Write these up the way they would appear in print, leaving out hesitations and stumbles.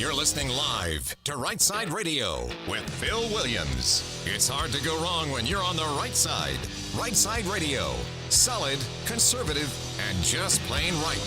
You're listening live to Rightside Radio with Phil Williams. It's hard to go wrong when you're on the right side. Rightside Radio. Solid, conservative, and just plain right.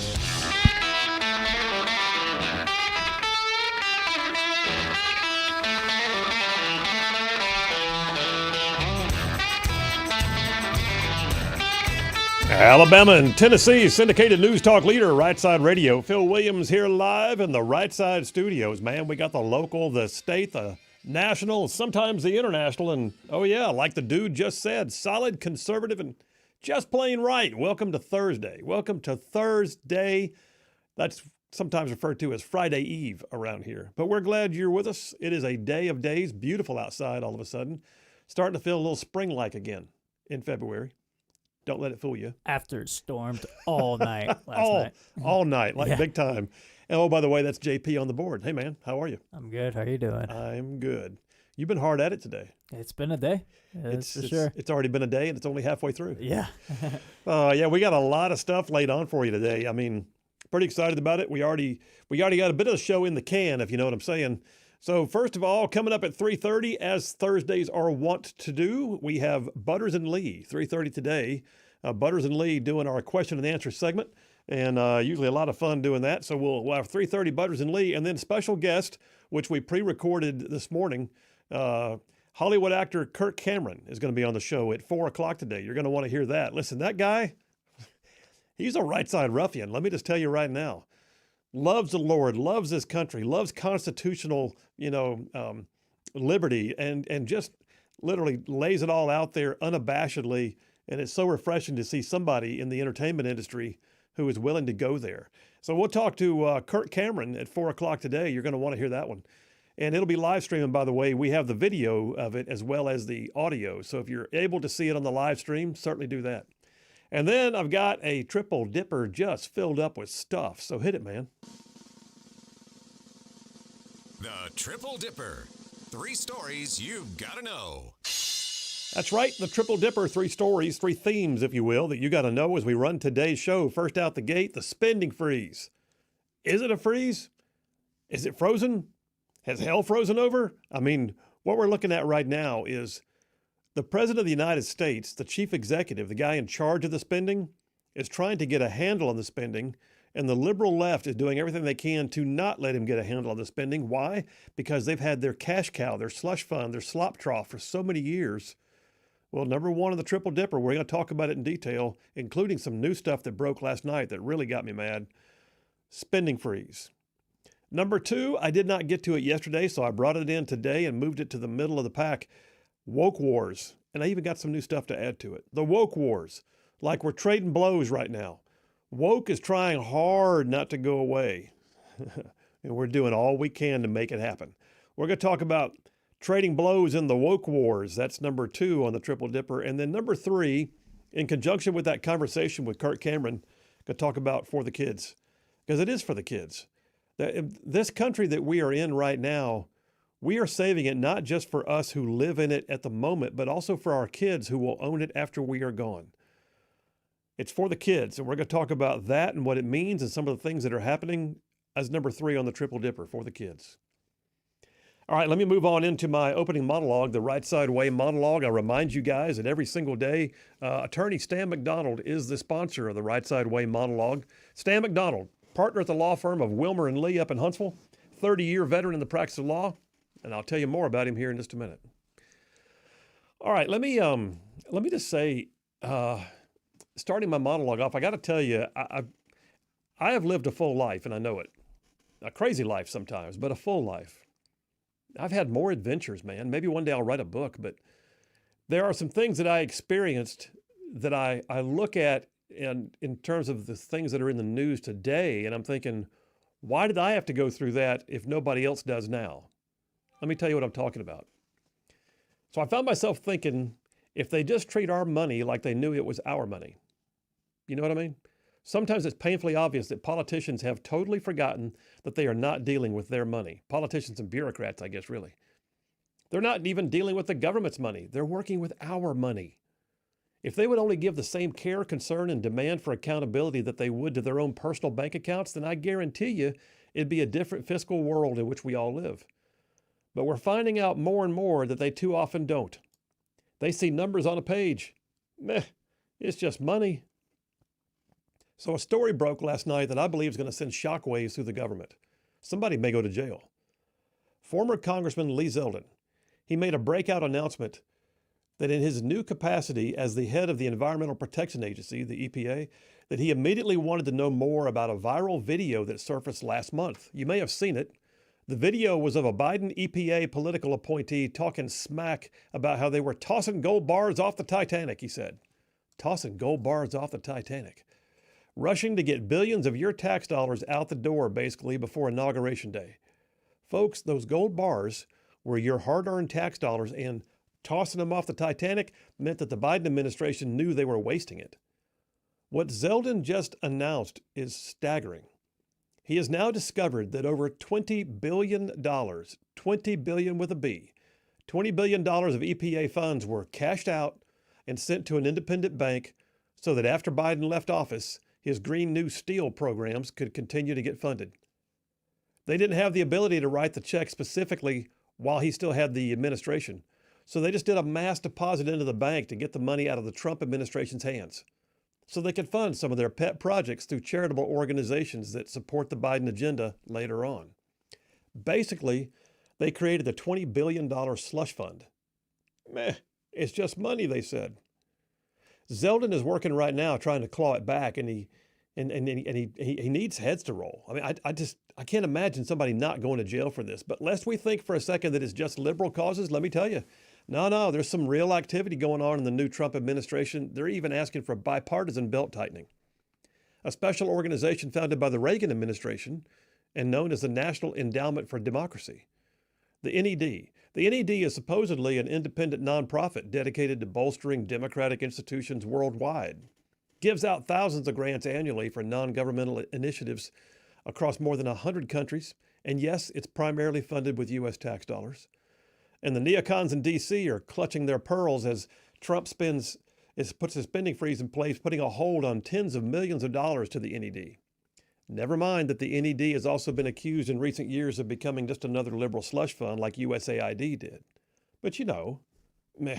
Alabama and Tennessee syndicated news talk leader, Rightside Radio. Phil Williams here live in the Rightside studios. Man, we got the local, the state, the national, sometimes the international. And, oh, yeah, like the dude just said, solid, conservative, and just plain right. Welcome to Thursday. Welcome to Thursday. That's sometimes referred to as Friday Eve around here. But we're glad you're with us. It is a day of days. Beautiful outside all of a sudden. Starting to feel a little spring-like again in February. Don't let it fool you. After it stormed all night last night. All night, like big time. And oh, by the way, that's JP on the board. Hey, man, how are you? I'm good. How are you doing? I'm good. You've been hard at it today. It's been a day. That's for sure. It's already been a day, and it's only halfway through. Yeah. Yeah, we got a lot of stuff laid on for you today. I mean, pretty excited about it. We already got a bit of the show in the can, if you know what I'm saying. So first of all, coming up at 3:30, as Thursdays are wont to do, we have Butters and Lee, 3:30 today. Butters and Lee doing our question and answer segment, and usually a lot of fun doing that. So we'll have 3:30 Butters and Lee, and then special guest, which we pre-recorded this morning, Hollywood actor Kirk Cameron is going to be on the show at 4 o'clock today. You're going to want to hear that. Listen, that guy, he's a right side ruffian. Let me just tell you right now. Loves the Lord, loves this country, loves constitutional, liberty, and just literally lays it all out there unabashedly. And it's so refreshing to see somebody in the entertainment industry who is willing to go there. So we'll talk to Kirk Cameron at 4 o'clock today. You're going to want to hear that one. And it'll be live streaming, by the way. We have the video of it as well as the audio. So if you're able to see it on the live stream, certainly do that. And then I've got a triple dipper just filled up with stuff. So hit it, man. The Triple Dipper. 3 stories you've got to know. That's right, the Triple Dipper, 3 stories, 3 themes, if you will, that you got to know as we run today's show. First out the gate, the spending freeze. Is it a freeze? Is it frozen? Has hell frozen over? I mean, what we're looking at right now is the President of the United States, the chief executive, the guy in charge of the spending, is trying to get a handle on the spending, and the liberal left is doing everything they can to not let him get a handle on the spending. Why? Because they've had their cash cow, their slush fund, their slop trough for so many years. Well, number one of the Triple Dipper, we're going to talk about it in detail, including some new stuff that broke last night that really got me mad. Spending freeze. Number 2, I did not get to it yesterday, so I brought it in today and moved it to the middle of the pack. Woke wars. And I even got some new stuff to add to it. The woke wars. Like we're trading blows right now. Woke is trying hard not to go away. And we're doing all we can to make it happen. We're going to talk about trading blows in the woke wars. That's number 2 on the Triple Dipper. And then number 3, in conjunction with that conversation with Kirk Cameron, going to talk about for the kids. Because it is for the kids. This country that we are in right now, we are saving it not just for us who live in it at the moment, but also for our kids who will own it after we are gone. It's for the kids. And we're going to talk about that and what it means and some of the things that are happening as number 3 on the Triple Dipper for the kids. All right, let me move on into my opening monologue, the Right Side Way monologue. I remind you guys that every single day, attorney Stan McDonald is the sponsor of the Right Side Way monologue. Stan McDonald, partner at the law firm of Wilmer and Lee up in Huntsville, 30-year veteran in the practice of law, and I'll tell you more about him here in just a minute. All right, let me just say, starting my monologue off, I got to tell you, I have lived a full life, and I know it. A crazy life sometimes, but a full life. I've had more adventures, man. Maybe one day I'll write a book, but there are some things that I experienced that I look at in terms of the things that are in the news today, and I'm thinking, why did I have to go through that if nobody else does now? Let me tell you what I'm talking about. So I found myself thinking, if they just treat our money like they knew it was our money, you know what I mean? Sometimes it's painfully obvious that politicians have totally forgotten that they are not dealing with their money. Politicians and bureaucrats, I guess, really. They're not even dealing with the government's money. They're working with our money. If they would only give the same care, concern, and demand for accountability that they would to their own personal bank accounts, then I guarantee you it'd be a different fiscal world in which we all live. But we're finding out more and more that they too often don't. They see numbers on a page. Meh, it's just money. So a story broke last night that I believe is going to send shockwaves through the government. Somebody may go to jail. Former Congressman Lee Zeldin, he made a breakout announcement that in his new capacity as the head of the Environmental Protection Agency, the EPA, that he immediately wanted to know more about a viral video that surfaced last month. You may have seen it. The video was of a Biden EPA political appointee talking smack about how they were tossing gold bars off the Titanic, he said. Tossing gold bars off the Titanic. Rushing to get billions of your tax dollars out the door, basically, before Inauguration Day. Folks, those gold bars were your hard-earned tax dollars, and tossing them off the Titanic meant that the Biden administration knew they were wasting it. What Zeldin just announced is staggering. He has now discovered that over $20 billion, $20 billion with a B, $20 billion of EPA funds were cashed out and sent to an independent bank so that after Biden left office, his Green New Steel programs could continue to get funded. They didn't have the ability to write the check specifically while he still had the administration, so they just did a mass deposit into the bank to get the money out of the Trump administration's hands, so they could fund some of their pet projects through charitable organizations that support the Biden agenda later on. Basically, they created the $20 billion slush fund. Meh, it's just money, they said. Zeldin is working right now trying to claw it back, and he needs heads to roll. I mean, I can't imagine somebody not going to jail for this. But lest we think for a second that it's just liberal causes, let me tell you, no, there's some real activity going on in the new Trump administration. They're even asking for bipartisan belt tightening. A special organization founded by the Reagan administration and known as the National Endowment for Democracy, the NED. The NED is supposedly an independent nonprofit dedicated to bolstering democratic institutions worldwide. Gives out thousands of grants annually for non-governmental initiatives across more than 100 countries. And yes, it's primarily funded with U.S. tax dollars. And the neocons in D.C. are clutching their pearls as Trump puts a spending freeze in place, putting a hold on tens of millions of dollars to the NED. Never mind that the NED has also been accused in recent years of becoming just another liberal slush fund like USAID did. But meh,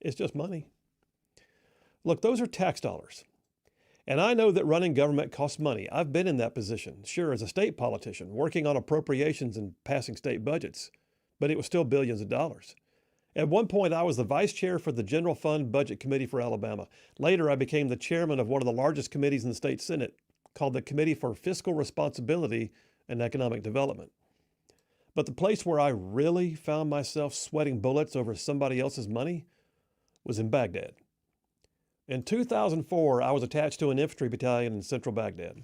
it's just money. Look, those are tax dollars. And I know that running government costs money. I've been in that position, sure, as a state politician, working on appropriations and passing state budgets, but it was still billions of dollars. At one point, I was the vice chair for the General Fund Budget Committee for Alabama. Later, I became the chairman of one of the largest committees in the state Senate, called the Committee for Fiscal Responsibility and Economic Development. But the place where I really found myself sweating bullets over somebody else's money was in Baghdad. In 2004, I was attached to an infantry battalion in central Baghdad.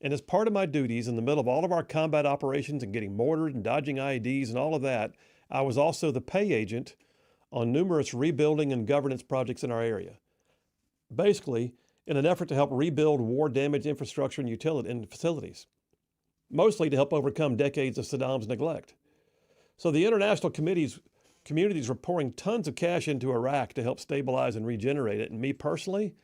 And as part of my duties, in the middle of all of our combat operations and getting mortared and dodging IEDs and all of that, I was also the pay agent on numerous rebuilding and governance projects in our area. Basically, in an effort to help rebuild war-damaged infrastructure and facilities, mostly to help overcome decades of Saddam's neglect. So the international communities were pouring tons of cash into Iraq to help stabilize and regenerate it. And me personally,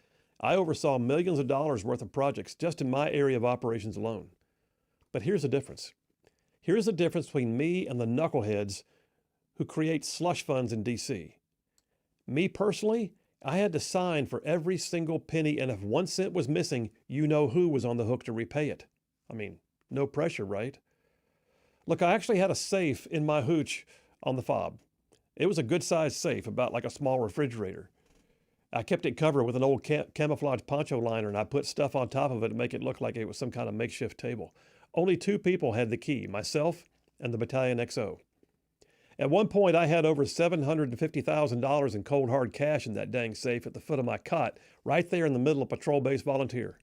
I oversaw millions of dollars worth of projects just in my area of operations alone. But here's the difference. Here's the difference between me and the knuckleheads who create slush funds in D.C. Me personally, I had to sign for every single penny, and if 1 cent was missing, you know who was on the hook to repay it. I mean, no pressure, right? Look, I actually had a safe in my hooch on the fob. It was a good-sized safe, about like a small refrigerator. I kept it covered with an old camouflage poncho liner, and I put stuff on top of it to make it look like it was some kind of makeshift table. Only 2 people had the key, myself and the battalion XO. At one point, I had over $750,000 in cold hard cash in that dang safe at the foot of my cot, right there in the middle of Patrol Base Volunteer.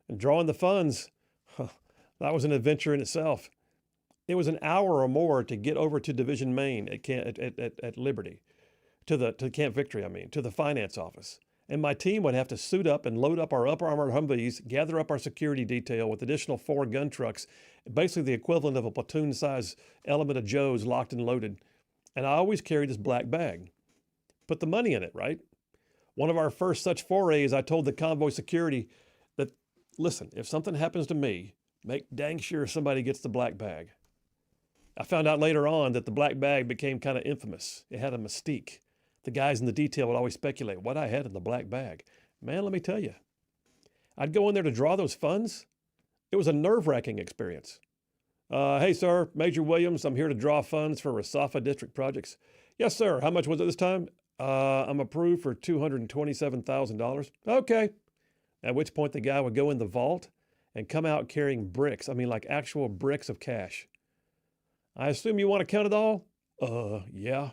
And drawing the funds, that was an adventure in itself. It was an hour or more to get over to Division Main at Liberty, to Camp Victory, to the finance office. And my team would have to suit up and load up our upper armored Humvees, gather up our security detail with additional 4 gun trucks, basically the equivalent of a platoon-sized element of Joes locked and loaded. And I always carried this black bag. Put the money in it, right? One of our first such forays, I told the convoy security that, listen, if something happens to me, Make dang sure somebody gets the black bag. I found out later on that the black bag became kind of infamous. It had a mystique. The guys in the detail would always speculate what I had in the black bag. Man, let me tell you, I'd go in there to draw those funds. It was a nerve-wracking experience. Hey, sir, Major Williams, I'm here to draw funds for Rasafa District projects. Yes, sir. How much was it this time? I'm approved for $227,000. Okay. At which point the guy would go in the vault and come out carrying bricks. I mean, like actual bricks of cash. I assume you want to count it all? Yeah.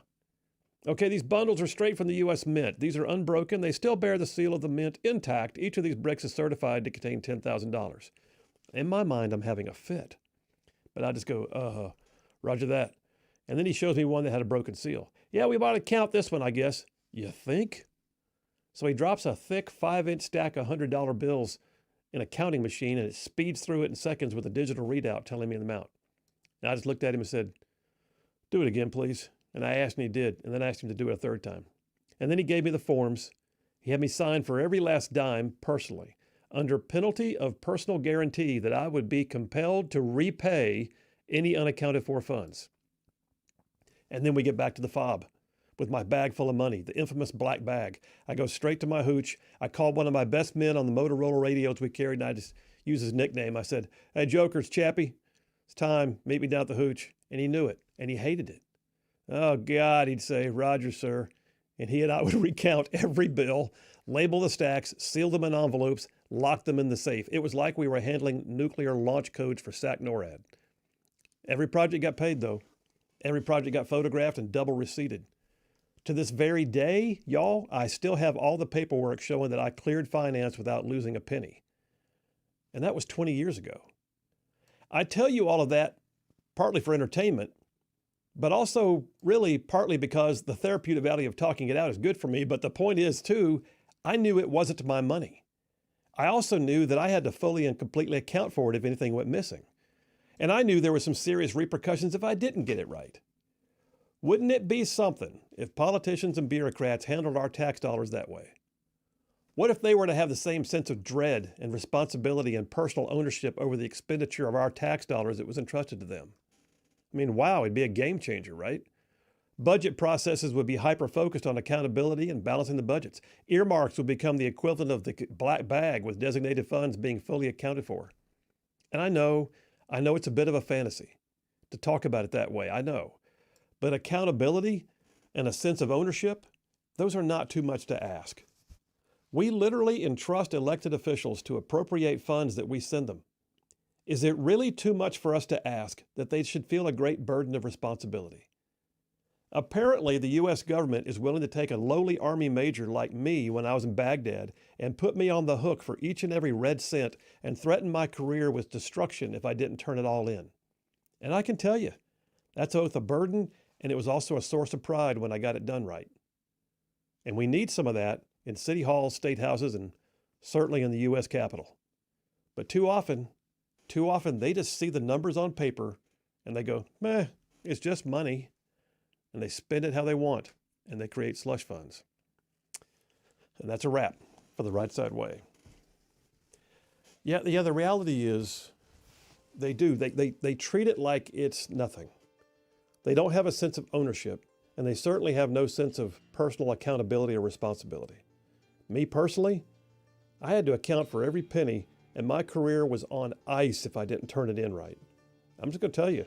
Okay, these bundles are straight from the U.S. Mint. These are unbroken. They still bear the seal of the Mint intact. Each of these bricks is certified to contain $10,000. In my mind, I'm having a fit. But I just go, roger that. And then he shows me one that had a broken seal. Yeah, we ought to count this one, I guess. You think? So he drops a thick 5-inch stack of $100 bills in a counting machine, and it speeds through it in seconds with a digital readout telling me the amount. And I just looked at him and said, do it again, please. And I asked him, he did. And then I asked him to do it a third time. And then he gave me the forms. He had me sign for every last dime personally, under penalty of personal guarantee that I would be compelled to repay any unaccounted for funds. And then we get back to the fob with my bag full of money, the infamous black bag. I go straight to my hooch. I called one of my best men on the Motorola radios we carried, and I just used his nickname. I said, hey, Jokers, Chappie, it's time. Meet me down at the hooch. And he knew it, and he hated it. Oh, God, he'd say, Roger, sir. And he and I would recount every bill, label the stacks, seal them in envelopes, lock them in the safe. It was like we were handling nuclear launch codes for SAC-NORAD. Every project got paid, though. Every project got photographed and double receipted. To this very day, y'all, I still have all the paperwork showing that I cleared finance without losing a penny. And that was 20 years ago. I tell you all of that partly for entertainment, but also really partly because the therapeutic value of talking it out is good for me. But the point is, too, I knew it wasn't my money. I also knew that I had to fully and completely account for it if anything went missing. And I knew there were some serious repercussions if I didn't get it right. Wouldn't it be something if politicians and bureaucrats handled our tax dollars that way? What if they were to have the same sense of dread and responsibility and personal ownership over the expenditure of our tax dollars that was entrusted to them? I mean, wow, it'd be a game changer, right? Budget processes would be hyper-focused on accountability and balancing the budgets. Earmarks would become the equivalent of the black bag with designated funds being fully accounted for. And I know it's a bit of a fantasy to talk about it that way, I know. But accountability and a sense of ownership, those are not too much to ask. We literally entrust elected officials to appropriate funds that we send them. Is it really too much for us to ask that they should feel a great burden of responsibility? Apparently, the U.S. government is willing to take a lowly Army major like me when I was in Baghdad and put me on the hook for each and every red cent and threaten my career with destruction if I didn't turn it all in. And I can tell you, that's both a burden and it was also a source of pride when I got it done right. And we need some of that in city halls, state houses, and certainly in the U.S. Capitol. But too often they just see the numbers on paper and they go, meh, it's just money. And they spend it how they want, and they create slush funds. And that's a wrap for the Right Side Way. Yeah, the reality is they do. They treat it like it's nothing. They don't have a sense of ownership, and they certainly have no sense of personal accountability or responsibility. Me personally, I had to account for every penny, and my career was on ice if I didn't turn it in right. I'm just going to tell you,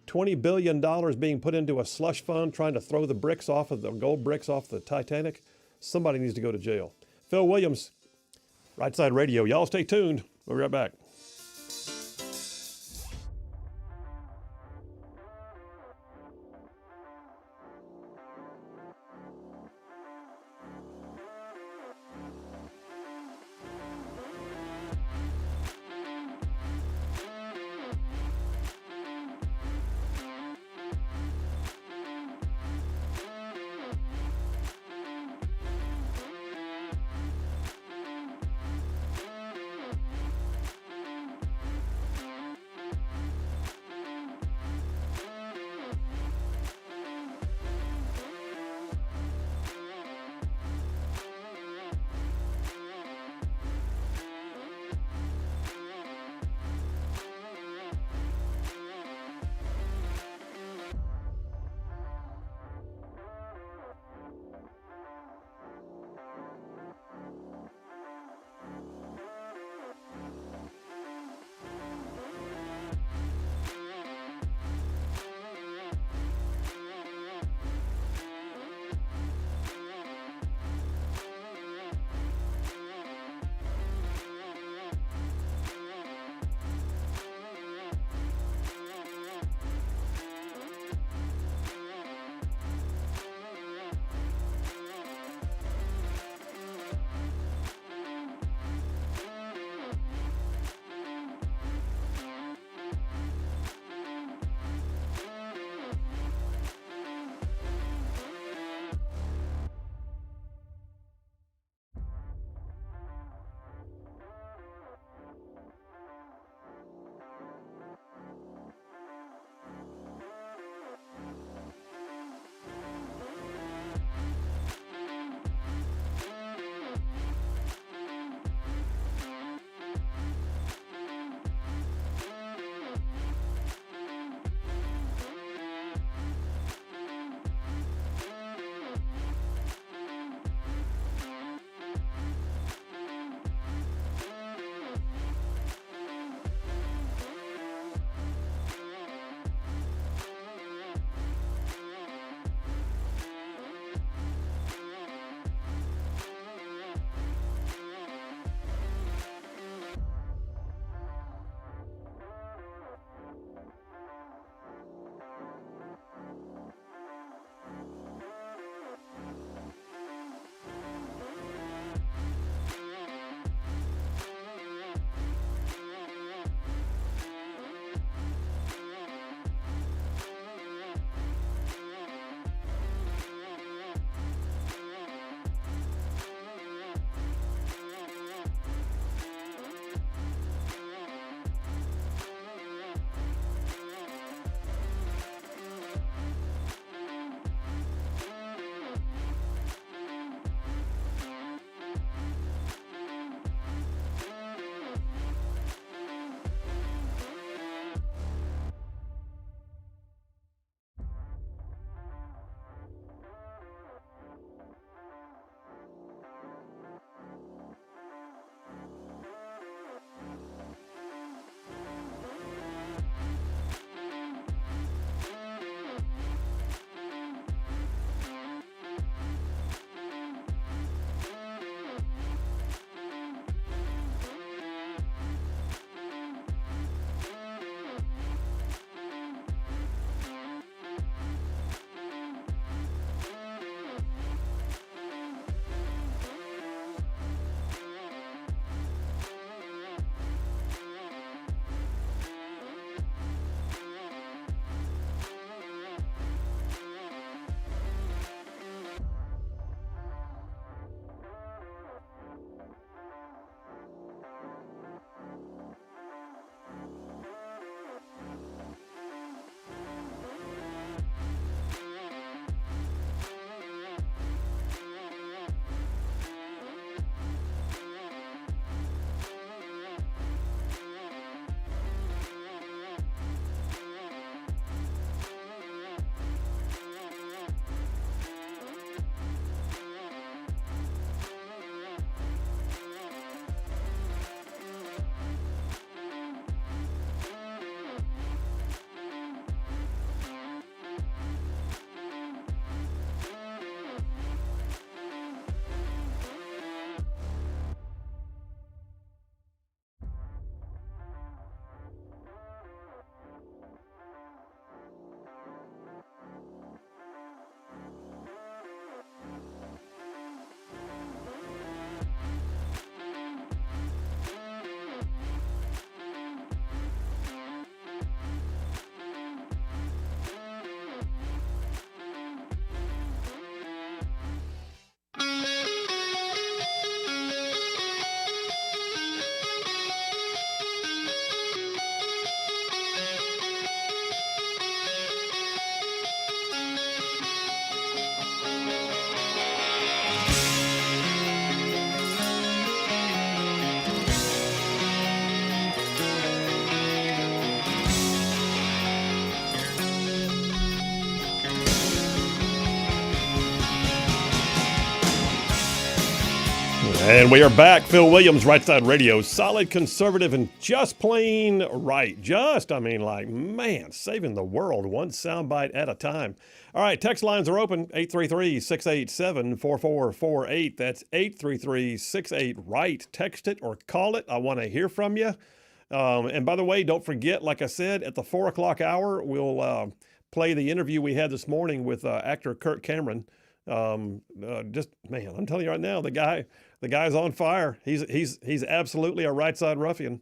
$20 billion being put into a slush fund trying to throw the gold bricks off the Titanic. Somebody needs to go to jail. Phil Williams, Right Side Radio. Y'all stay tuned. We'll be right back. And we are back. Phil Williams, Rightside Radio. Solid, conservative, and just plain right. Man, saving the world one soundbite at a time. All right, text lines are open, 833-687-4448. That's 833-68-RIGHT. Text it or call it. I want to hear from you. And by the way, don't forget, like I said, at the 4 o'clock hour, we'll play the interview we had this morning with actor Kirk Cameron. I'm telling you right now, the guy's on fire. He's absolutely a right side ruffian.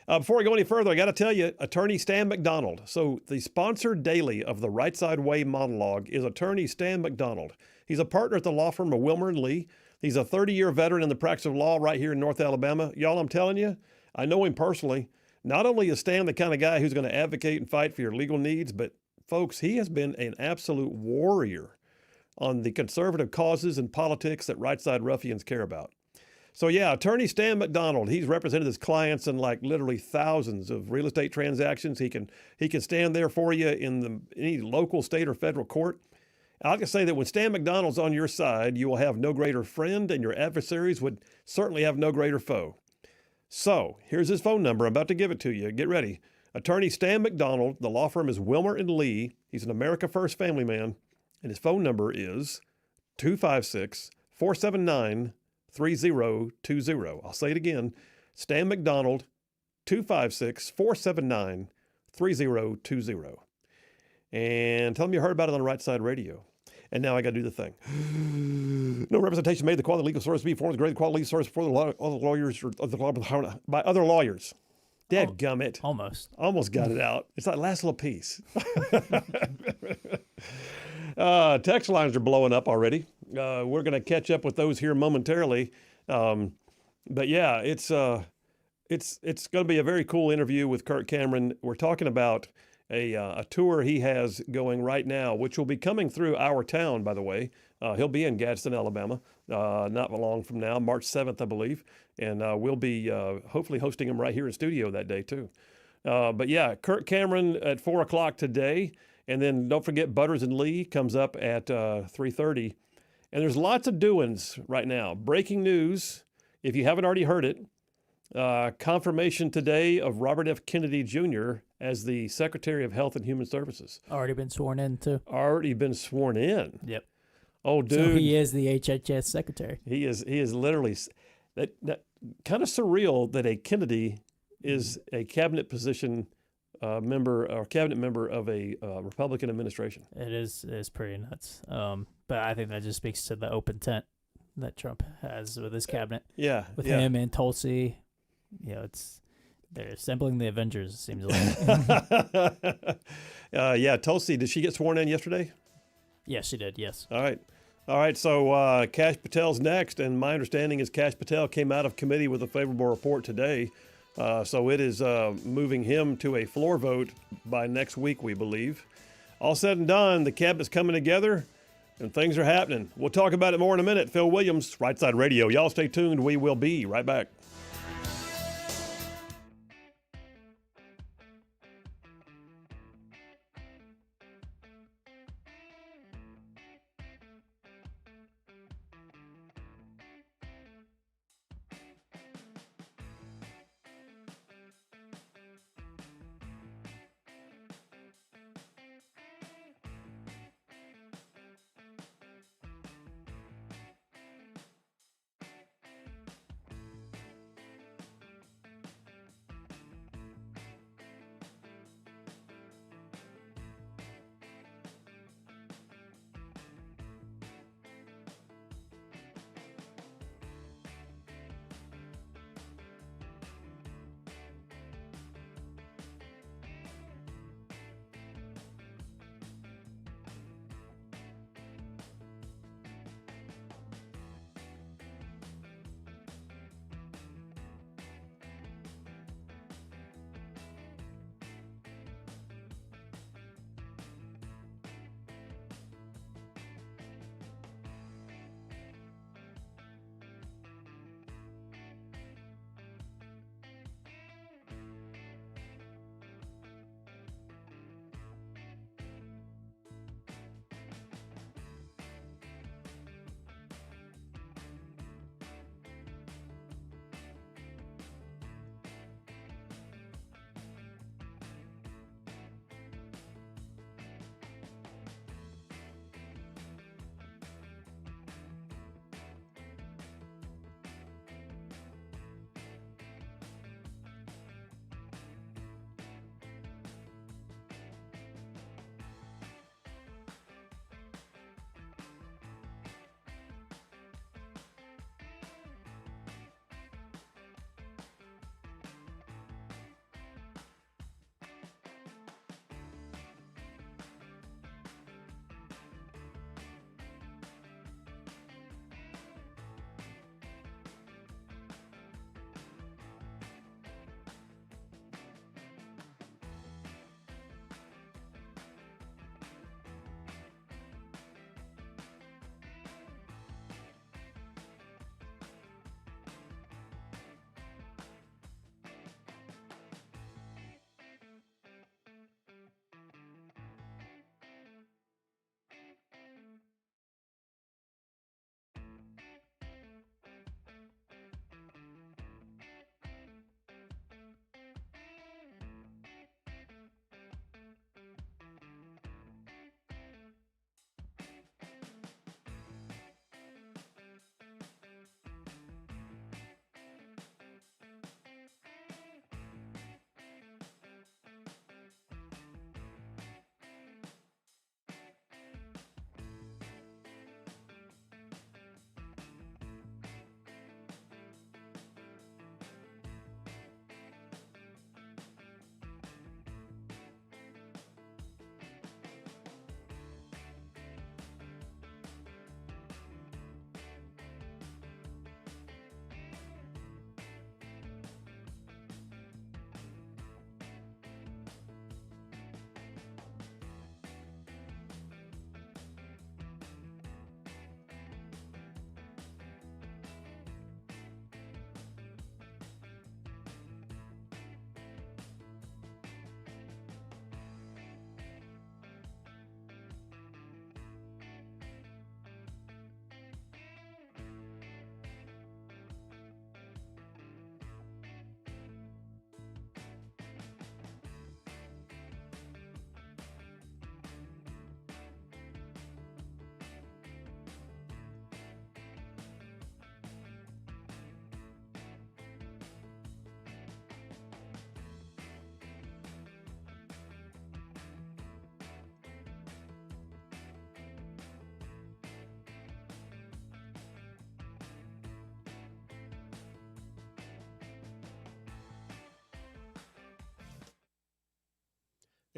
Before we go any further, I got to tell you, attorney Stan McDonald. So the sponsor daily of the Right Side Way monologue is attorney Stan McDonald. He's a partner at the law firm of Wilmer & Lee. He's a 30-year veteran in the practice of law right here in North Alabama. Y'all, I'm telling you, I know him personally. Not only is Stan the kind of guy who's going to advocate and fight for your legal needs, but folks, he has been an absolute warrior on the conservative causes and politics that right side ruffians care about. So yeah, attorney Stan McDonald, he's represented his clients in like literally thousands of real estate transactions. He can stand there for you in any local, state, or federal court. I can say that when Stan McDonald's on your side, you will have no greater friend, and your adversaries would certainly have no greater foe. So here's his phone number. I'm about to give it to you. Get ready. Attorney Stan McDonald, the law firm is Wilmer & Lee. He's an America First family man. And his phone number is 256-479-3020. I'll say it again. Stan McDonald, 256-479-3020. And tell him you heard about it on Right Side Radio. And now I got to do the thing. No representation made the quality legal source be formed the quality legal source for the other lawyers or by other lawyers. Dadgummit. Almost got it out. It's that last little piece. Text lines are blowing up already. We're going to catch up with those here momentarily. But yeah, it's going to be a very cool interview with Kirk Cameron. We're talking about a tour he has going right now, which will be coming through our town, by the way. He'll be in Gadsden, Alabama, not long from now, March 7th, I believe. And we'll be hopefully hosting him right here in studio that day, too. But yeah, Kirk Cameron at 4 o'clock today. And then don't forget Butters and Lee comes up at 3:30. And there's lots of doings right now. Breaking news, if you haven't already heard it, confirmation today of Robert F. Kennedy Jr. as the Secretary of Health and Human Services. Already been sworn in, too. Already been sworn in? Yep. Oh, dude. So he is the HHS Secretary. He is literally, that kind of surreal that a Kennedy is a cabinet position member or cabinet member of a Republican administration. It is pretty nuts. But I think that just speaks to the open tent that Trump has with his cabinet. Yeah. With him and Tulsi. They're assembling the Avengers, it seems like. Tulsi, did she get sworn in yesterday? Yes, she did, yes. All right, so Kash Patel's next, and my understanding is Kash Patel came out of committee with a favorable report today. So it is moving him to a floor vote by next week, we believe. All said and done, the cabinet's coming together, and things are happening. We'll talk about it more in a minute. Phil Williams, Right Side Radio. Y'all stay tuned. We will be right back.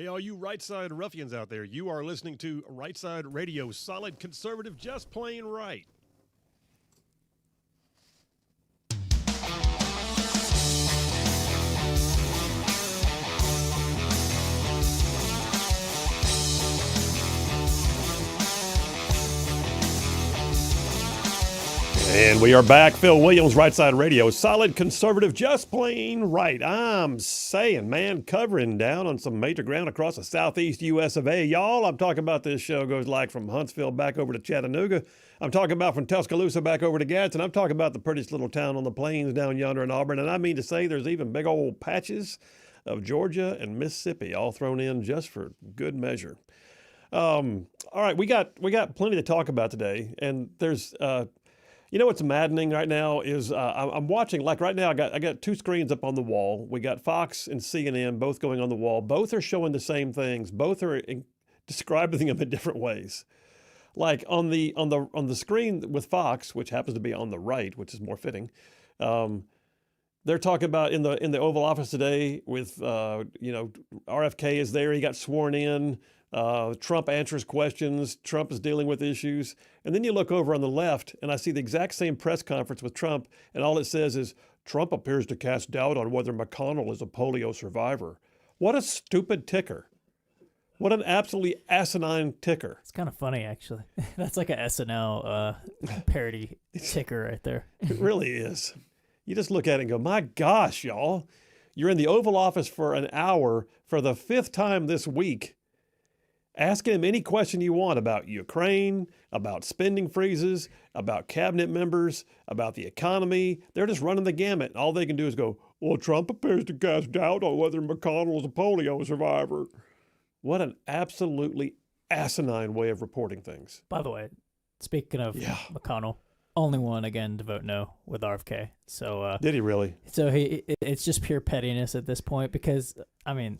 Hey, all you Rightside ruffians out there, you are listening to Rightside Radio, solid conservative, just plain right. And we are back. Phil Williams, Rightside Radio, solid conservative, just plain right. I'm saying, man, covering down on some major ground across the southeast U.S. of A. Y'all, I'm talking about this show goes like from Huntsville back over to Chattanooga. I'm talking about from Tuscaloosa back over to Gadsden. I'm talking about the prettiest little town on the plains down yonder in Auburn. And I mean to say there's even big old patches of Georgia and Mississippi all thrown in just for good measure. All right, we got plenty to talk about today. And there's... You know what's maddening right now is I'm watching, like right now, I got two screens up on the wall. We got Fox and CNN both going on the wall. Both are showing the same things. Both are describing them in different ways. Like on the screen with Fox, which happens to be on the right, which is more fitting. They're talking about in the Oval Office today with RFK is there. He got sworn in. Trump answers questions. Trump is dealing with issues. And then you look over on the left, and I see the exact same press conference with Trump, and all it says is, Trump appears to cast doubt on whether McConnell is a polio survivor. What a stupid ticker. What an absolutely asinine ticker. It's kind of funny, actually. That's like a SNL parody ticker right there. It really is. You just look at it and go, my gosh, y'all. You're in the Oval Office for an hour for the fifth time this week, asking him any question you want about Ukraine, about spending freezes, about cabinet members, about the economy. They're just running the gamut. All they can do is go, well, Trump appears to cast doubt on whether McConnell is a polio survivor. What an absolutely asinine way of reporting things. By the way, speaking of McConnell, only one again to vote no with RFK. So did he really? So it's just pure pettiness at this point because, I mean,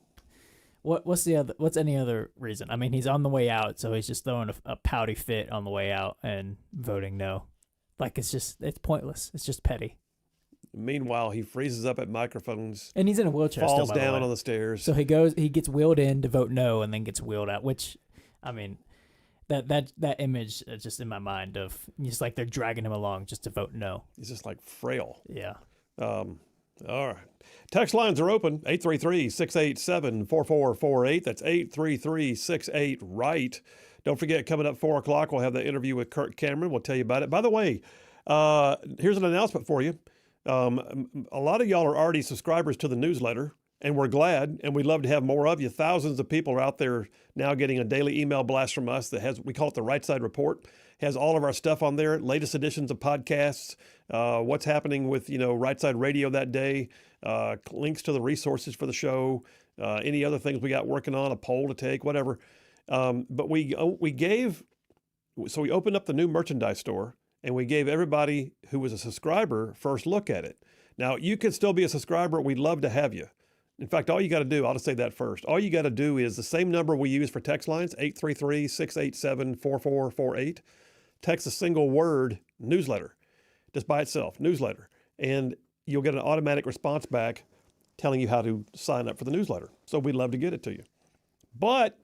What's any other reason? I mean, he's on the way out, so he's just throwing a pouty fit on the way out and voting no. Like, it's pointless. It's just petty. Meanwhile, he freezes up at microphones. And he's in a wheelchair falls still, by down the way. on the stairs. So he gets wheeled in to vote no and then gets wheeled out, which, I mean, that image is just in my mind of just like they're dragging him along just to vote no. He's just like frail. Yeah. All right. Text lines are open, 833-687-4448. That's 833-68-RIGHT. Don't forget, coming up 4 o'clock, we'll have the interview with Kirk Cameron. We'll tell you about it. By the way, here's an announcement for you. A lot of y'all are already subscribers to the newsletter, and we're glad, and we'd love to have more of you. Thousands of people are out there now getting a daily email blast from us that we call it the Rightside Report. Has all of our stuff on there, latest editions of podcasts, what's happening with, Rightside Radio that day, links to the resources for the show, any other things we got working on, a poll to take, whatever. But we opened up the new merchandise store, and we gave everybody who was a subscriber first look at it. Now, you can still be a subscriber. We'd love to have you. In fact, all you got to do, I'll just say that first. All you got to do is the same number we use for text lines, 833-687-4448. Text a single word, newsletter, just by itself, newsletter. And you'll get an automatic response back telling you how to sign up for the newsletter. So we'd love to get it to you. But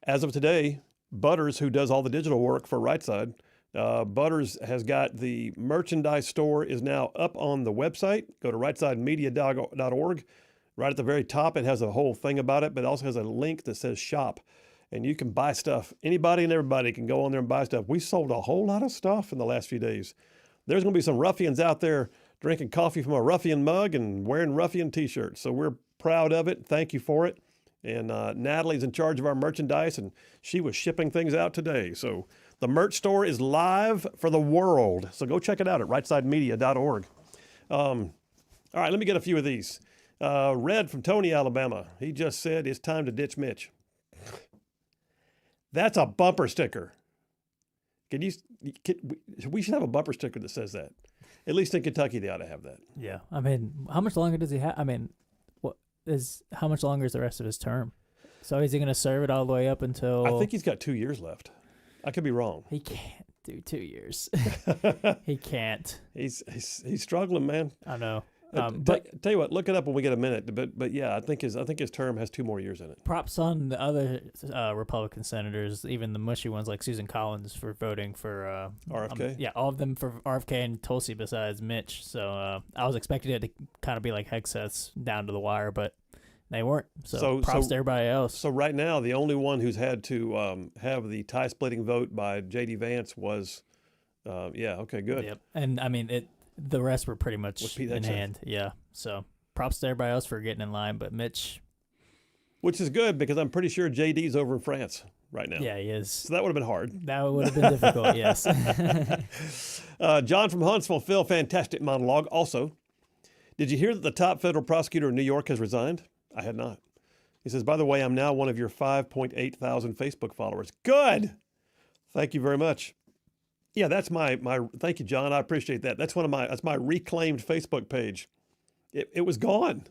as of today, Butters, who does all the digital work for Rightside, Butters has got the merchandise store is now up on the website. Go to rightsidemedia.org. Right at the very top, it has a whole thing about it, but it also has a link that says shop. And you can buy stuff. Anybody and everybody can go on there and buy stuff. We sold a whole lot of stuff in the last few days. There's going to be some ruffians out there drinking coffee from a ruffian mug and wearing ruffian T-shirts. So we're proud of it. Thank you for it. And Natalie's in charge of our merchandise, and she was shipping things out today. So the merch store is live for the world. So go check it out at rightsidemedia.org. All right, let me get a few of these. Red from Tony, Alabama. He just said it's time to ditch Mitch. That's a bumper sticker. We should have a bumper sticker that says that. At least in Kentucky, they ought to have that. Yeah. I mean, how much longer does he have? I mean, how much longer is the rest of his term? So is he going to serve it all the way up until? I think he's got 2 years left. I could be wrong. He can't do 2 years. He can't. He's struggling, man. I know. Tell you what, look it up when we get a minute. But yeah, I think his term has 2 more years in it. Props on the other Republican senators, even the mushy ones like Susan Collins for voting for RFK. Yeah, all of them for RFK and Tulsi besides Mitch. So I was expecting it to kind of be like Hegseth's down to the wire, but they weren't. So props to everybody else. So right now, the only one who's had to have the tie-splitting vote by J.D. Vance was, okay, good. Yep, and I mean the rest were pretty much in hand. Yeah, so props to everybody else for getting in line, but Mitch. Which is good because I'm pretty sure JD's over in France right now. Yeah, he is. So that would have been hard. That would have been difficult, yes. John from Huntsville, Phil, fantastic monologue. Also, did you hear that the top federal prosecutor in New York has resigned? I had not. He says, by the way, I'm now one of your 5.8 thousand Facebook followers. Good. Thank you very much. Yeah, that's my thank you, John. I appreciate that. That's my reclaimed Facebook page. It was gone.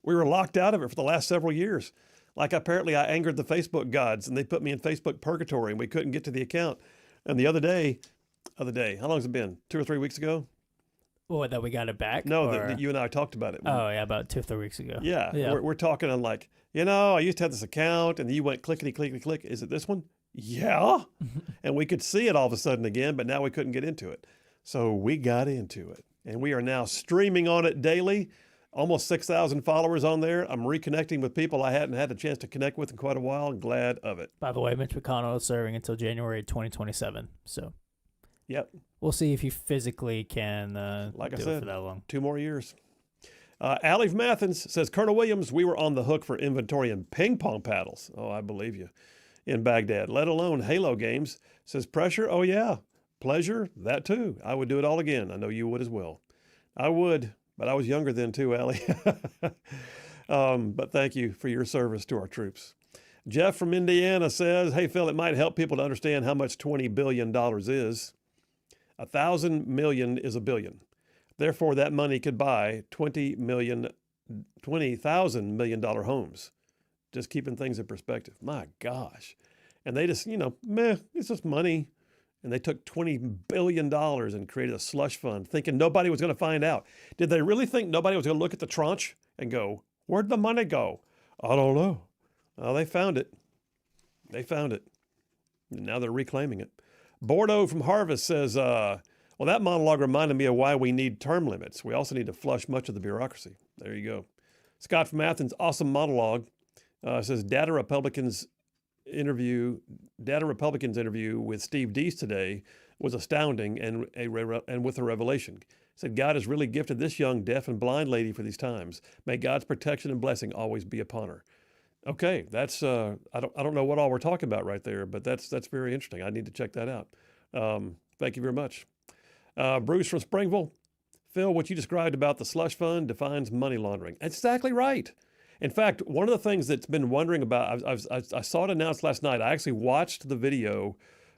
We were locked out of it for the last several years. Like apparently I angered the Facebook gods and they put me in Facebook purgatory and we couldn't get to the account. And the other day, how long has it been? 2 or 3 weeks ago? What, that we got it back? No, that you and I talked about it. Oh, yeah, about 2 or 3 weeks ago. Yeah. We're talking on like, I used to have this account and you went clickety, clickety, click. Is it this one? Yeah. And we could see it all of a sudden again, but now we couldn't get into it. So we got into it and we are now streaming on it daily. Almost 6,000 followers on there. I'm reconnecting with people I hadn't had a chance to connect with in quite a while. I'm glad of it. By the way, Mitch McConnell is serving until January 2027. So yep. We'll see if he physically can like do I said, it for that long. 2 more years. Allie from Athens says, Colonel Williams, we were on the hook for inventory and ping pong paddles. Oh, I believe you. In Baghdad, let alone Halo games. Says pressure. Oh, yeah. Pleasure. That too. I would do it all again. I know you would as well. I would. But I was younger then too, Allie. But thank you for your service to our troops. Jeff from Indiana says, hey, Phil, it might help people to understand how much $20 billion is. 1,000 million is a billion. Therefore, that money could buy $20,000 million homes. Just keeping things in perspective. My gosh. And they just, it's just money. And they took $20 billion and created a slush fund thinking nobody was going to find out. Did they really think nobody was going to look at the tranche and go, where'd the money go? I don't know. Well, they found it. And now they're reclaiming it. Bordeaux from Harvest says, that monologue reminded me of why we need term limits. We also need to flush much of the bureaucracy. There you go. Scott from Athens, awesome monologue. Says, Data Republicans interview with Steve Deese today was astounding and with a revelation. Said God has really gifted this young deaf and blind lady for these times. May God's protection and blessing always be upon her. Okay, that's I don't know what all we're talking about right there, but that's very interesting. I need to check that out. Thank you very much. Bruce from Springville. Phil, what you described about the slush fund defines money laundering. That's exactly right. In fact, one of the things that's been wondering about, I saw it announced last night. I actually watched the video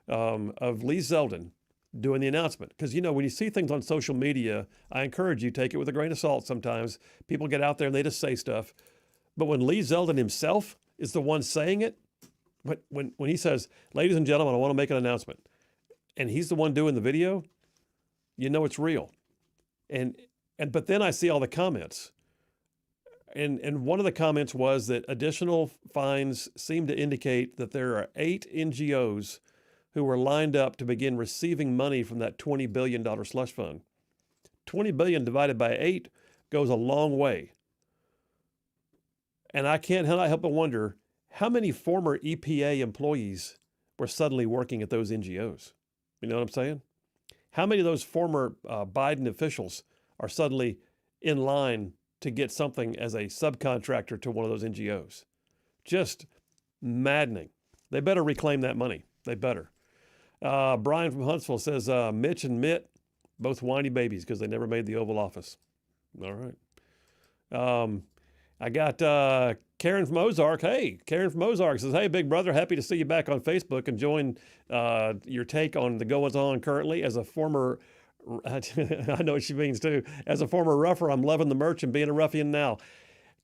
of Lee Zeldin doing the announcement. Because, when you see things on social media, I encourage you, take it with a grain of salt sometimes. People get out there and they just say stuff. But when Lee Zeldin himself is the one saying it, when he says, ladies and gentlemen, I want to make an announcement, and he's the one doing the video, it's real. But then I see all the comments. And one of the comments was that additional fines seem to indicate that there are 8 NGOs who were lined up to begin receiving money from that $20 billion slush fund. 20 billion divided by 8 goes a long way. And I can't help but wonder how many former EPA employees were suddenly working at those NGOs. You know what I'm saying? How many of those former Biden officials are suddenly in line to get something as a subcontractor to one of those NGOs? Just maddening. They better reclaim that money. They better. Brian from Huntsville says, Mitch and Mitt, both whiny babies because they never made the Oval Office. All right. I got Karen from Ozark. Hey, Karen from Ozark says, hey, big brother, happy to see you back on Facebook and join your take on the goings on currently. As a former, I know what she means too, as a former rougher, I'm loving the merch and being a ruffian now.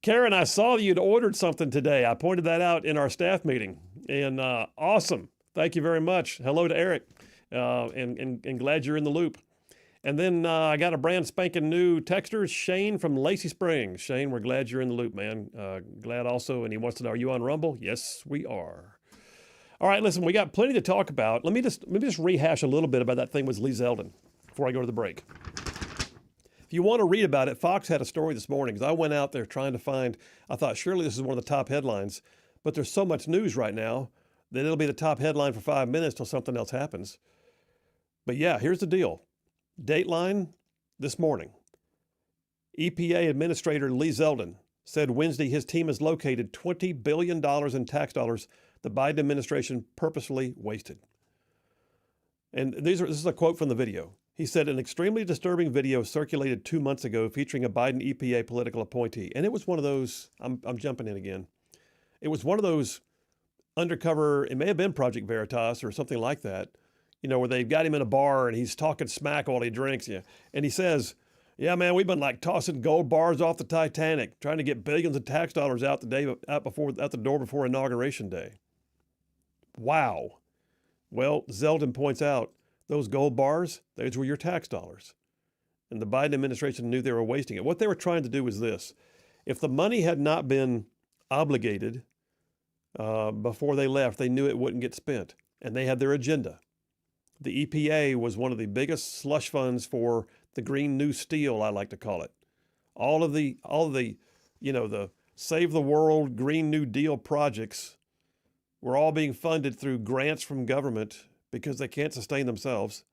Karen, I saw that you'd ordered something today. I pointed that out in our staff meeting. And awesome. Thank you very much. Hello to Eric. And glad you're in the loop. And then I got a brand spanking new texter, Shane from Lacey Springs. Shane, we're glad you're in the loop, man. Glad also, and he wants to know, are you on Rumble? Yes, we are. All right, listen, we got plenty to talk about. Let me just rehash a little bit about that thing with Lee Zeldin before I go to the break. If you want to read about it, Fox had a story this morning because I went out there trying to find, I thought surely this is one of the top headlines, but there's so much news right now that it'll be the top headline for 5 minutes till something else happens. But yeah, here's the deal. Dateline this morning. EPA Administrator Lee Zeldin said Wednesday his team has located $20 billion in tax dollars the Biden administration purposefully wasted. And this is a quote from the video. He said, an extremely disturbing video circulated 2 months ago featuring a Biden EPA political appointee. And it was one of those, I'm jumping in again. It was one of those undercover, it may have been Project Veritas or something like that, you know, where they've got him in a bar and he's talking smack while he drinks. Yeah. And he says, yeah, man, we've been like tossing gold bars off the Titanic, trying to get billions of tax dollars out the door before Inauguration Day. Wow. Well, Zeldin points out those gold bars, those were your tax dollars. And the Biden administration knew they were wasting it. What they were trying to do was this. If the money had not been obligated before they left, they knew it wouldn't get spent. And they had their agenda. The EPA was one of the biggest slush funds for the Green New Steel, I like to call it. All of the, you know, the Save the World Green New Deal projects were all being funded through grants from government because they can't sustain themselves.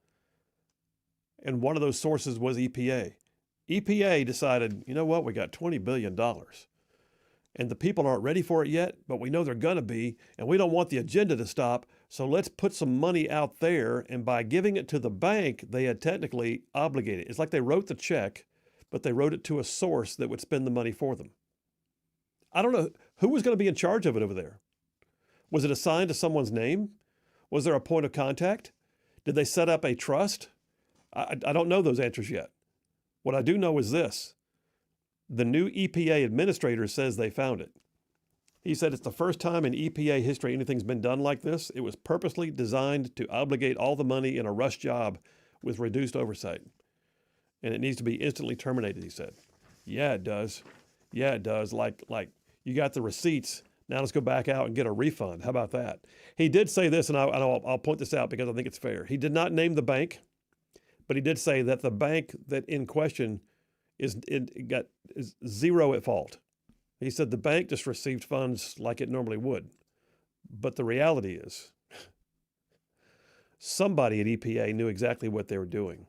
And one of those sources was EPA. EPA decided, you know what, we got $20 billion. And the people aren't ready for it yet, but we know they're going to be, and we don't want the agenda to stop, so let's put some money out there, and by giving it to the bank, they had technically obligated. It's like they wrote the check, but they wrote it to a source that would spend the money for them. I don't know who was going to be in charge of it over there. Was it assigned to someone's name? Was there a point of contact? Did they set up a trust? I don't know those answers yet. What I do know is this. The new EPA administrator says they found it. He said it's the first time in EPA history anything's been done like this. It was purposely designed to obligate all the money in a rush job with reduced oversight. And it needs to be instantly terminated, he said. Yeah, it does. Yeah, it does. Like you got the receipts. Now let's go back out and get a refund. How about that? He did say this, and I'll point this out because I think it's fair. He did not name the bank, but he did say that the bank that in question is zero at fault. He said the bank just received funds like it normally would. But the reality is somebody at EPA knew exactly what they were doing.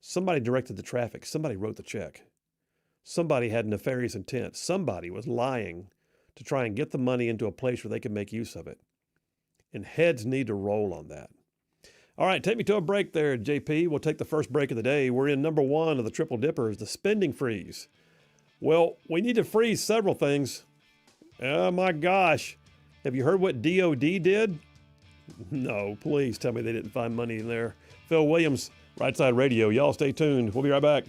Somebody directed the traffic. Somebody wrote the check. Somebody had nefarious intent. Somebody was lying to try and get the money into a place where they could make use of it. And heads need to roll on that. All right, take me to a break there, JP. We'll take the first break of the day. We're in number one of the Triple Dippers, the spending freeze. Well, we need to freeze several things. Oh my gosh. Have you heard what DOD did? No, please tell me they didn't find money in there. Phil Williams, Rightside Radio. Y'all stay tuned. We'll be right back.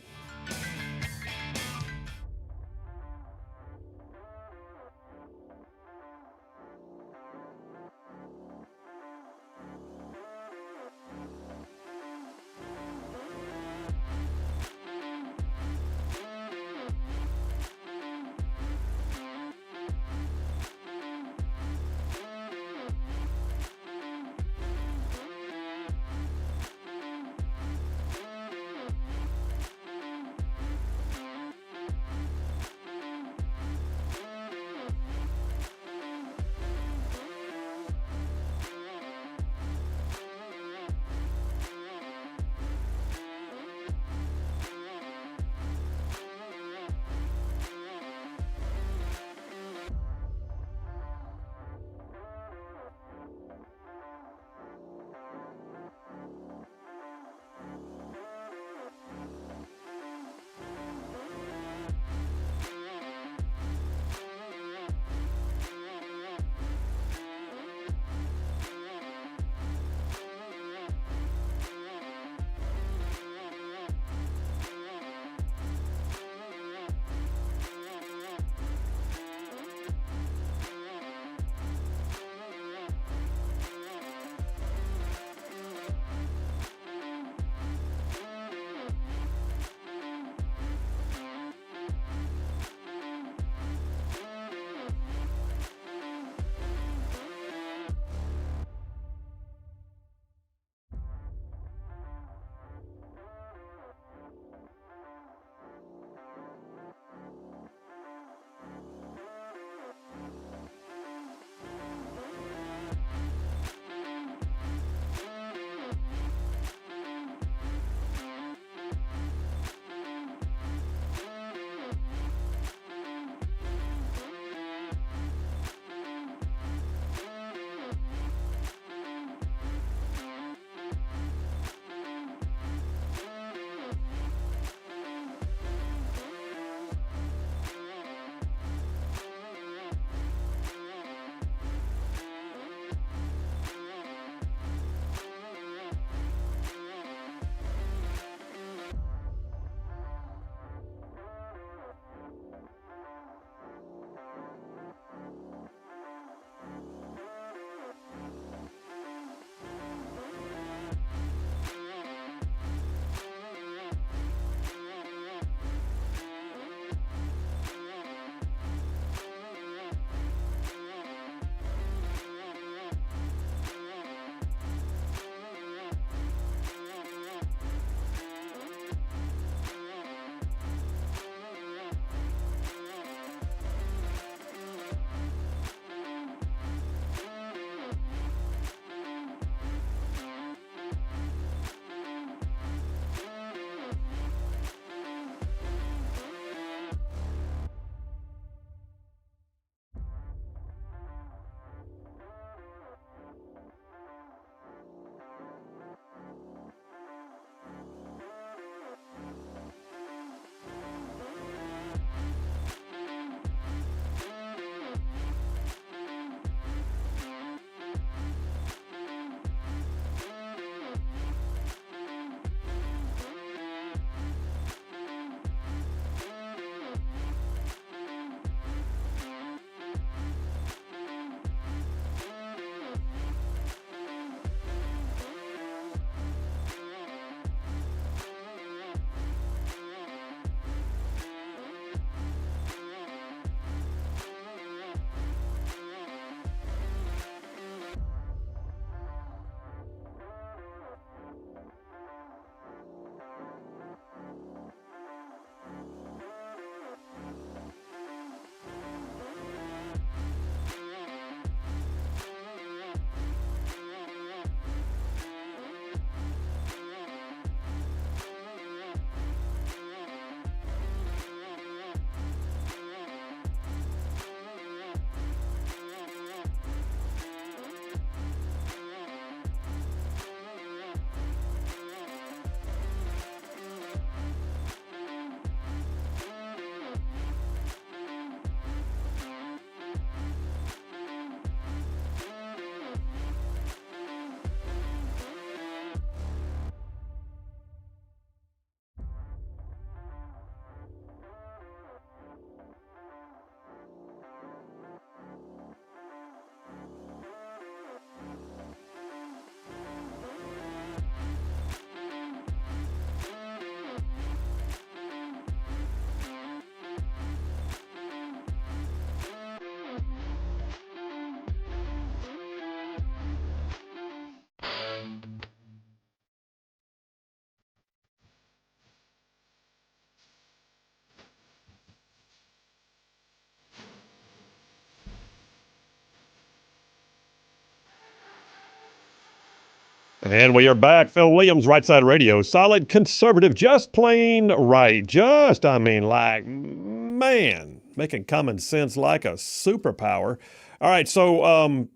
And we are back. Phil Williams, Rightside Radio. Solid conservative, just plain right. Like, man, making common sense like a superpower. All right, so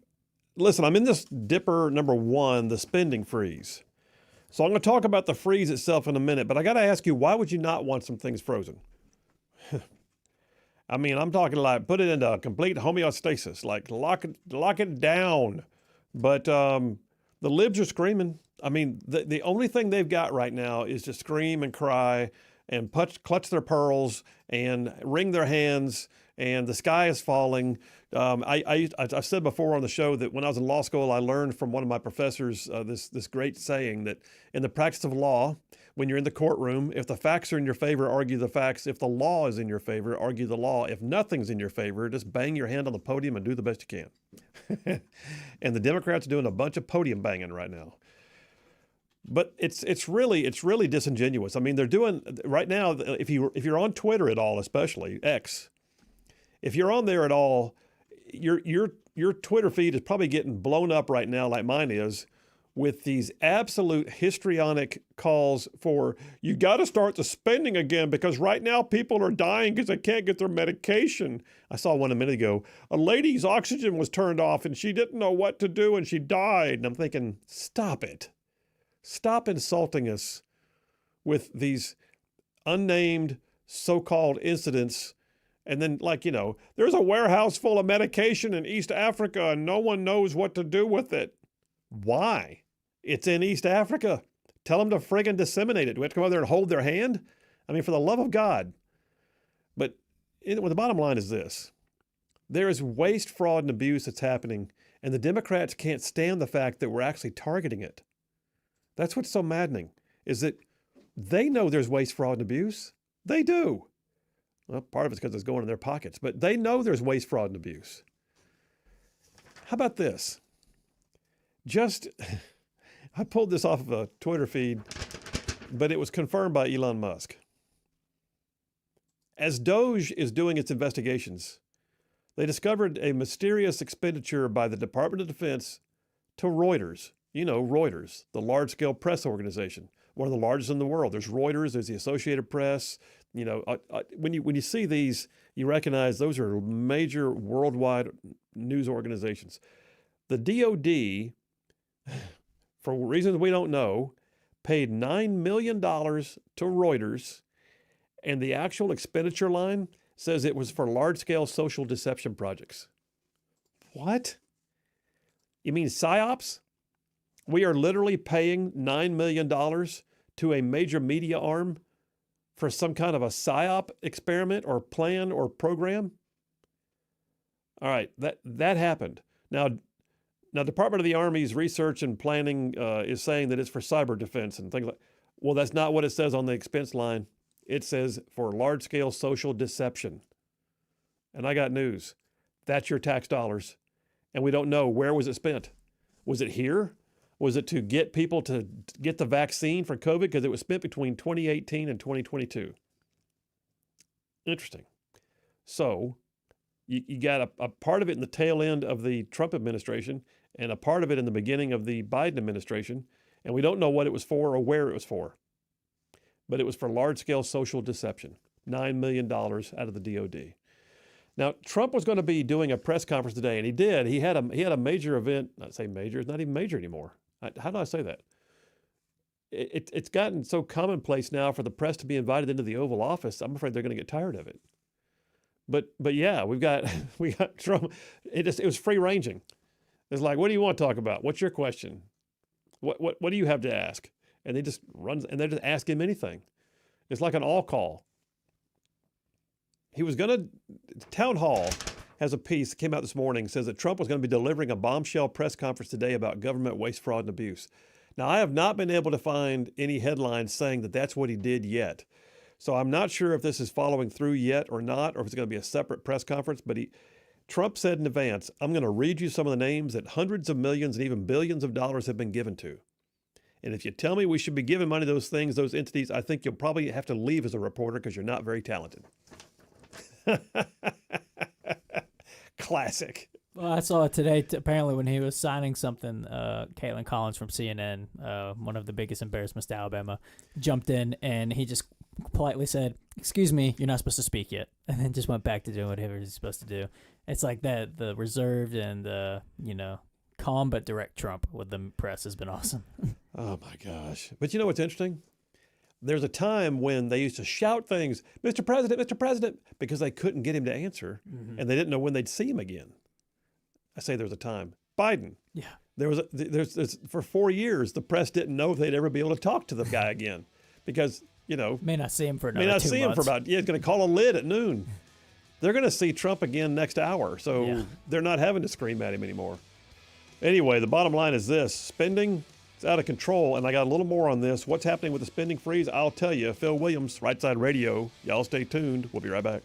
listen, I'm in this dipper number one, the spending freeze. So I'm going to talk about the freeze itself in a minute, but I got to ask you, why would you not want some things frozen? I mean, I'm talking like put it into complete homeostasis, like lock it down. But the libs are screaming. I mean, the only thing they've got right now is to scream and cry and clutch their pearls and wring their hands, and the sky is falling. I've said before on the show that when I was in law school, I learned from one of my professors this great saying that in the practice of law, when you're in the courtroom, if the facts are in your favor, argue the facts. If the law is in your favor, argue the law. If nothing's in your favor, just bang your hand on the podium and do the best you can. And the Democrats are doing a bunch of podium banging right now. But it's really disingenuous. I mean, they're doing right now. If you're on Twitter at all, especially X, if you're on there at all, your Twitter feed is probably getting blown up right now, like mine is, with these absolute histrionic calls for you got to start the spending again because right now people are dying because they can't get their medication. I saw one a minute ago. A lady's oxygen was turned off and she didn't know what to do and she died. And I'm thinking, stop it. Stop insulting us with these unnamed so-called incidents. And then, there's a warehouse full of medication in East Africa and no one knows what to do with it. Why? It's in East Africa. Tell them to friggin' disseminate it. Do we have to come over there and hold their hand? I mean, for the love of God. But the bottom line is this. There is waste, fraud, and abuse that's happening, and the Democrats can't stand the fact that we're actually targeting it. That's what's so maddening, is that they know there's waste, fraud, and abuse. They do. Well, part of it's because it's going in their pockets, but they know there's waste, fraud, and abuse. How about this? I pulled this off of a Twitter feed, but it was confirmed by Elon Musk. As Doge is doing its investigations, they discovered a mysterious expenditure by the Department of Defense to Reuters. You know, Reuters, the large-scale press organization, one of the largest in the world. There's Reuters, there's the Associated Press. When you see these, you recognize those are major worldwide news organizations. The DOD, for reasons we don't know, paid $9 million to Reuters, and the actual expenditure line says it was for large-scale social deception projects. What? You mean PSYOPs? We are literally paying $9 million to a major media arm for some kind of a PSYOP experiment or plan or program? All right, that happened. Now, Department of the Army's research and planning is saying that it's for cyber defense and things like. Well, that's not what it says on the expense line. It says for large-scale social deception. And I got news. That's your tax dollars. And we don't know, where was it spent? Was it here? Was it to get people to get the vaccine for COVID? Because it was spent between 2018 and 2022. Interesting. So you got a part of it in the tail end of the Trump administration and a part of it in the beginning of the Biden administration. And we don't know what it was for or where it was for. But it was for large-scale social deception. $9 million out of the DOD. Now, Trump was going to be doing a press conference today, and he did. He had a major event. Not say major, it's not even major anymore. How do I say that? It's gotten so commonplace now for the press to be invited into the Oval Office. I'm afraid they're going to get tired of it. But yeah, we got Trump. It was free ranging. It's like, what do you want to talk about? What's your question? What do you have to ask? And they just ask him anything. It's like an all call. Town Hall has a piece that came out this morning, says that Trump was going to be delivering a bombshell press conference today about government waste, fraud, and abuse. Now, I have not been able to find any headlines saying that that's what he did yet. So I'm not sure if this is following through yet or not, or if it's going to be a separate press conference. But Trump said in advance, I'm going to read you some of the names that hundreds of millions and even billions of dollars have been given to. And if you tell me we should be giving money to those things, those entities, I think you'll probably have to leave as a reporter because you're not very talented. Classic. Well, I saw it today. Apparently, when he was signing something, Caitlin Collins from CNN, one of the biggest embarrassments to Alabama, jumped in and he just politely said, "Excuse me, you're not supposed to speak yet," and then just went back to doing whatever he's supposed to do. It's like that. The reserved and calm but direct Trump with the press has been awesome. Oh my gosh! But you know what's interesting? There's a time when they used to shout things, "Mr. President," because they couldn't get him to answer, and they didn't know when they'd see him again. I say there's a time. Biden. Yeah. There's for 4 years the press didn't know if they'd ever be able to talk to the guy again, because may not see him for another may not 2 see him months. for about he's going to call a lid at noon. They're going to see Trump again next hour, so they're not having to scream at him anymore. Anyway, the bottom line is this: spending is out of control, and I got a little more on this. What's happening with the spending freeze? I'll tell you. Phil Williams, Rightside Radio. Y'all stay tuned. We'll be right back.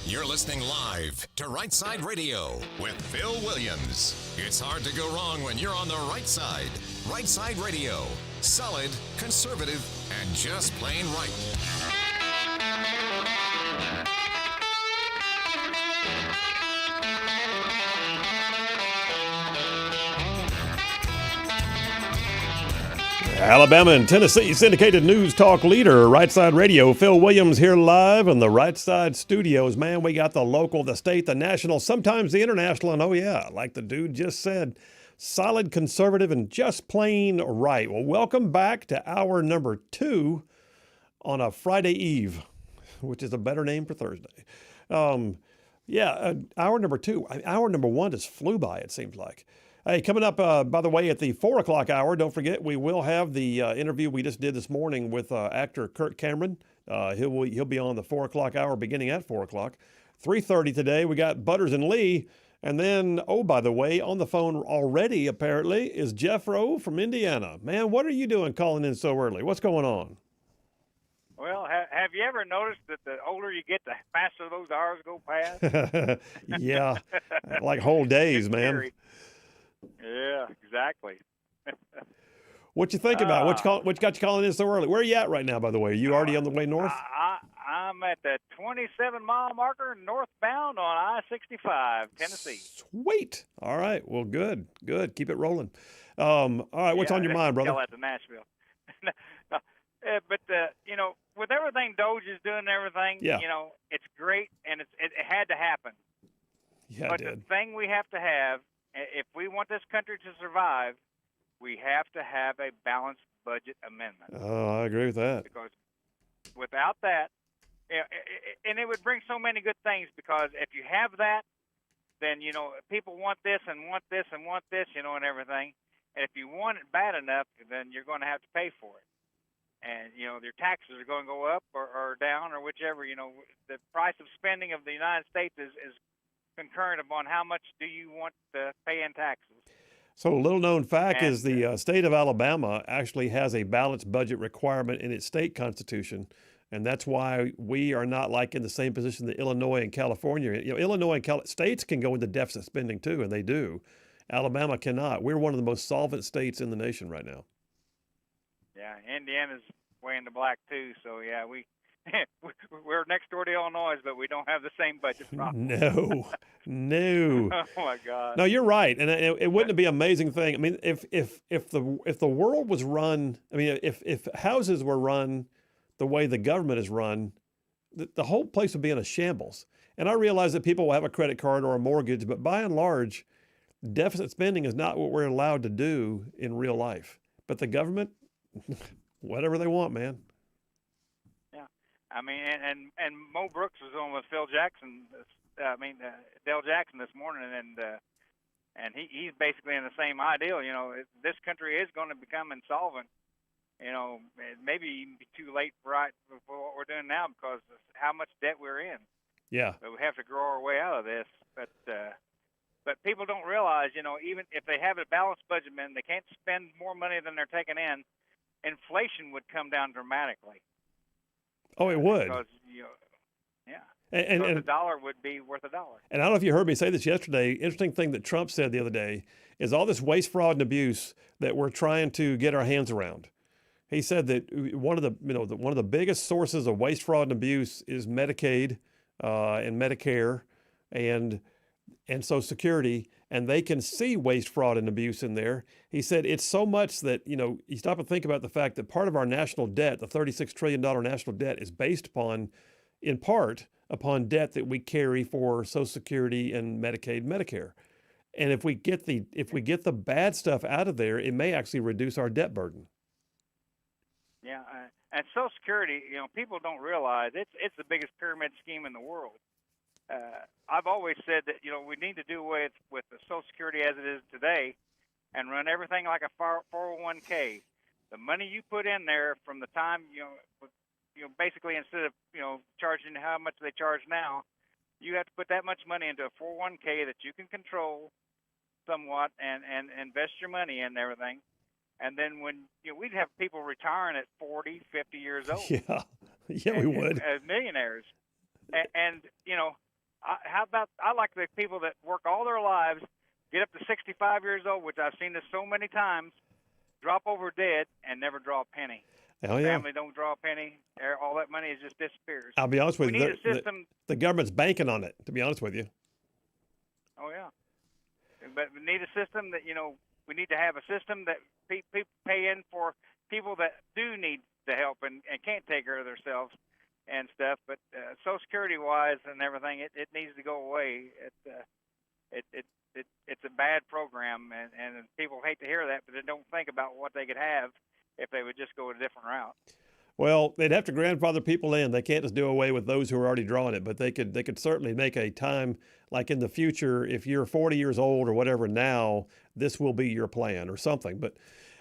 You're listening live to Rightside Radio with Phil Williams. It's hard to go wrong when you're on the right side. Rightside Radio. Solid, conservative, and just plain right. Alabama and Tennessee syndicated news talk leader, Rightside Radio. Phil Williams here live in the Rightside studios. Man, we got the local, the state, the national, sometimes the international, and oh yeah, like the dude just said, solid, conservative, and just plain right. Well, welcome back to hour number 2 on a Friday Eve, which is a better name for Thursday. Hour number 2. Hour number 1 just flew by, it seems like. Hey, coming up, by the way, at the 4 o'clock hour, don't forget, we will have the interview we just did this morning with actor Kirk. He'll be on the 4 o'clock hour beginning at 4 o'clock. 3:30 today, we got Butters and Lee. And then, oh, by the way, on the phone already, apparently, is Jeff Rowe from Indiana. Man, what are you doing calling in so early? What's going on? Well, have you ever noticed that the older you get, the faster those hours go past? Yeah, like whole days, It's man. scary. Yeah, exactly. What you think about? What got you calling in so early? Where are you at right now, by the way? Are you already on the way north? I'm at the 27-mile marker northbound on I-65, Tennessee. Sweet. All right. Well, good. Keep it rolling. All right. What's on your mind, brother? Tell that to Nashville. But with everything Doge is doing and everything, Yeah. it's great, and it had to happen. Yeah, But it the did. thing we have to have, if we want this country to survive, we have to have a balanced budget amendment. Oh, I agree with that. Because without that, and it would bring so many good things, because if you have that, then, people want this and want this and want this, and everything. And if you want it bad enough, then you're going to have to pay for it. And, your taxes are going to go up or down or whichever. The price of spending of the United States is concurrent upon how much do you want to pay in taxes. So a little known fact is the state of Alabama actually has a balanced budget requirement in its state constitution. And that's why we are not like in the same position that Illinois and California. Illinois and states can go into deficit spending too, and they do. Alabama cannot. We're one of the most solvent states in the nation right now. Yeah, Indiana's way in the black too. So yeah, we're next door to Illinois, but we don't have the same budget problem. No. Oh my God. No, you're right, and it wouldn't be an amazing thing. I mean, if the world was run, I mean, if houses were run the way the government is run, the whole place would be in a shambles. And I realize that people will have a credit card or a mortgage, but by and large, deficit spending is not what we're allowed to do in real life. But the government, whatever they want, man. Yeah, I mean, and Mo Brooks was on with Dale Jackson this morning, and he's basically in the same ideal. This country is going to become insolvent. It maybe even be too late for what we're doing now because of how much debt we're in. Yeah. But we have to grow our way out of this. But people don't realize, even if they have a balanced budget, man, they can't spend more money than they're taking in. Inflation would come down dramatically. Oh, it would. Because, yeah. And the dollar would be worth $1. And I don't know if you heard me say this yesterday. Interesting thing that Trump said the other day is all this waste, fraud, and abuse that we're trying to get our hands around. He said that one of the biggest sources of waste, fraud, and abuse is Medicaid and Medicare and Social Security, and they can see waste, fraud, and abuse in there. He said it's so much that, you stop and think about the fact that part of our national debt, the $36 trillion national debt, is based in part upon debt that we carry for Social Security and Medicaid, Medicare. And if we get the bad stuff out of there, it may actually reduce our debt burden. Yeah, and Social Security, people don't realize it's the biggest pyramid scheme in the world. I've always said that we need to do away with the Social Security as it is today, and run everything like a 401k. The money you put in there from the time basically instead of charging how much they charge now, you have to put that much money into a 401k that you can control somewhat and invest your money in everything. And then when we'd have people retiring at 40, 50 years old. Yeah, we would. As millionaires. And I like the people that work all their lives, get up to 65 years old, which I've seen this so many times, drop over dead and never draw a penny. Oh, yeah. Family don't draw a penny. All that money just disappears. I'll be honest with We you. need a system. The government's banking on it, to be honest with you. Oh, yeah. But we need a system that, we need to have a system that people pay in for people that do need the help and can't take care of themselves and stuff. But Social Security-wise and everything, it needs to go away. It's a bad program, and people hate to hear that, but they don't think about what they could have if they would just go a different route. Well, they'd have to grandfather people in. They can't just do away with those who are already drawing it, but they could certainly make a time, like in the future, if you're 40 years old or whatever now, this will be your plan or something. But,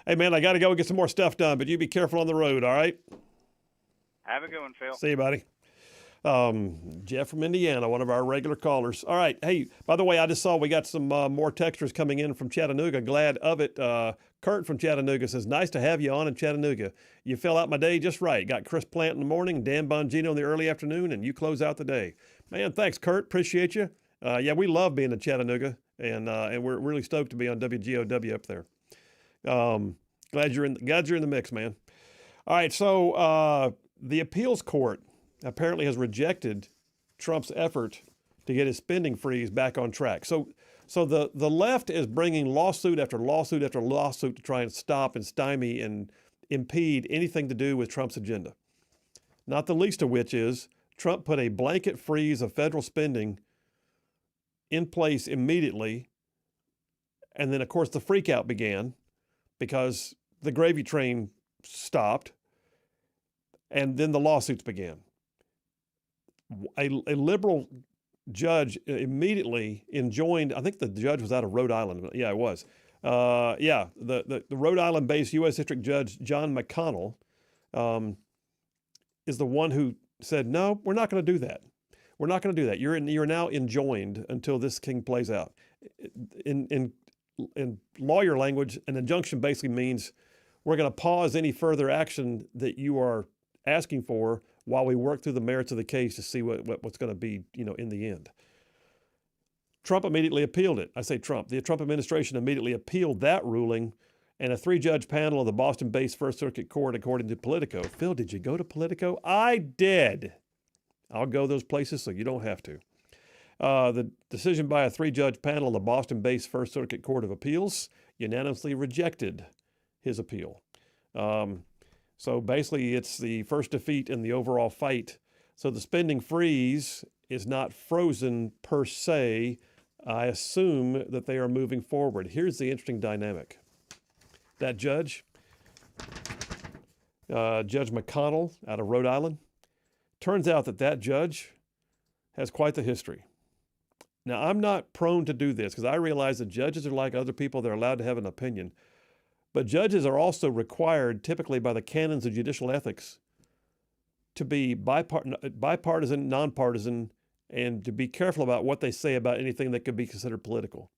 hey, man, I got to go get some more stuff done, but you be careful on the road, all right? Have a good one, Phil. See you, buddy. Jeff from Indiana, one of our regular callers. All right. Hey, by the way, I just saw we got some more texters coming in from Chattanooga. Glad of it. Kurt from Chattanooga says, nice to have you on in Chattanooga. You fill out my day just right. Got Chris Plant in the morning, Dan Bongino in the early afternoon, and you close out the day. Man, thanks, Kurt. Appreciate you. Yeah, we love being in Chattanooga, and we're really stoked to be on WGOW up there. Glad you're in the mix, man. All right, so the appeals court apparently has rejected Trump's effort to get his spending freeze back on track. So the left is bringing lawsuit after lawsuit after lawsuit to try and stop and stymie and impede anything to do with Trump's agenda. Not the least of which is Trump put a blanket freeze of federal spending in place immediately. And then, of course, the freakout began because the gravy train stopped. And then the lawsuits began. A liberal judge immediately enjoined, I think the judge was out of Rhode Island. Yeah, it was. The Rhode Island-based U.S. District Judge John McConnell is the one who said, no, we're not going to do that. We're not going to do that. You're now enjoined until this thing plays out. In lawyer language, an injunction basically means we're going to pause any further action that you are asking for while we work through the merits of the case to see what's going to be, in the end. Trump immediately appealed it. I say Trump. The Trump administration immediately appealed that ruling, and a 3-judge panel of the Boston-based First Circuit Court, according to Politico. Phil, did you go to Politico? I did. I'll go those places so you don't have to. The decision by a 3-judge panel of the Boston-based First Circuit Court of Appeals unanimously rejected his appeal. So basically, it's the first defeat in the overall fight. So the spending freeze is not frozen per se. I assume that they are moving forward. Here's the interesting dynamic. That judge, Judge McConnell out of Rhode Island, turns out that judge has quite the history. Now, I'm not prone to do this because I realize that judges are like other people. They're allowed to have an opinion. But judges are also required, typically by the canons of judicial ethics, to be bipartisan, nonpartisan, and to be careful about what they say about anything that could be considered political.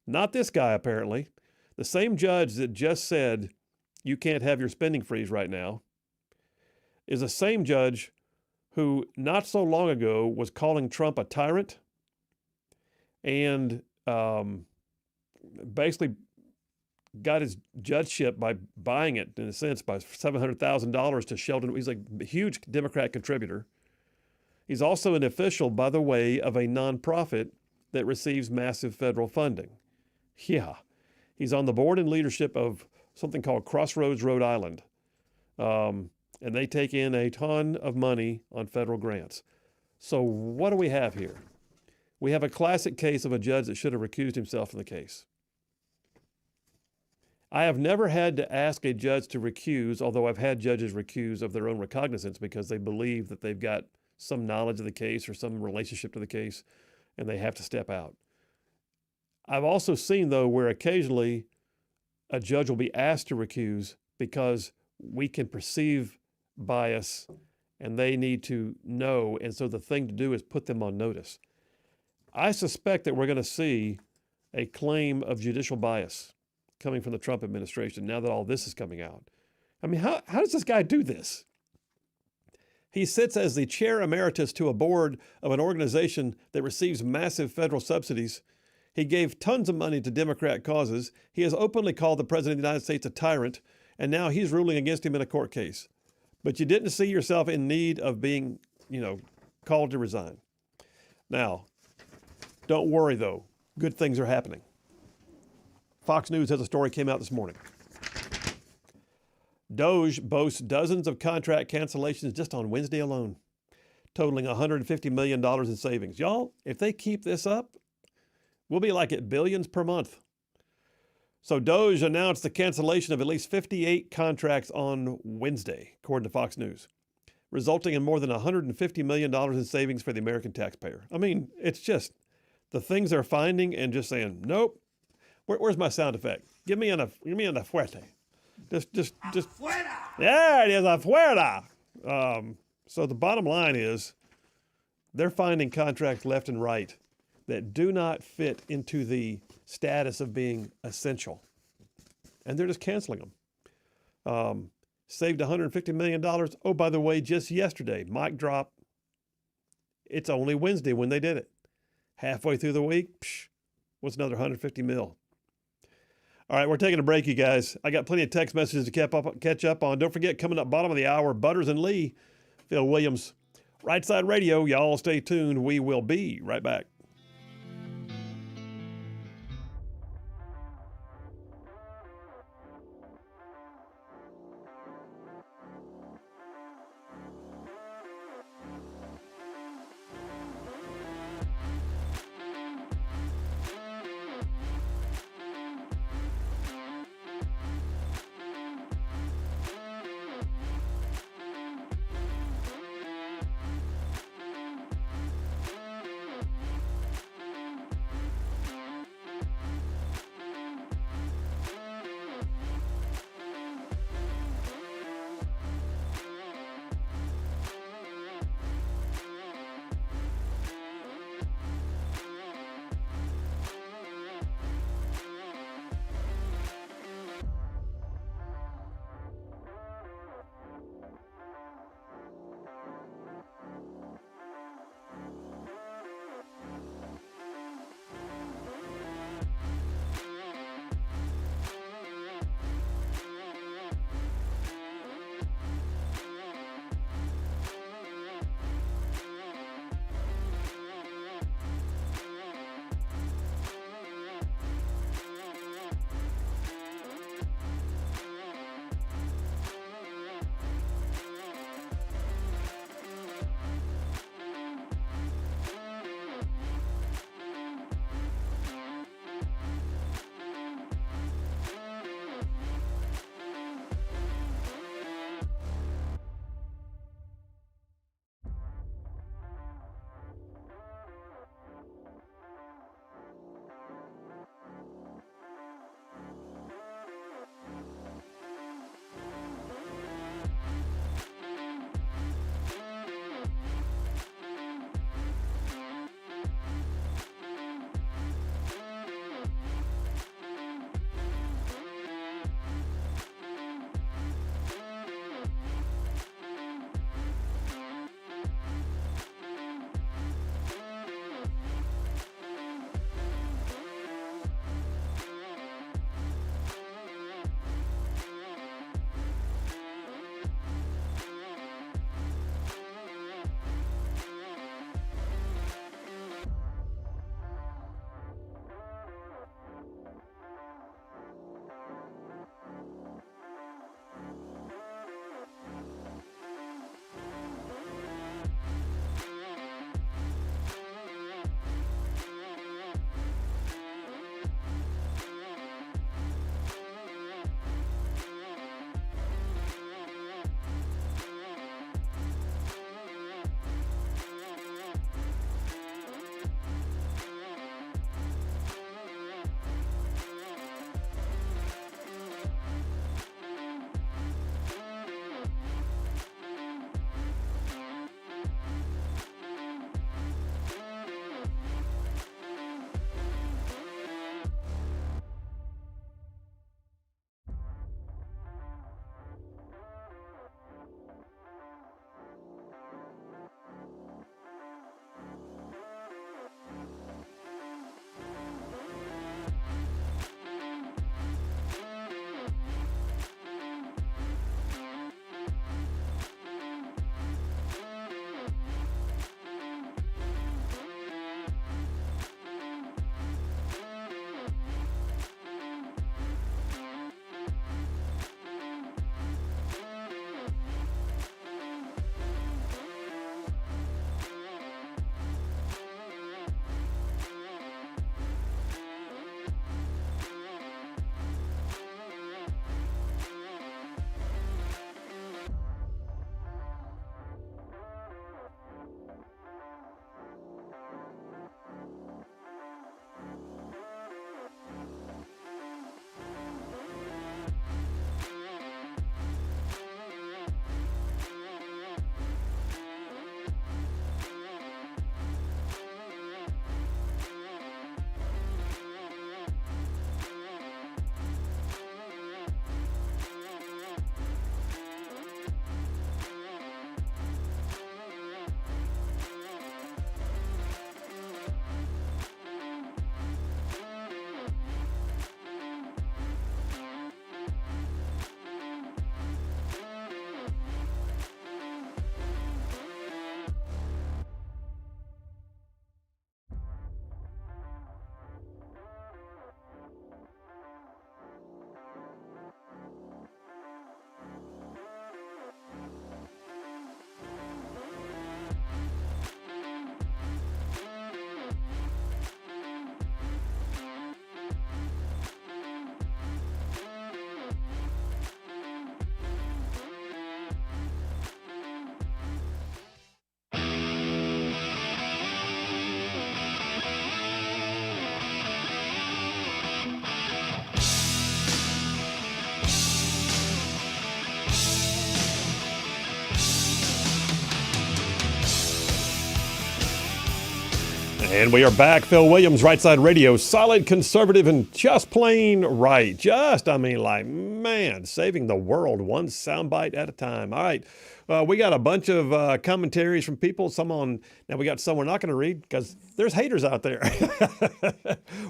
Not this guy, apparently. The same judge that just said, you can't have your spending freeze right now, is the same judge who not so long ago was calling Trump a tyrant and basically got his judgeship by buying it, in a sense, by $700,000 to Sheldon. He's a huge Democrat contributor. He's also an official, by the way, of a nonprofit that receives massive federal funding. Yeah. He's on the board and leadership of something called Crossroads Rhode Island. And they take in a ton of money on federal grants. So what do we have here? We have a classic case of a judge that should have recused himself from the case. I have never had to ask a judge to recuse, although I've had judges recuse of their own recognizance because they believe that they've got some knowledge of the case or some relationship to the case, and they have to step out. I've also seen, though, where occasionally a judge will be asked to recuse because we can perceive bias and they need to know, and so the thing to do is put them on notice. I suspect that we're going to see a claim of judicial bias coming from the Trump administration now that all this is coming out. I mean, how does this guy do this? He sits as the chair emeritus to a board of an organization that receives massive federal subsidies. He gave tons of money to Democrat causes. He has openly called the President of the United States a tyrant, and now he's ruling against him in a court case. But you didn't see yourself in need of being, called to resign. Now, don't worry, though. Good things are happening. Fox News has a story came out this morning. Doge boasts dozens of contract cancellations just on Wednesday alone, totaling $150 million in savings. Y'all, if they keep this up, we'll be like at billions per month. So Doge announced the cancellation of at least 58 contracts on Wednesday, according to Fox News, resulting in more than $150 million in savings for the American taxpayer. I mean, it's just the things they're finding and just saying, nope. Where's my sound effect? Give me an fuerte. Just. Yeah, it is afuera. So the bottom line is they're finding contracts left and right that do not fit into the status of being essential. And they're just canceling them. Saved $150 million. Oh, by the way, just yesterday, mic drop. It's only Wednesday when they did it. Halfway through the week, what's another $150 million? All right, we're taking a break, you guys. I got plenty of text messages to catch up on. Don't forget, coming up bottom of the hour, Butters and Lee, Phil Williams, Rightside Radio. Y'all stay tuned. We will be right back. And we are back. Phil Williams, Rightside Radio, solid, conservative, and just plain right. Saving the world one soundbite at a time. All right. We got a bunch of commentaries from people. Now we got some we're not going to read because there's haters out there.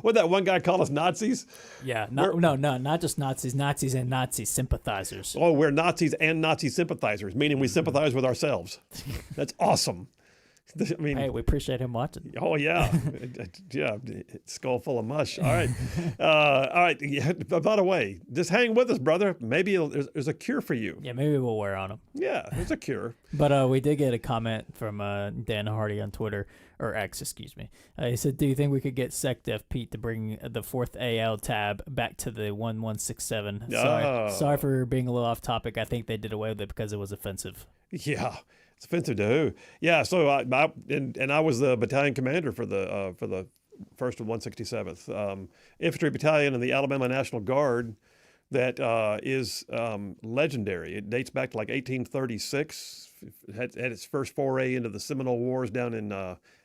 What that one guy call us Nazis? Yeah, not just Nazis, Nazis and Nazi sympathizers. Oh, we're Nazis and Nazi sympathizers, meaning we sympathize with ourselves. That's awesome. I mean, hey, we appreciate him watching. Oh yeah, yeah, skull full of mush. All right, all right. Yeah, by the way, just hang with us, brother. Maybe there's a cure for you. Yeah, maybe we'll wear on him. Yeah, there's a cure. But we did get a comment from Dan Hardy on Twitter, or X, excuse me. He said, "Do you think we could get SecDef Pete to bring the 4th AL tab back to the 1167?" Sorry for being a little off topic. I think they did away with it because it was offensive. Yeah. It's offensive to who? Yeah, so I was the battalion commander for the 1st of 167th Infantry Battalion in the Alabama National Guard. That is legendary. It dates back to like 1836. It had its first foray into the Seminole Wars down in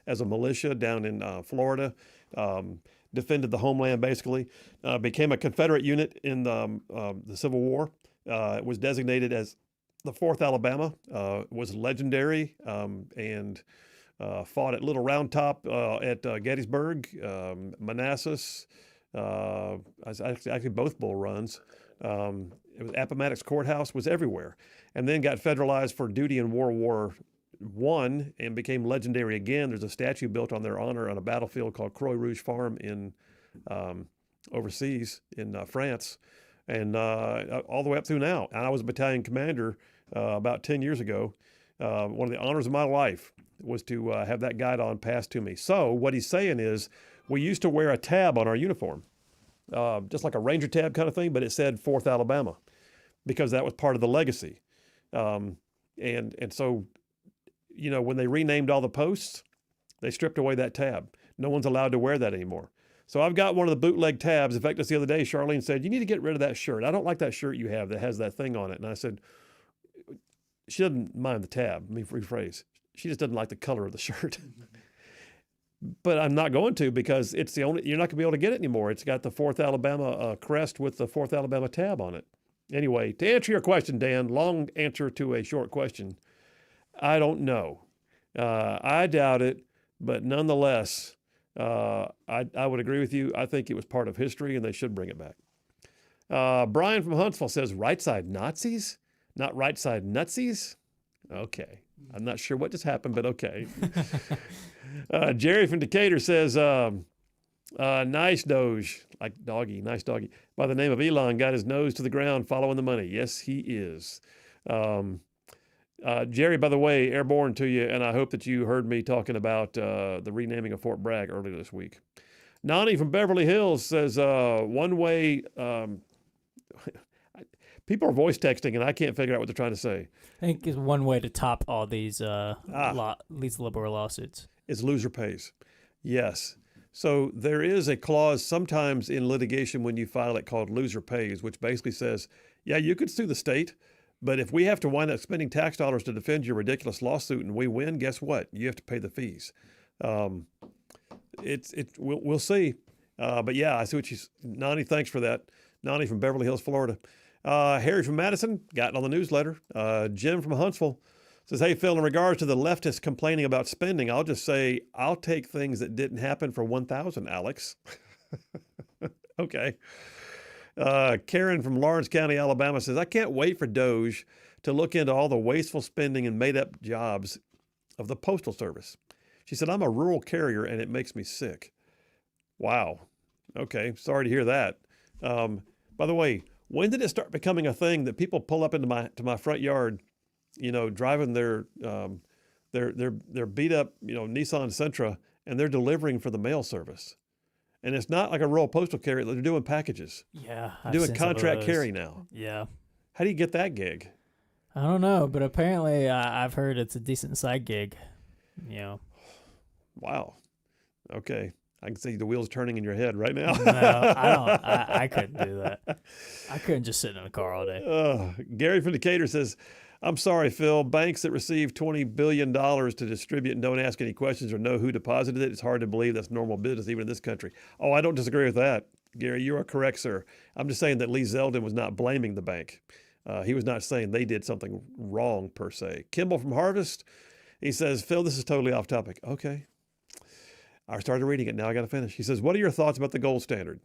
as a militia down in Florida. Defended the homeland basically. Became a Confederate unit in the Civil War. It was designated as the 4th Alabama. Was legendary and fought at Little Round Top at Gettysburg, Manassas, actually both Bull Runs. It was Appomattox Courthouse, was everywhere, and then got federalized for duty in World War I and became legendary again. There's a statue built on their honor on a battlefield called Croix Rouge Farm in overseas in France, and all the way up through now. And I was a battalion commander about 10 years ago. One of the honors of my life was to have that guidon passed to me. So what he's saying is we used to wear a tab on our uniform, just like a Ranger tab kind of thing, but it said 4th Alabama because that was part of the legacy. And so, you know, when they renamed all the posts, they stripped away that tab. No one's allowed to wear that anymore. So I've got one of the bootleg tabs. In fact, just the other day, Charlene said, "You need to get rid of that shirt. I don't like that shirt you have that has that thing on it." And I said, she doesn't mind the tab. Let me rephrase. She just doesn't like the color of the shirt. But I'm not going to because it's the only, you're not going to be able to get it anymore. It's got the 4th Alabama crest with the 4th Alabama tab on it. Anyway, to answer your question, Dan, long answer to a short question. I don't know. I doubt it, but nonetheless, I would agree with you. I think it was part of history and they should bring it back. Brian from Huntsville says, right side Nazis? Not right side nutsies? Okay. I'm not sure what just happened, but okay. Jerry from Decatur says, nice Doge, like doggy, nice doggy. By the name of Elon, got his nose to the ground following the money. Yes, he is. Jerry, by the way, airborne to you, and I hope that you heard me talking about the renaming of Fort Bragg earlier this week. Nani from Beverly Hills says, one way... People are voice texting, and I can't figure out what they're trying to say. I think it's one way to top all these these liberal lawsuits. Is loser pays. Yes. So there is a clause sometimes in litigation when you file it called loser pays, which basically says, yeah, you could sue the state, but if we have to wind up spending tax dollars to defend your ridiculous lawsuit and we win, guess what? You have to pay the fees. We'll see. But yeah, I see what Nani, thanks for that. Nani from Beverly Hills, Florida. Harry from Madison, got it on the newsletter. Jim from Huntsville says, hey, Phil, in regards to the leftists complaining about spending, I'll just say, I'll take things that didn't happen for 1,000, Alex. Okay. Karen from Lawrence County, Alabama says, I can't wait for Doge to look into all the wasteful spending and made-up jobs of the Postal Service. She said, I'm a rural carrier, and it makes me sick. Wow. Okay, sorry to hear that. By the way, when did it start becoming a thing that people pull up into my front yard, you know, driving their beat up, you know, Nissan Sentra, and they're delivering for the mail service? And it's not like a rural postal carrier; they're doing packages. Yeah, they're doing contract carry now. Yeah. How do you get that gig? I don't know, but apparently I've heard it's a decent side gig. You know. Wow. Okay. I can see the wheels turning in your head right now. No, I don't. I couldn't do that. I couldn't just sit in the car all day. Gary from Decatur says, I'm sorry, Phil. Banks that receive $20 billion to distribute and don't ask any questions or know who deposited it, it's hard to believe that's normal business even in this country. Oh, I don't disagree with that. Gary, you are correct, sir. I'm just saying that Lee Zeldin was not blaming the bank. He was not saying they did something wrong per se. Kimball from Harvest, he says, Phil, this is totally off topic. Okay. I started reading it. Now I got to finish. He says, what are your thoughts about the gold standard?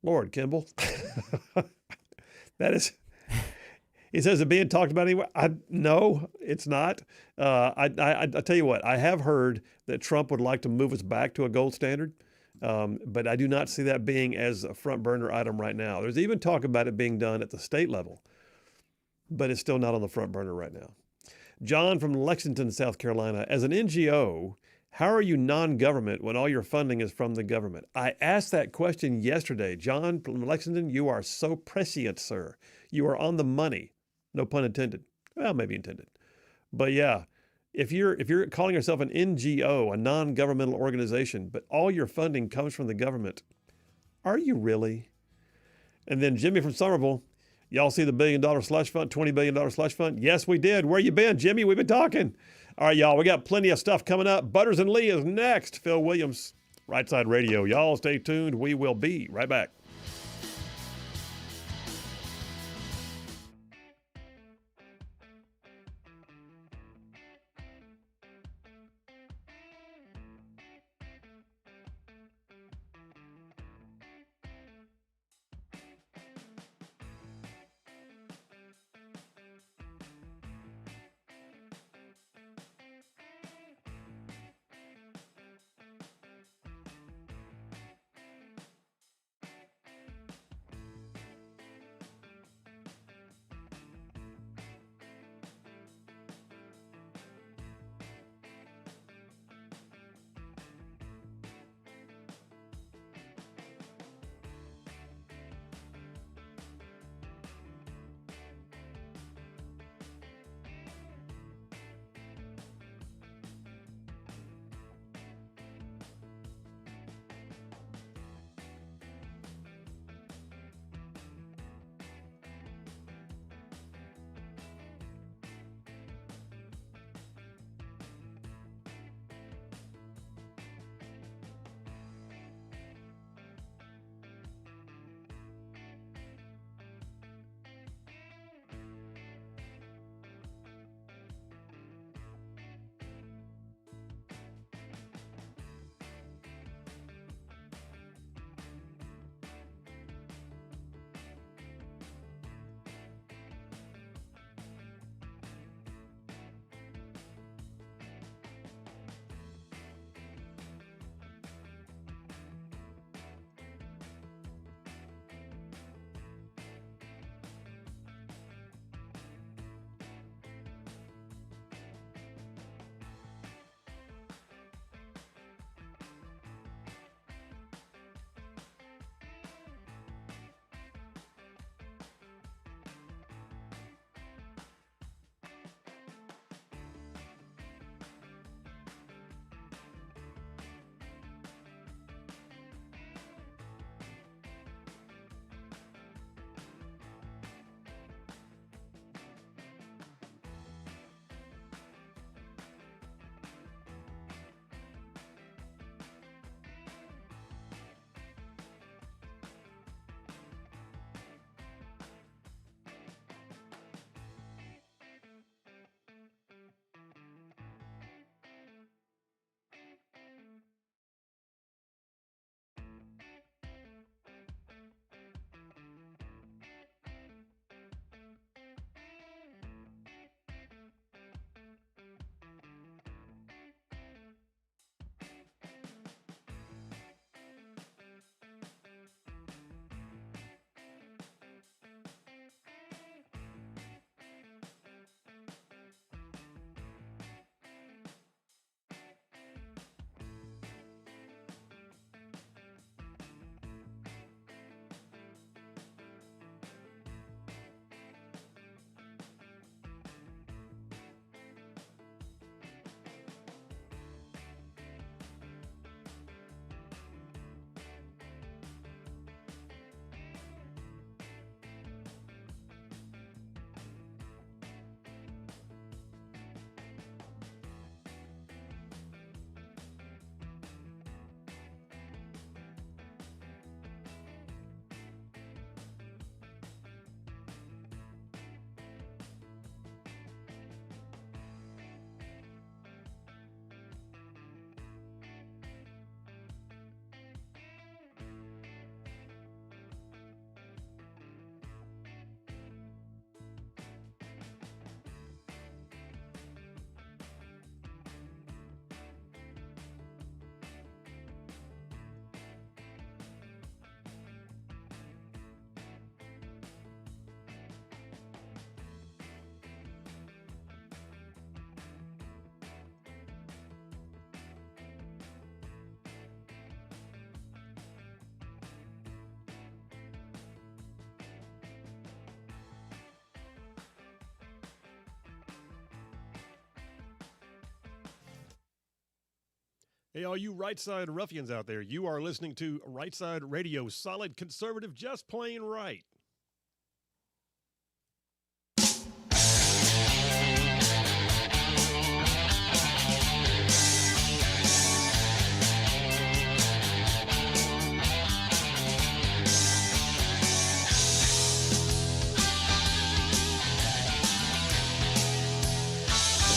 Lord, Kimball. That is, he says, it being talked about anyway. No, it's not. I tell you what, I have heard that Trump would like to move us back to a gold standard. But I do not see that being as a front burner item right now. There's even talk about it being done at the state level, but it's still not on the front burner right now. John from Lexington, South Carolina, as an NGO, how are you non-government when all your funding is from the government? I asked that question yesterday. John from Lexington, you are so prescient, sir. You are on the money. No pun intended. Well, maybe intended. But yeah, if you're calling yourself an NGO, a non-governmental organization, but all your funding comes from the government, are you really? And then Jimmy from Somerville, y'all see the $1 billion slush fund, $20 billion slush fund? Yes, we did. Where you been, Jimmy? We've been talking. All right, y'all, we got plenty of stuff coming up. Butters and Lee is next. Phil Williams, Right Side Radio. Y'all stay tuned. We will be right back. Hey, all you Rightside ruffians out there, you are listening to Rightside Radio, solid conservative, just plain right.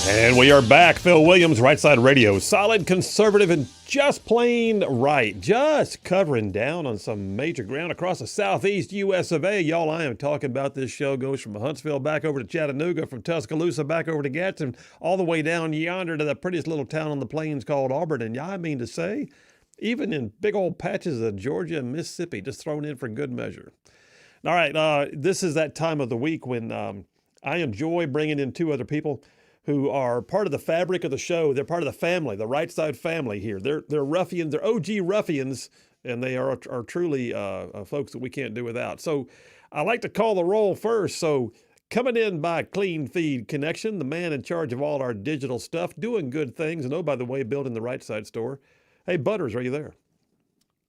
And we are back. Phil Williams, Rightside Radio. Solid, conservative, and just plain right. Just covering down on some major ground across the southeast U.S. of A. Y'all, I am talking about this show goes from Huntsville back over to Chattanooga, from Tuscaloosa back over to Gadsden, all the way down yonder to the prettiest little town on the plains called Auburn. And I mean to say, even in big old patches of Georgia and Mississippi, just thrown in for good measure. All right, this is that time of the week when I enjoy bringing in two other people who are part of the fabric of the show. They're part of the family, the Rightside family here. They're ruffians, they're OG ruffians, and they are truly folks that we can't do without. So I like to call the roll first. So coming in by Clean Feed Connection, the man in charge of all our digital stuff, doing good things, and oh, by the way, building the Rightside store. Hey, Butters, are you there?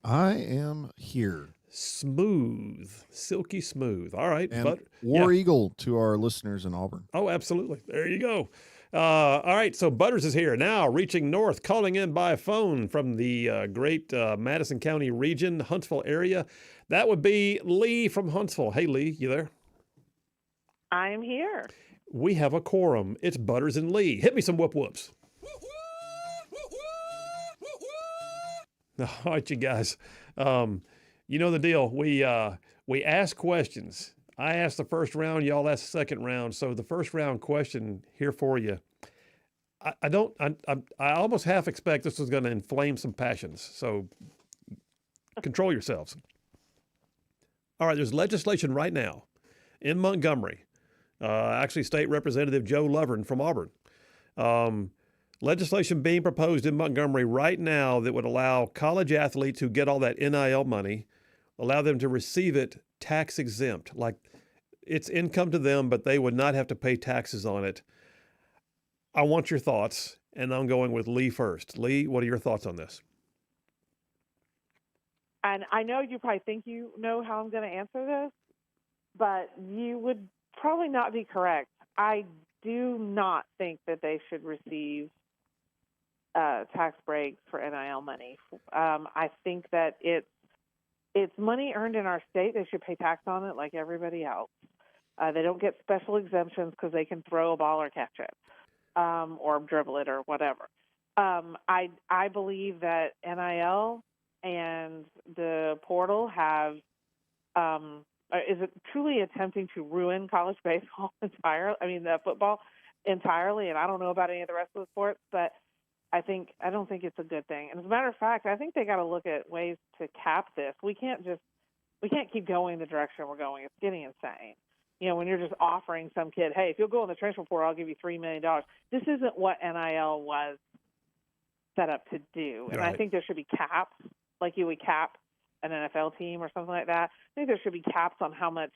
I am here. Smooth, silky smooth. All right. And War yeah. Eagle to our listeners in Auburn. Oh, absolutely. There you go. All right. So Butters is here now, reaching north, calling in by phone from the great Madison County region, Huntsville area. That would be Lee from Huntsville. Hey, Lee, you there? I'm here. We have a quorum. It's Butters and Lee. Hit me some whoop-whoops. All right, you guys. You know the deal. We ask questions. I asked the first round. Y'all asked the second round. So the first round question here for you. I almost half expect this was going to inflame some passions. So control yourselves. All right. There's legislation right now in Montgomery. Actually, State Representative Joe Lovern from Auburn. Legislation being proposed in Montgomery right now that would allow college athletes who get all that NIL money, allow them to receive it tax exempt. Like it's income to them, but they would not have to pay taxes on it. I want your thoughts, and I'm going with Lee first. Lee, what are your thoughts on this? And I know you probably think you know how I'm going to answer this, but you would probably not be correct. I do not think that they should receive tax breaks for NIL money. I think that it's money earned in our state. They should pay tax on it like everybody else. They don't get special exemptions because they can throw a ball or catch it or dribble it or whatever. I believe that NIL and the portal have is it truly attempting to ruin college baseball entirely? I mean, the football entirely, and I don't know about any of the rest of the sports, but I don't think it's a good thing. And as a matter of fact, I think they got to look at ways to cap this. We can't keep going the direction we're going. It's getting insane. You know, when you're just offering some kid, hey, if you'll go in the transfer portal, I'll give you $3 million. This isn't what NIL was set up to do. And Right. I think there should be caps, like you would cap an NFL team or something like that. I think there should be caps on how much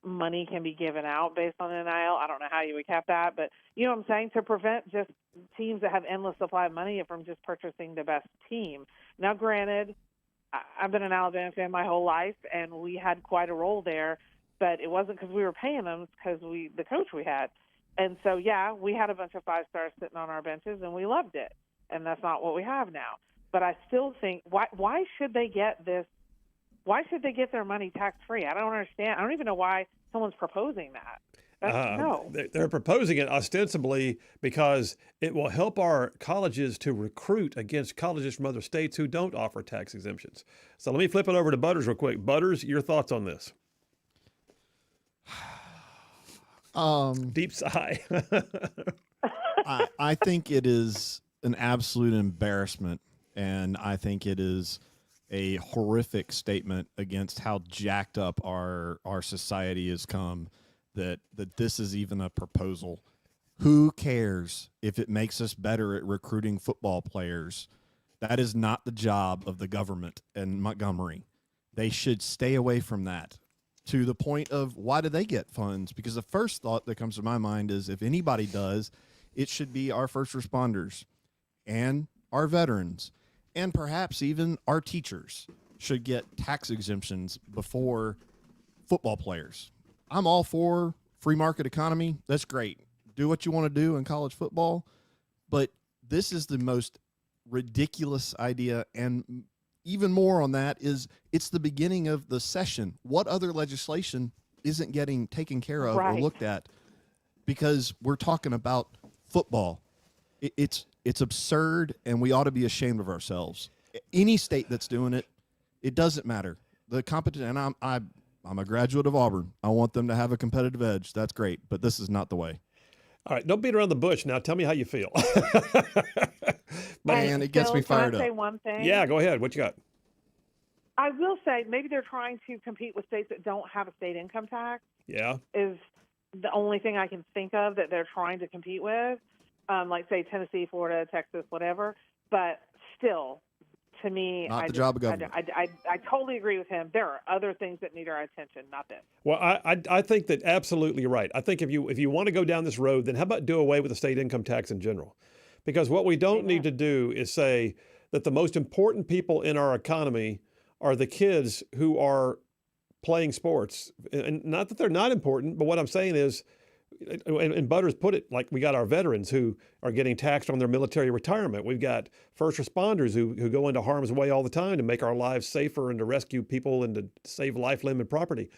money can be given out based on NIL. I don't know how you would cap that, but you know what I'm saying? To prevent just teams that have endless supply of money from just purchasing the best team. Now, granted, I've been an Alabama fan my whole life, and we had quite a role there, but it wasn't because we were paying them, it's because the coach we had. And so, yeah, we had a bunch of 5-stars sitting on our benches, and we loved it, and that's not what we have now. But I still think, why should they get this? Why should they get their money tax-free? I don't understand. I don't even know why someone's proposing that. No. They're proposing it ostensibly because it will help our colleges to recruit against colleges from other states who don't offer tax exemptions. So let me flip it over to Butters real quick. Butters, your thoughts on this? Deep sigh. I think it is an absolute embarrassment, and I think it is a horrific statement against how jacked up our society has come that this is even a proposal. Who cares if it makes us better at recruiting football players? That is not the job of the government in Montgomery. They should stay away from that, to the point of why do they get funds? Because the first thought that comes to my mind is if anybody does, it should be our first responders and our veterans. and perhaps even our teachers should get tax exemptions before football players. I'm all for free market economy. That's great. Do what you want to do in college football, but this is the most ridiculous idea. And even more on that is it's the beginning of the session. What other legislation isn't getting taken care of or looked at? Because we're talking about football. It's absurd, and we ought to be ashamed of ourselves. Any state that's doing it, it doesn't matter. The competition, and I'm a graduate of Auburn. I want them to have a competitive edge. That's great, but this is not the way. All right, don't beat around the bush now. Tell me how you feel. Man, it gets me fired Can I say up. one thing? Yeah, go ahead. What you got? I will say maybe they're trying to compete with states that don't have a state income tax. Yeah. Is the only thing I can think of that they're trying to compete with, like say Tennessee, Florida, Texas, whatever. But still, to me, Not the job of government. I totally agree with him. There are other things that need our attention, not this. Well, I think that absolutely right. I think if you want to go down this road, then how about do away with the state income tax in general? Because what we don't need to do is say that the most important people in our economy are the kids who are playing sports. And not that they're not important, but what I'm saying is, and Butters put it, like we got our veterans who are getting taxed on their military retirement. We've got first responders who go into harm's way all the time to make our lives safer and to rescue people and to save life, limb, and property.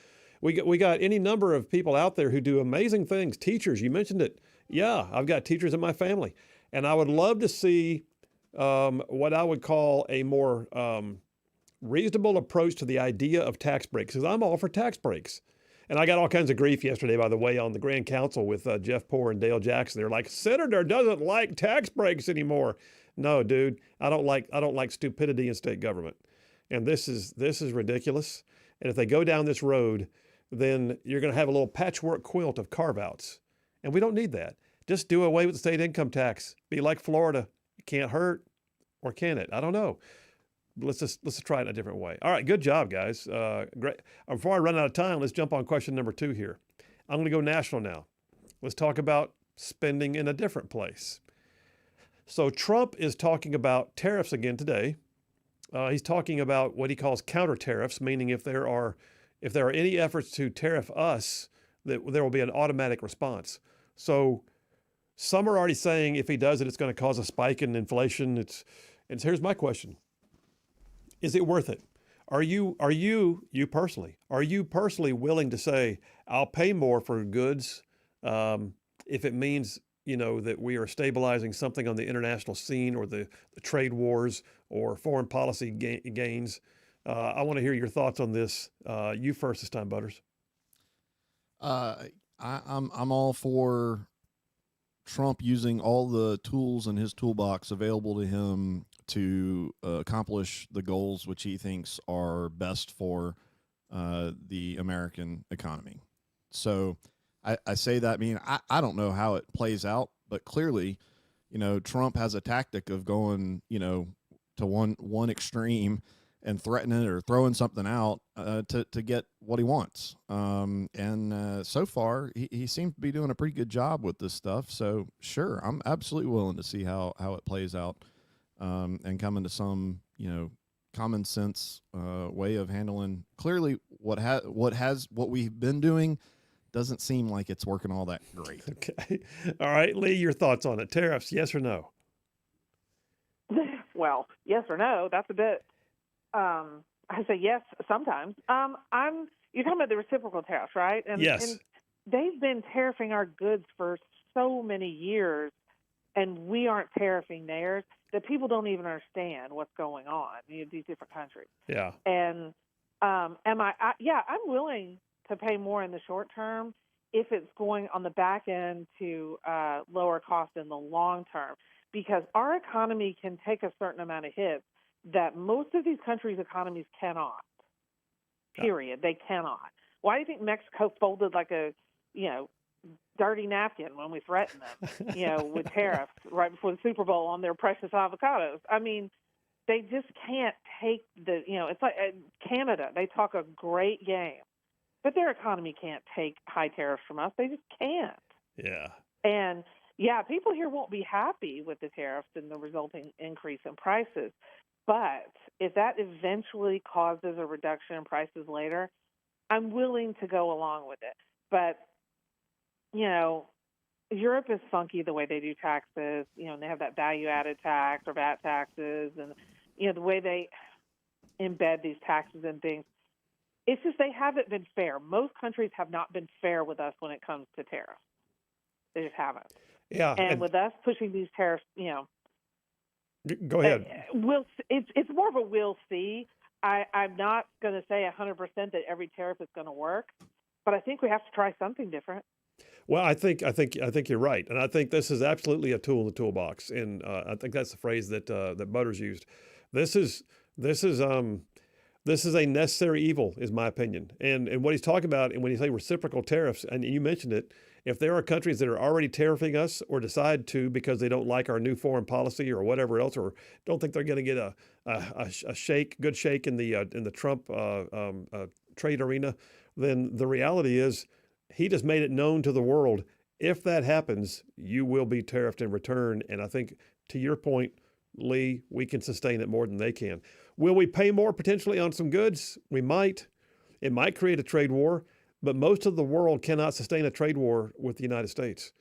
We got any number of people out there who do amazing things. Teachers, you mentioned it. Yeah, I've got teachers in my family. And I would love to see what I would call a more reasonable approach to the idea of tax breaks, because I'm all for tax breaks. And I got all kinds of grief yesterday, by the way, on the Grand Council with Jeff Poore and Dale Jackson. They're like, Senator doesn't like tax breaks anymore. No, dude, I don't like stupidity in state government. And this is ridiculous. And if they go down this road, then you're going to have a little patchwork quilt of carve-outs. And we don't need that. Just do away with the state income tax. Be like Florida. It can't hurt, or can it? I don't know. Let's just try it in a different way. All right, good job, guys. Great. Before I run out of time, let's jump on question number 2 here. I'm going to go national now. Let's talk about spending in a different place. So Trump is talking about tariffs again today. He's talking about what he calls counter tariffs, meaning if there are any efforts to tariff us, that there will be an automatic response. So some are already saying if he does it, it's going to cause a spike in inflation. And here's my question. Is it worth it? Are you personally willing to say, I'll pay more for goods if it means, that we are stabilizing something on the international scene or the trade wars or foreign policy gains? I want to hear your thoughts on this. You first this time, Butters. I'm all for Trump using all the tools in his toolbox available to him to accomplish the goals which he thinks are best for the American economy. So I say that, I don't know how it plays out, but clearly, Trump has a tactic of going, to one extreme and threatening or throwing something out to get what he wants. And so far, he seems to be doing a pretty good job with this stuff. So sure, I'm absolutely willing to see how it plays out and come into some, common sense way of handling. Clearly, what we've been doing doesn't seem like it's working all that great. Okay. All right, Lee, your thoughts on it. Tariffs, yes or no? Well, yes or no, that's a bit. I say yes sometimes. You're talking about the reciprocal tariffs, right? Yes. And they've been tariffing our goods for so many years, and we aren't tariffing theirs, that people don't even understand what's going on in these different countries. Yeah. And I'm willing to pay more in the short term if it's going on the back end to lower cost in the long term, because our economy can take a certain amount of hits that most of these countries' economies cannot. Period. They cannot. Why do you think Mexico folded like a, dirty napkin when we threatened them, with tariffs right before the Super Bowl on their precious avocados? They just can't take it's like Canada. They talk a great game, but their economy can't take high tariffs from us. They just can't. Yeah. And people here won't be happy with the tariffs and the resulting increase in prices. But if that eventually causes a reduction in prices later, I'm willing to go along with it. But, you know, Europe is funky the way they do taxes. You know, and they have that value-added tax or VAT taxes, and, you know, the way they embed these taxes and things. It's just they haven't been fair. Most countries have not been fair with us when it comes to tariffs. They just haven't. Yeah. And with us pushing these tariffs, you know, go ahead. It's more of a we'll see. I'm not going to say 100% that every tariff is going to work, but I think we have to try something different. Well, I think you're right, and I think this is absolutely a tool in the toolbox, and I think that's the phrase that Butters used. This is a necessary evil, is my opinion. And what he's talking about, and when you say reciprocal tariffs, and you mentioned it, if there are countries that are already tariffing us or decide to because they don't like our new foreign policy or whatever else, or don't think they're going to get a good shake in the Trump trade arena, then the reality is he just made it known to the world. If that happens, you will be tariffed in return. And I think, to your point, Lee, we can sustain it more than they can. Will we pay more potentially on some goods? We might. It might create a trade war, but most of the world cannot sustain a trade war with the United States.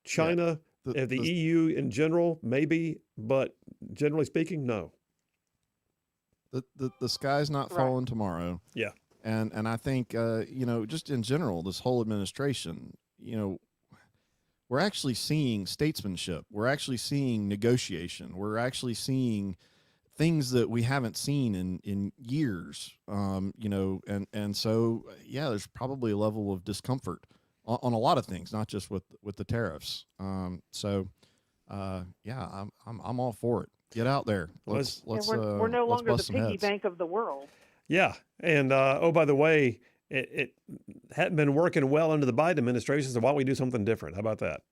China, the EU in general, maybe, but generally speaking, no. The sky's not falling tomorrow. Yeah. And I think, just in general, this whole administration, we're actually seeing statesmanship. We're actually seeing negotiation. We're actually seeing things that we haven't seen in years, and so, there's probably a level of discomfort on a lot of things, not just with the tariffs. I'm all for it. Get out there. We're no longer the piggy bank of the world. Yeah. And, by the way, it hadn't been working well under the Biden administration, so why don't we do something different? How about that?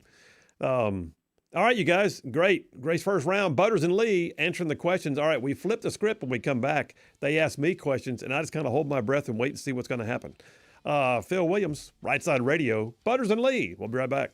All right, you guys, great first round. Butters and Lee answering the questions. All right, we flip the script when we come back. They ask me questions, and I just kind of hold my breath and wait and see what's going to happen. Phil Williams, Rightside Radio, Butters and Lee. We'll be right back.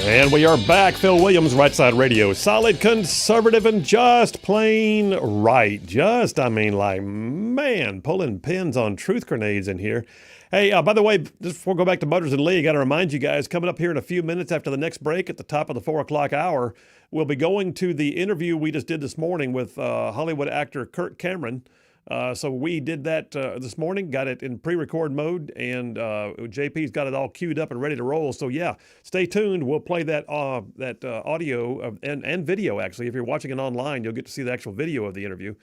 And we are back. Phil Williams, Rightside Radio. Solid, conservative, and just plain right. Just, I mean, like, man, pulling pins on truth grenades in here. Hey, by the way, just before we go back to Butters and Lee, I got to remind you guys, coming up here in a few minutes after the next break at the top of the 4 o'clock hour, we'll be going to the interview we just did this morning with Hollywood actor Kirk Cameron. So we did that this morning, got it in pre-record mode, and JP's got it all queued up and ready to roll. So yeah, stay tuned. We'll play that audio and video, actually. If you're watching it online, you'll get to see the actual video of the interview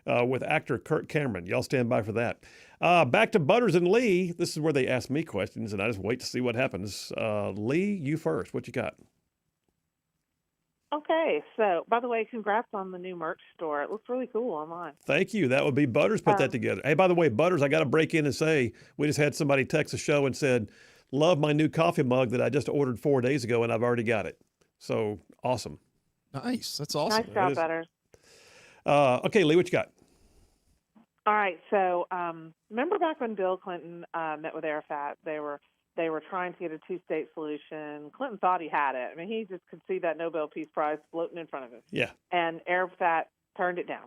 with actor Kirk Cameron. Y'all stand by for that. Back to Butters and Lee. This is where they ask me questions, and I just wait to see what happens. Lee, you first. What you got? Okay, so by the way, congrats on the new merch store. It looks really cool online. Thank you. That would be Butters put that together. Hey, by the way, Butters, I got to break in and say, we just had somebody text the show and said, love my new coffee mug that I just ordered 4 days ago, and I've already got it. So, awesome. Nice. That's awesome. Nice job, Butters. Okay, Lee, what you got? All right, so remember back when Bill Clinton met with Arafat, they were trying to get a two-state solution. Clinton thought he had it. I mean, he just could see that Nobel Peace Prize floating in front of him. Yeah. And Arafat turned it down,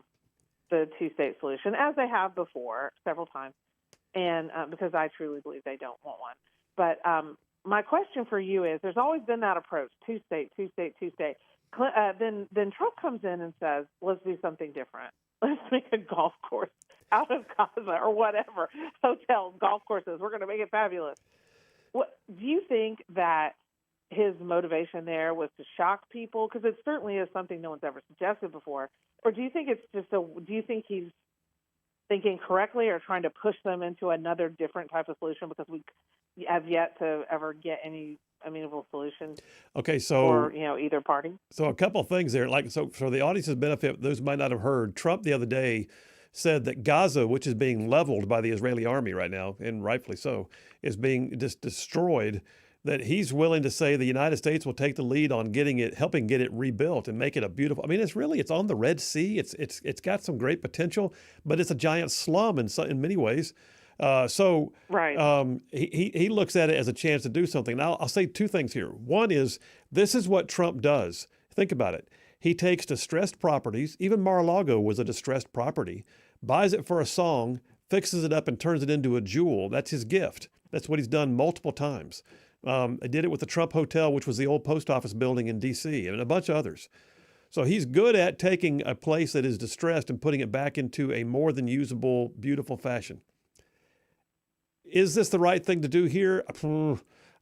the two-state solution, as they have before several times, and because I truly believe they don't want one. But my question for you is, there's always been that approach, two-state, two-state, two-state. Then Trump comes in and says, let's do something different. Let's make a golf course out of Gaza or whatever, hotels, golf courses. We're going to make it fabulous. What do you think that his motivation there was to shock people? Because it certainly is something no one's ever suggested before. Or do you think it's just do you think he's thinking correctly or trying to push them into another different type of solution because we have yet to ever get any amenable solution? Okay, so for either party. So a couple of things there. So for the audience's benefit, those who might not have heard, Trump the other day said that Gaza, which is being leveled by the Israeli army right now, and rightfully so, is being just destroyed, that he's willing to say the United States will take the lead on helping get it rebuilt and make it a beautiful. I mean, it's on the Red Sea. It's got some great potential, but it's a giant slum in many ways. Right. He looks at it as a chance to do something. Now, I'll say two things here. One is, this is what Trump does. Think about it. He takes distressed properties, even Mar-a-Lago was a distressed property, buys it for a song, fixes it up and turns it into a jewel. That's his gift. That's what he's done multiple times. I did it with the Trump Hotel, which was the old post office building in D.C., and a bunch of others. So he's good at taking a place that is distressed and putting it back into a more than usable, beautiful fashion. Is this the right thing to do here?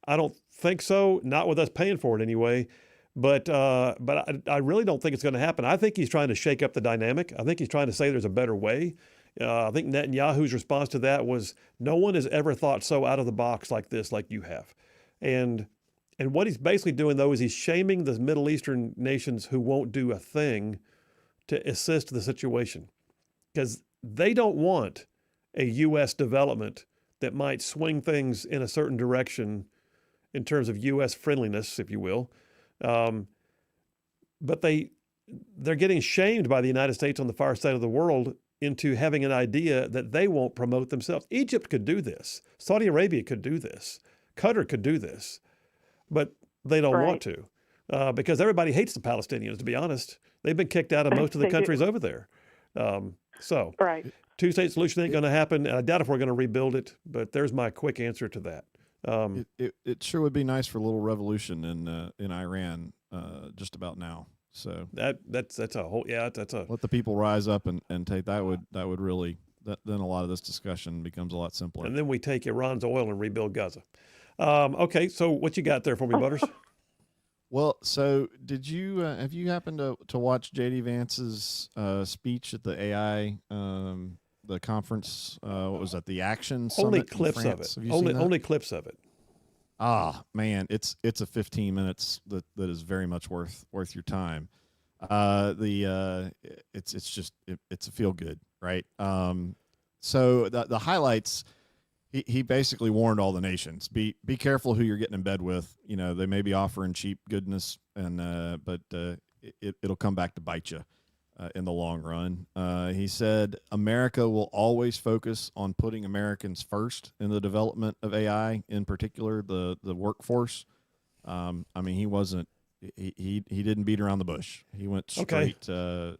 I don't think so. Not with us paying for it anyway. But I really don't think it's going to happen. I think he's trying to shake up the dynamic. I think he's trying to say there's a better way. I think Netanyahu's response to that was, no one has ever thought so out of the box like this, like you have. And what he's basically doing, though, is he's shaming the Middle Eastern nations who won't do a thing to assist the situation, because they don't want a U.S. development that might swing things in a certain direction in terms of U.S. friendliness, if you will. But they're getting shamed by the United States on the far side of the world into having an idea that they won't promote themselves. Egypt could do this. Saudi Arabia could do this. Qatar could do this. But they don't want to because everybody hates the Palestinians, to be honest. They've been kicked out of most of the countries over there. Two-state solution ain't going to happen. And I doubt if we're going to rebuild it, but there's my quick answer to that. It sure would be nice for a little revolution in Iran just about now. So that's a whole that's a let the people rise up and take that would really then a lot of this discussion becomes a lot simpler. And then we take Iran's oil and rebuild Gaza. Okay, so what you got there for me, Butters? Well, so did you have you happened to watch JD Vance's speech at the AI the conference? What was that? The Action Summit? Only clips of it. Only clips of it. Ah, man, it's a 15 minutes that is very much worth your time. It's a feel good, right? So the highlights. He basically warned all the nations: be careful who you're getting in bed with. You know, they may be offering cheap goodness, but it'll come back to bite you in the long run. He said America will always focus on putting Americans first in the development of AI, in particular the workforce. I mean, he wasn't. He didn't beat around the bush. He went straight to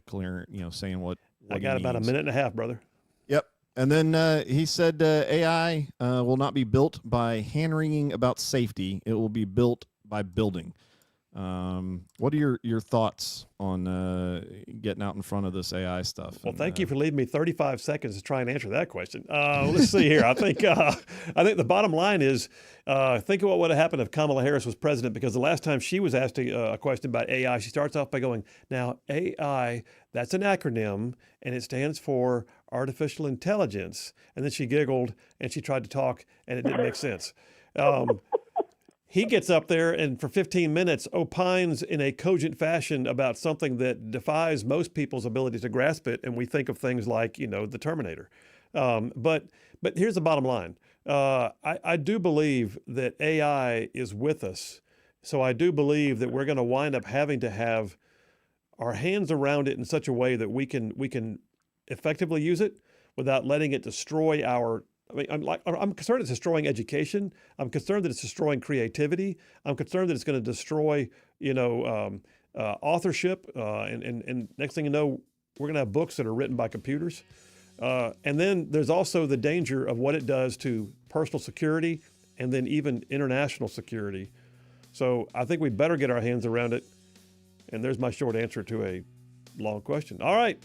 clear. Saying what I he got about a means. minute and a half, brother. Yep. And then he said AI will not be built by hand-wringing about safety. It will be built by building. What are your thoughts on getting out in front of this AI stuff? Well, thank you for leaving me 35 seconds to try and answer that question. Let's see here. I think the bottom line is think of what would have happened if Kamala Harris was president, because the last time she was asked a question about AI, she starts off by going, now, AI, that's an acronym, and it stands for artificial intelligence. And then she giggled, and she tried to talk, and it didn't make sense. He gets up there and for 15 minutes opines in a cogent fashion about something that defies most people's ability to grasp it, and we think of things like, the Terminator. But here's the bottom line. I do believe that AI is with us, so I do believe that we're going to wind up having to have our hands around it in such a way that we can effectively use it without letting it destroy our. I'm concerned it's destroying education. I'm concerned that it's destroying creativity. I'm concerned that it's going to destroy, authorship. And next thing you know, we're going to have books that are written by computers. And then there's also the danger of what it does to personal security and then even international security. So I think we better get our hands around it. And there's my short answer to a long question. All right.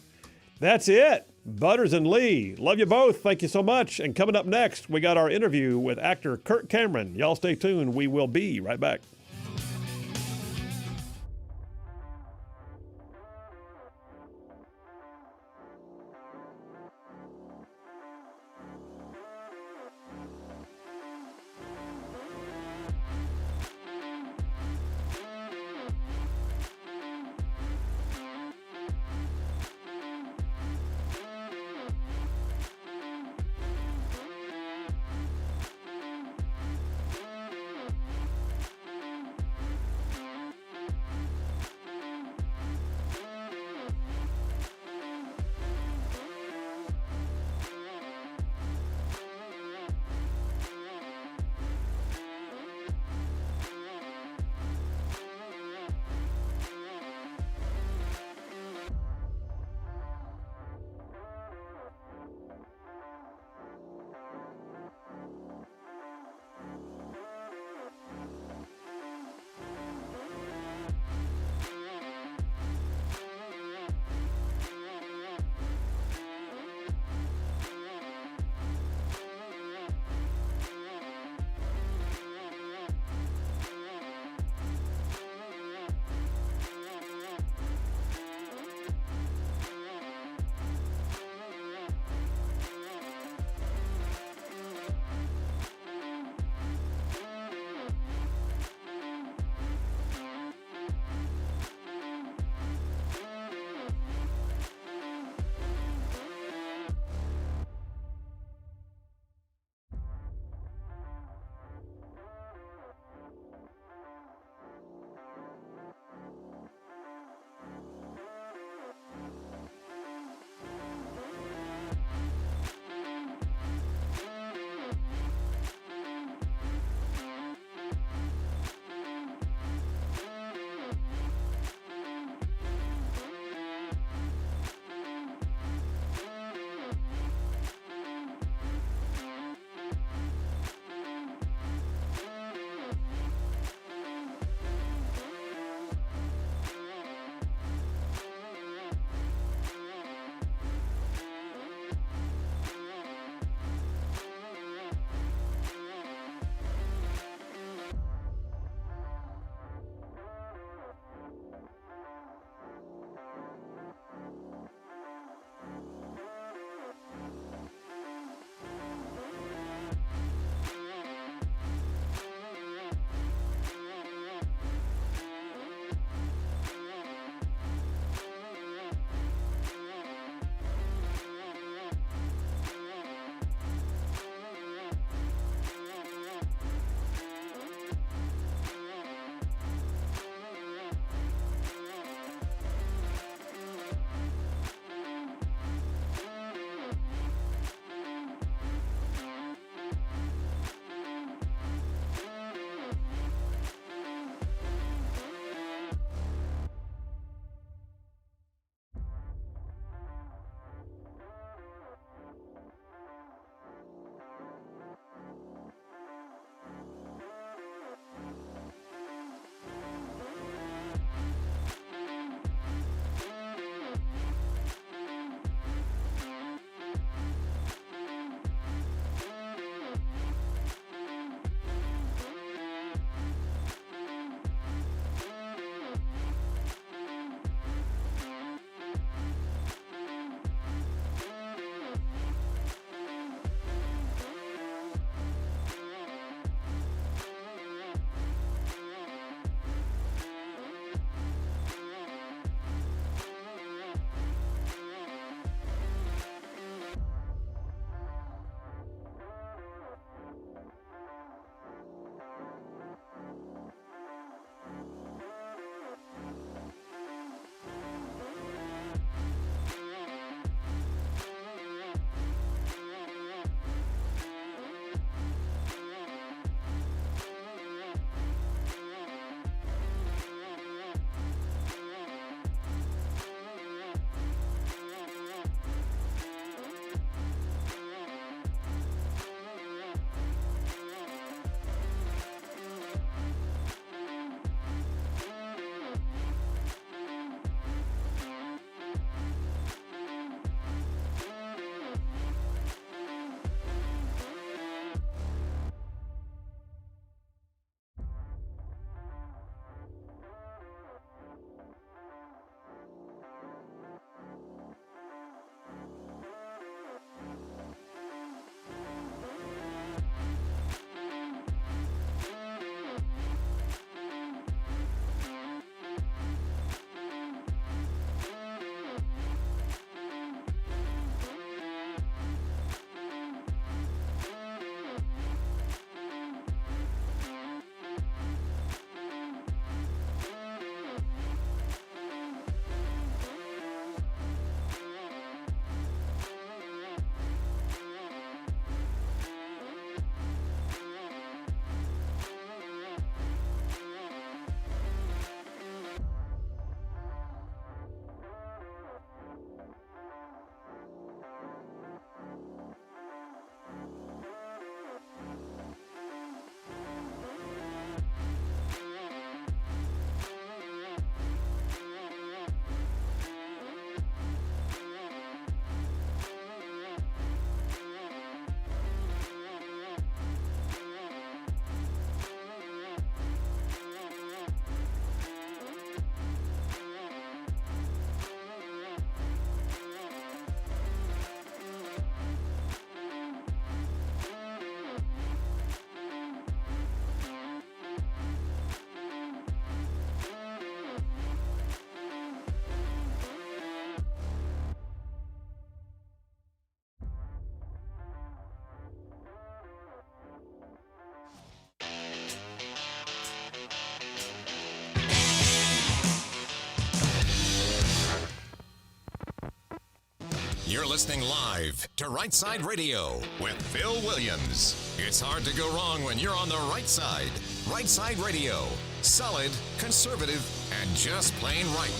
That's it. Butters and Lee. Love you both. Thank you so much. And coming up next, we got our interview with actor Kirk Cameron. Y'all stay tuned. We will be right back. You're listening live to Rightside Radio with Phil Williams. It's hard to go wrong when you're on the right side. Rightside Radio. Solid, conservative, and just plain right.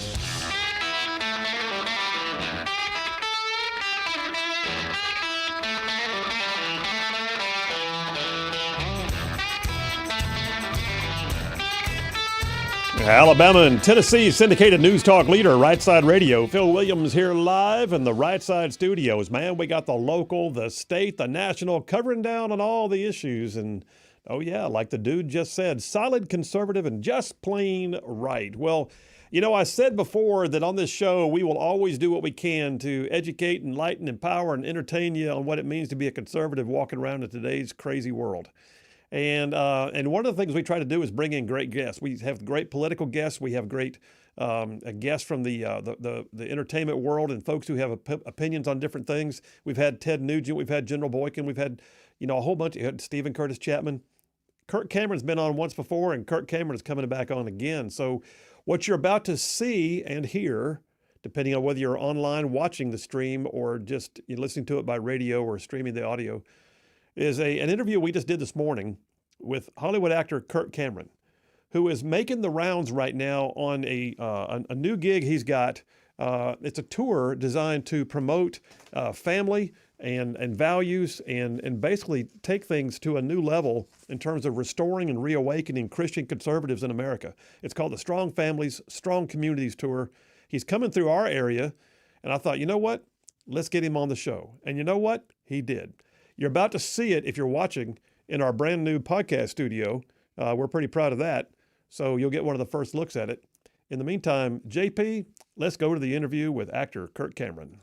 Alabama and Tennessee syndicated news talk leader, Rightside Radio. Phil Williams here live in the Rightside studios. Man, we got the local, the state, the national, covering down on all the issues. And, oh yeah, like the dude just said, solid, conservative, and just plain right. Well, you know, I said before that on this show, we will always do what we can to educate, enlighten, empower, and entertain you on what it means to be a conservative walking around in today's crazy world. And one of the things we try to do is bring in great guests. We have great political guests. We have great guests from the entertainment world and folks who have opinions on different things. We've had Ted Nugent. We've had General Boykin. We've had, you know, a whole bunch. Stephen Curtis Chapman. Kirk Cameron's been on once before, and Kirk Cameron is coming back on again. So what you're about to see and hear, depending on whether you're online watching the stream or just listening to it by radio or streaming the audio, is an interview we just did this morning with Hollywood actor Kirk Cameron, who is making the rounds right now on a new gig he's got. It's a tour designed to promote family and values and basically take things to a new level in terms of restoring and reawakening Christian conservatives in America. It's called the Strong Families, Strong Communities Tour. He's coming through our area, and I thought, you know what? Let's get him on the show. And you know what? He did. You're about to see it if you're watching in our brand new podcast studio. We're pretty proud of that. So you'll get one of the first looks at it. In the meantime, JP, let's go to the interview with actor Kirk Cameron.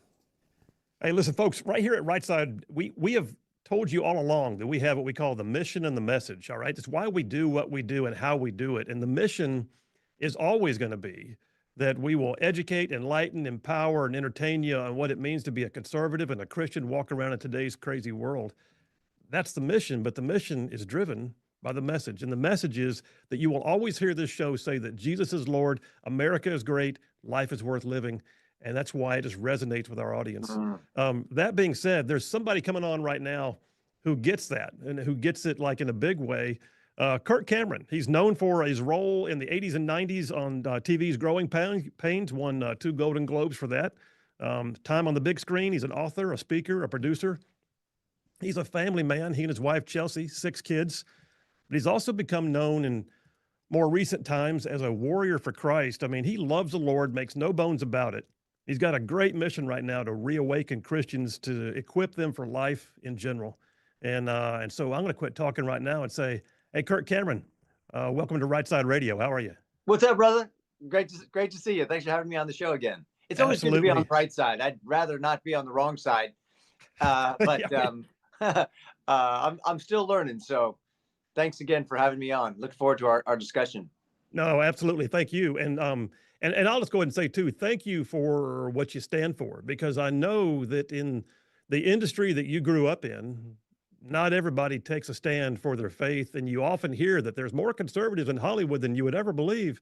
Hey, listen, folks, right here at Rightside, we have told you all along that we have what we call the mission and the message, all right? It's why we do what we do and how we do it. And the mission is always going to be that we will educate, enlighten, empower, and entertain you on what it means to be a conservative and a Christian walking around in today's crazy world. That's the mission, but the mission is driven by the message. And the message is that you will always hear this show say that Jesus is Lord, America is great, life is worth living, and that's why it just resonates with our audience. That being said, there's somebody coming on right now who gets that and who gets it like in a big way. Kirk Cameron, he's known for his role in the 80s and 90s on TV's Growing Pains, won 2 Golden Globes for that. Time on the big screen, he's an author, a speaker, a producer. He's a family man, he and his wife, Chelsea, 6 kids. But he's also become known in more recent times as a warrior for Christ. I mean, he loves the Lord, makes no bones about it. He's got a great mission right now to reawaken Christians, to equip them for life in general. And so I'm going to quit talking right now and say, hey, Kirk Cameron, welcome to Rightside Radio. How are you? What's up, brother? Great to see you. Thanks for having me on the show again. It's always good to be on the right side. I'd rather not be on the wrong side, I'm still learning. So thanks again for having me on. Look forward to our discussion. No, absolutely. Thank you. And I'll just go ahead and say, too, thank you for what you stand for, because I know that in the industry that you grew up in, not everybody takes a stand for their faith, and you often hear that there's more conservatives in Hollywood than you would ever believe,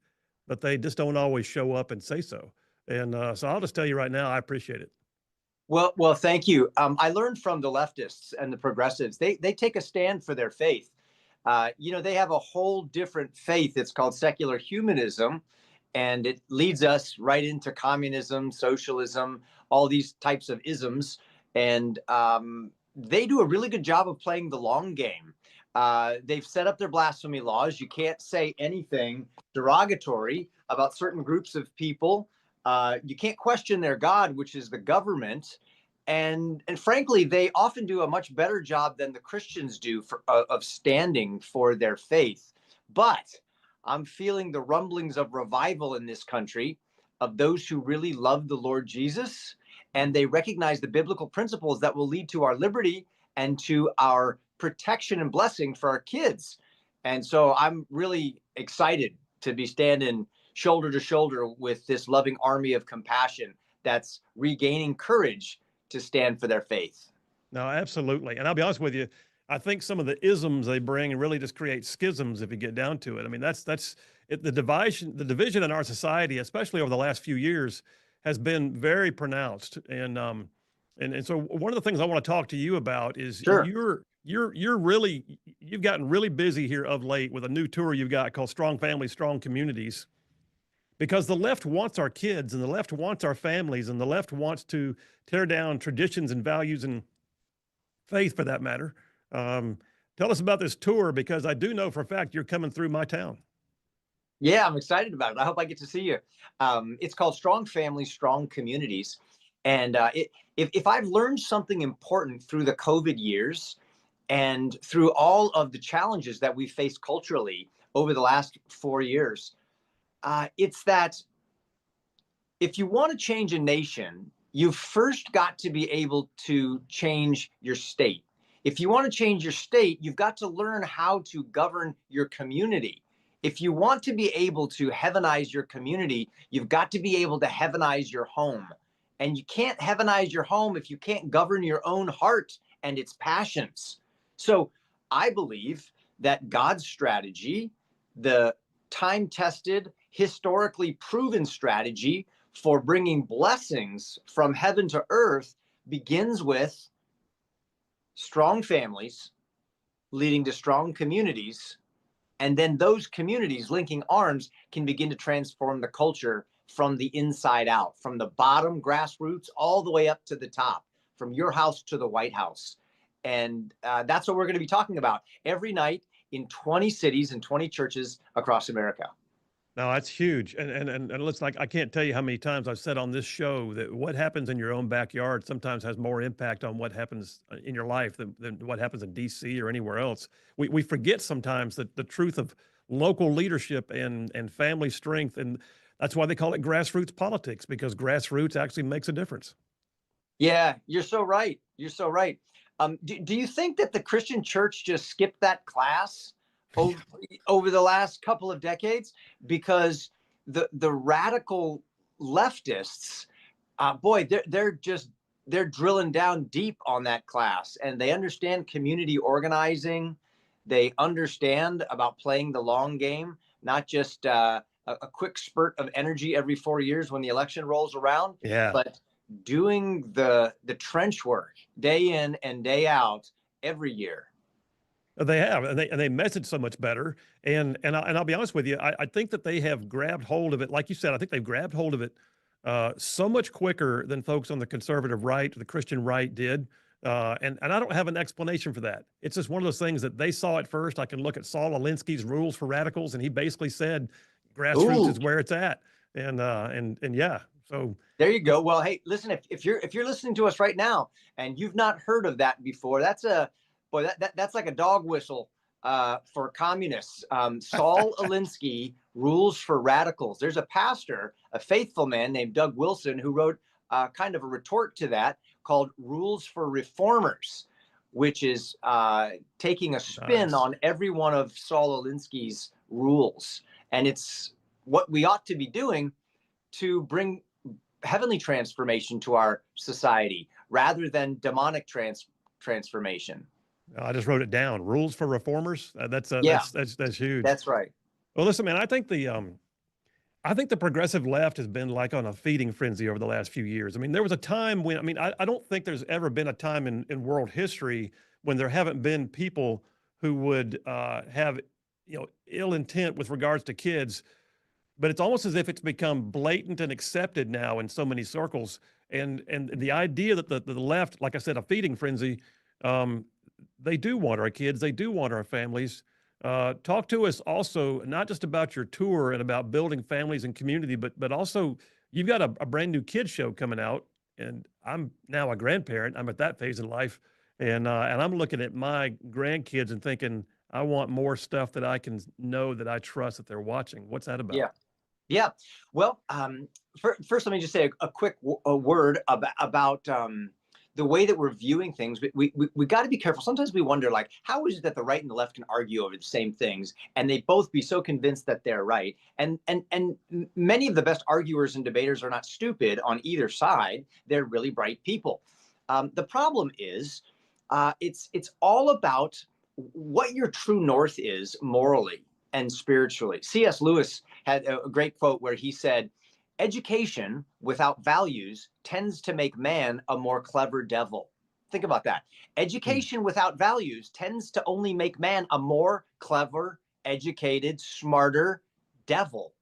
but they just don't always show up and say so. And so I'll just tell you right now, I appreciate it. Well, thank you. I learned from the leftists and the progressives. They take a stand for their faith. They have a whole different faith. It's called secular humanism, and it leads us right into communism, socialism, all these types of isms. And they do a really good job of playing the long game. They've set up their blasphemy laws. You can't say anything derogatory about certain groups of people. You can't question their God, which is the government. And frankly, they often do a much better job than the Christians do of standing for their faith. But I'm feeling the rumblings of revival in this country, of those who really love the Lord Jesus, and they recognize the biblical principles that will lead to our liberty and to our protection and blessing for our kids. And so I'm really excited to be standing shoulder to shoulder with this loving army of compassion that's regaining courage to stand for their faith. No, absolutely. And I'll be honest with you, I think some of the isms they bring really just create schisms if you get down to it. I mean, that's it, the division in our society, especially over the last few years, has been very pronounced. And And so one of the things I want to talk to you about is Sure. you've gotten really busy here of late with a new tour you've got called Strong Families, Strong Communities, because the left wants our kids and the left wants our families and the left wants to tear down traditions and values and faith for that matter. Tell us about this tour, because I do know for a fact you're coming through my town. Yeah, I'm excited about it. I hope I get to see you. It's called Strong Families, Strong Communities. And if I've learned something important through the COVID years and through all of the challenges that we've faced culturally over the last 4 years, it's that if you want to change a nation, you've first got to be able to change your state. If you want to change your state, you've got to learn how to govern your community. If you want to be able to heavenize your community, you've got to be able to heavenize your home. And you can't heavenize your home if you can't govern your own heart and its passions. So I believe that God's strategy, the time-tested, historically proven strategy for bringing blessings from heaven to earth, begins with strong families leading to strong communities. And then those communities linking arms can begin to transform the culture from the inside out, from the bottom grassroots all the way up to the top, from your house to the White House. And that's what we're going to be talking about every night in 20 cities and 20 churches across America. No, that's huge. And listen, I can't tell you how many times I've said on this show that what happens in your own backyard sometimes has more impact on what happens in your life than what happens in DC or anywhere else. We forget sometimes that the truth of local leadership and family strength, and that's why they call it grassroots politics, because grassroots actually makes a difference. Yeah, you're so right. You're so right. Do you think that the Christian church just skipped that class over the last couple of decades? Because the radical leftists, boy, they're drilling down deep on that class, and they understand community organizing. They understand about playing the long game, not just a quick spurt of energy every 4 years when the election rolls around, Yeah. but doing the trench work day in and day out every year. They have, and they message so much better. And I'll be honest with you, I think that they have grabbed hold of it. Like you said, I think they've grabbed hold of it so much quicker than folks on the conservative right, the Christian right did. And I don't have an explanation for that. It's just one of those things that they saw it first. I can look at Saul Alinsky's Rules for Radicals, and he basically said grassroots is where it's at. And yeah, so there you go. Well, hey, listen, if you're listening to us right now and you've not heard of that before, that's like a dog whistle for communists. Saul Alinsky, Rules for Radicals. There's a pastor, a faithful man named Doug Wilson, who wrote kind of a retort to that called Rules for Reformers, which is taking a spin on every one of Saul Alinsky's rules. And it's what we ought to be doing to bring heavenly transformation to our society rather than demonic transformation. I just wrote it down. Rules for Reformers. That's huge. That's right. Well, listen, man, I think the progressive left has been like on a feeding frenzy over the last few years. I mean, there was a time when, I don't think there's ever been a time in world history when there haven't been people who would have, ill intent with regards to kids. But it's almost as if it's become blatant and accepted now in so many circles. And the idea that the left, like I said, a feeding frenzy, they do want our kids, they do want our families. Talk to us also, not just about your tour and about building families and community, but also you've got a brand new kids show coming out. And I'm now a grandparent. I'm at that phase in life. And I'm looking at my grandkids and thinking, I want more stuff that I can know that I trust that they're watching. What's that about? Yeah. Well, first, let me just say a quick word about the way that we're viewing things. We got to be careful. Sometimes we wonder, like, how is it that the right and the left can argue over the same things and they both be so convinced that they're right? And many of the best arguers and debaters are not stupid on either side. They're really bright people. The problem is it's all about what your true north is morally and spiritually. C.S. Lewis had a great quote where he said, Education without values tends to make man a more clever devil. Think about that. Education without values tends to only make man a more clever, educated, smarter devil.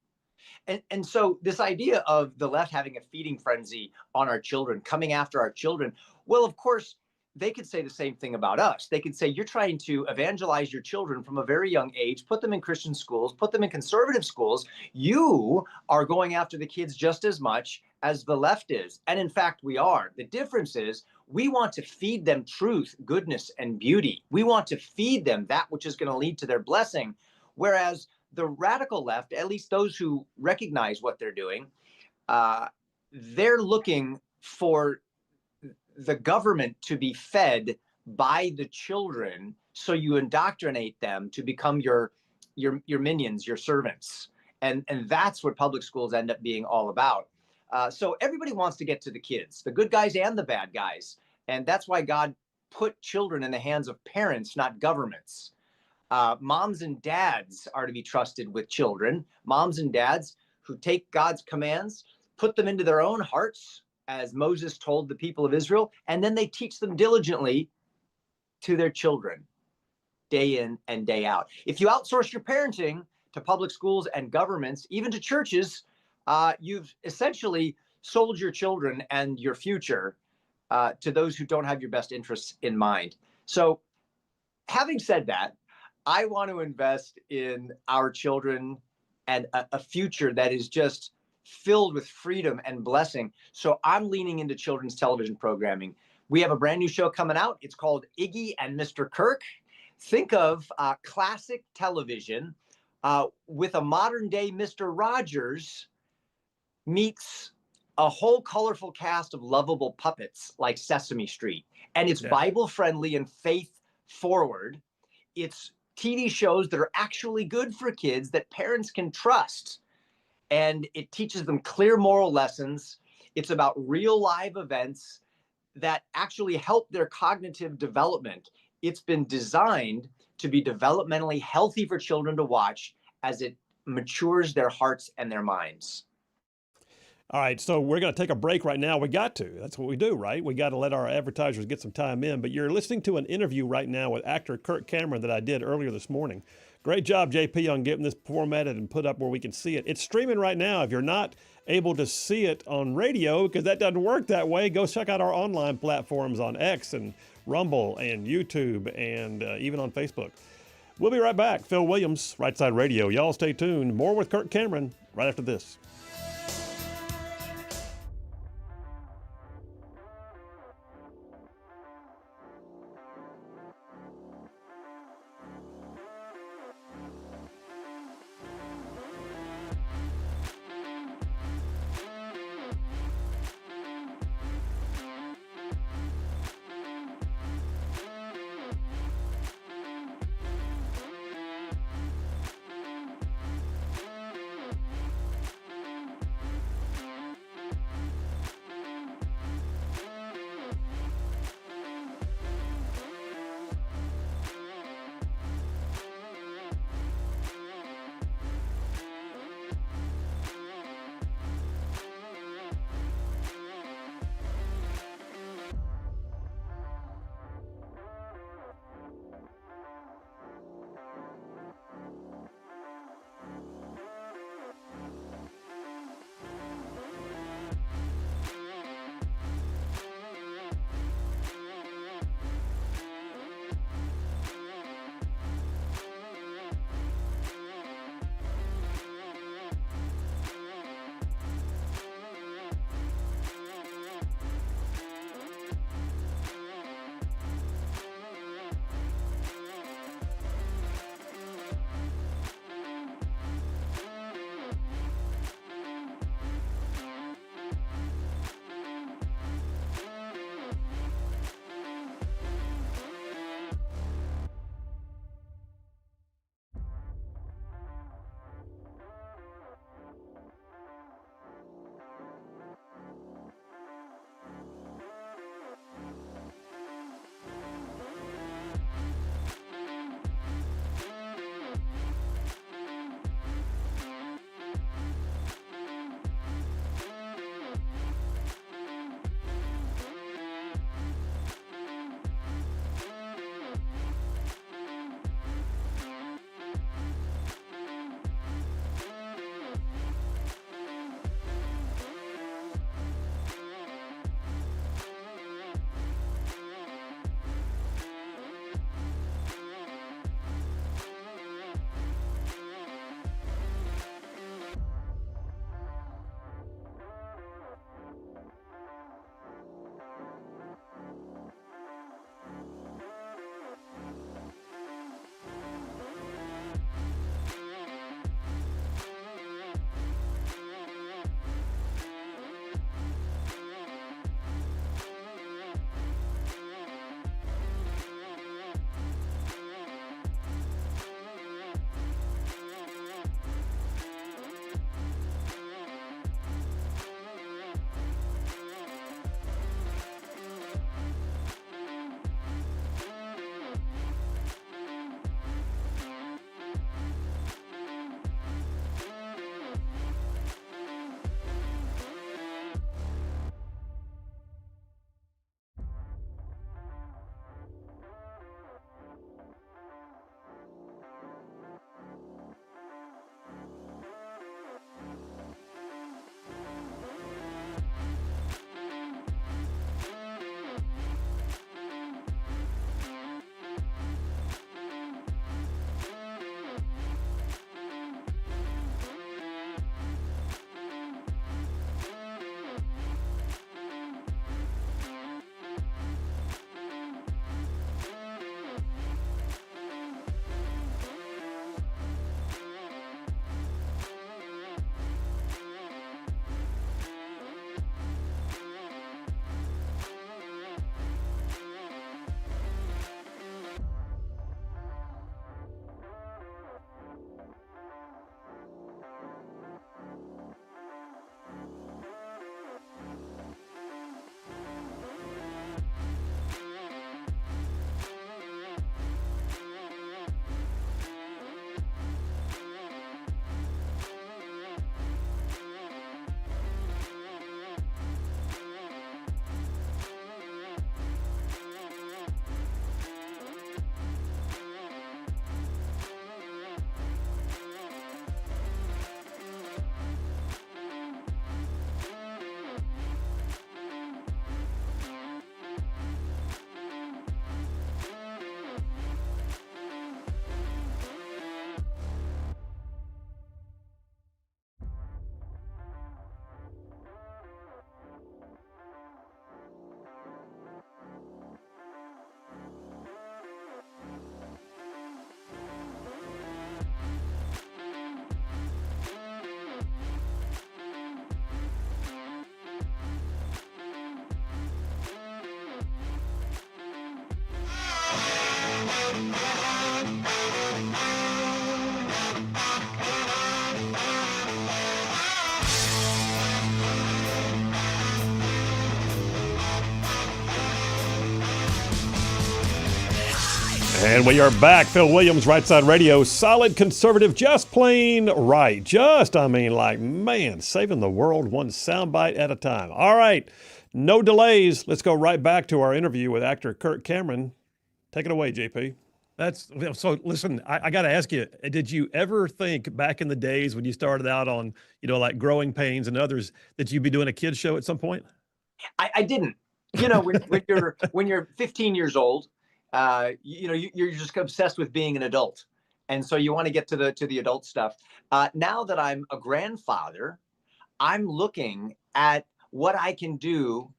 And so this idea of the left having a feeding frenzy on our children, coming after our children, well, of course, they could say the same thing about us. They could say, you're trying to evangelize your children from a very young age, put them in Christian schools, put them in conservative schools. You are going after the kids just as much as the left is. And in fact, we are. The difference is we want to feed them truth, goodness, and beauty. We want to feed them that which is going to lead to their blessing. Whereas the radical left, at least those who recognize what they're doing, they're looking for the government to be fed by the children, so you indoctrinate them to become your minions, your servants, and that's what public schools end up being all about. So everybody wants to get to the kids, the good guys and the bad guys, and that's why God put children in the hands of parents, not governments. Moms and dads are to be trusted with children. Moms and dads who take God's commands, put them into their own hearts, as Moses told the people of Israel, and then they teach them diligently to their children, day in and day out. If you outsource your parenting to public schools and governments, even to churches, you've essentially sold your children and your future to those who don't have your best interests in mind. So, having said that, I want to invest in our children and a future that is just filled with freedom and blessing. So I'm leaning into children's television programming. We have a brand new show coming out. It's called Iggy and Mr. Kirk. Think of classic television with a modern day Mr. Rogers meets a whole colorful cast of lovable puppets like Sesame Street. And it's Bible friendly and faith forward. It's TV shows that are actually good for kids that parents can trust. And it teaches them clear moral lessons. It's about real live events that actually help their cognitive development. It's been designed to be developmentally healthy for children to watch as it matures their hearts and their minds. All right, so we're going to take a break right now. We got to. That's what we do, right? We got to let our advertisers get some time in. But you're listening to an interview right now with actor Kirk Cameron that I did earlier this morning. Great job, JP, on getting this formatted and put up where we can see it. It's streaming right now. If you're not able to see it on radio, because that doesn't work that way, go check out our online platforms on X and Rumble and YouTube and even on Facebook. We'll be right back. Phil Williams, Rightside Radio. Y'all stay tuned. More with Kirk Cameron right after this. And we are back. Phil Williams, Rightside Radio. Solid conservative, just plain right. Saving the world one soundbite at a time. All right, no delays. Let's go right back to our interview with actor Kirk Cameron. Take it away, JP. Listen, I got to ask you, did you ever think back in the days when you started out on, like Growing Pains and others, that you'd be doing a kids show at some point? I didn't. When you're 15 years old, you're just obsessed with being an adult, and so you want to get to the adult stuff. Now that I'm a grandfather, I'm looking at what I can do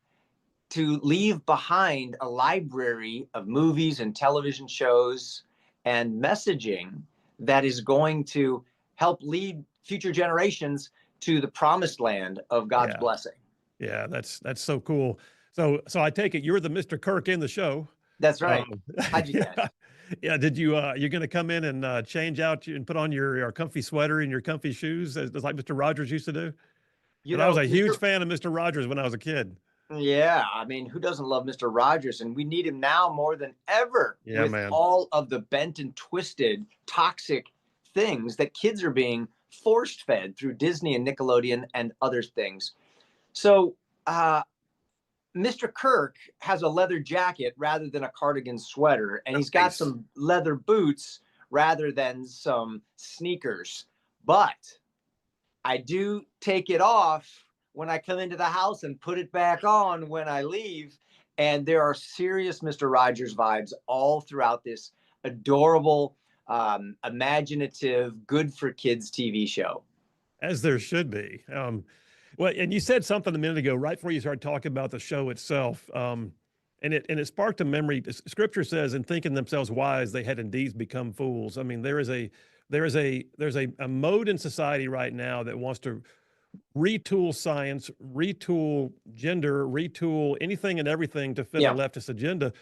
to leave behind a library of movies and television shows and messaging that is going to help lead future generations to the promised land of God's blessing. Yeah, that's so cool. So I take it you're the Mr. Kirk in the show. That's right. How'd you guess? Yeah. Did you you're going to come in and change out and put on your comfy sweater and your comfy shoes as like Mr. Rogers used to do? I was a huge fan of Mr. Rogers when I was a kid. Yeah, I mean, who doesn't love Mr. Rogers? And we need him now more than ever with all of the bent and twisted, toxic things that kids are being forced fed through Disney and Nickelodeon and other things. So Mr. Kirk has a leather jacket rather than a cardigan sweater, and he's got some leather boots rather than some sneakers. But I do take it off when I come into the house and put it back on when I leave. And there are serious Mr. Rogers vibes all throughout this adorable, imaginative, good for kids TV show. As there should be. Well, and you said something a minute ago, right before you started talking about the show itself. And it sparked a memory. Scripture says, in thinking themselves wise, they had indeed become fools. I mean, there's a mode in society right now that wants to retool science, retool gender, retool anything and everything to fit a leftist agenda.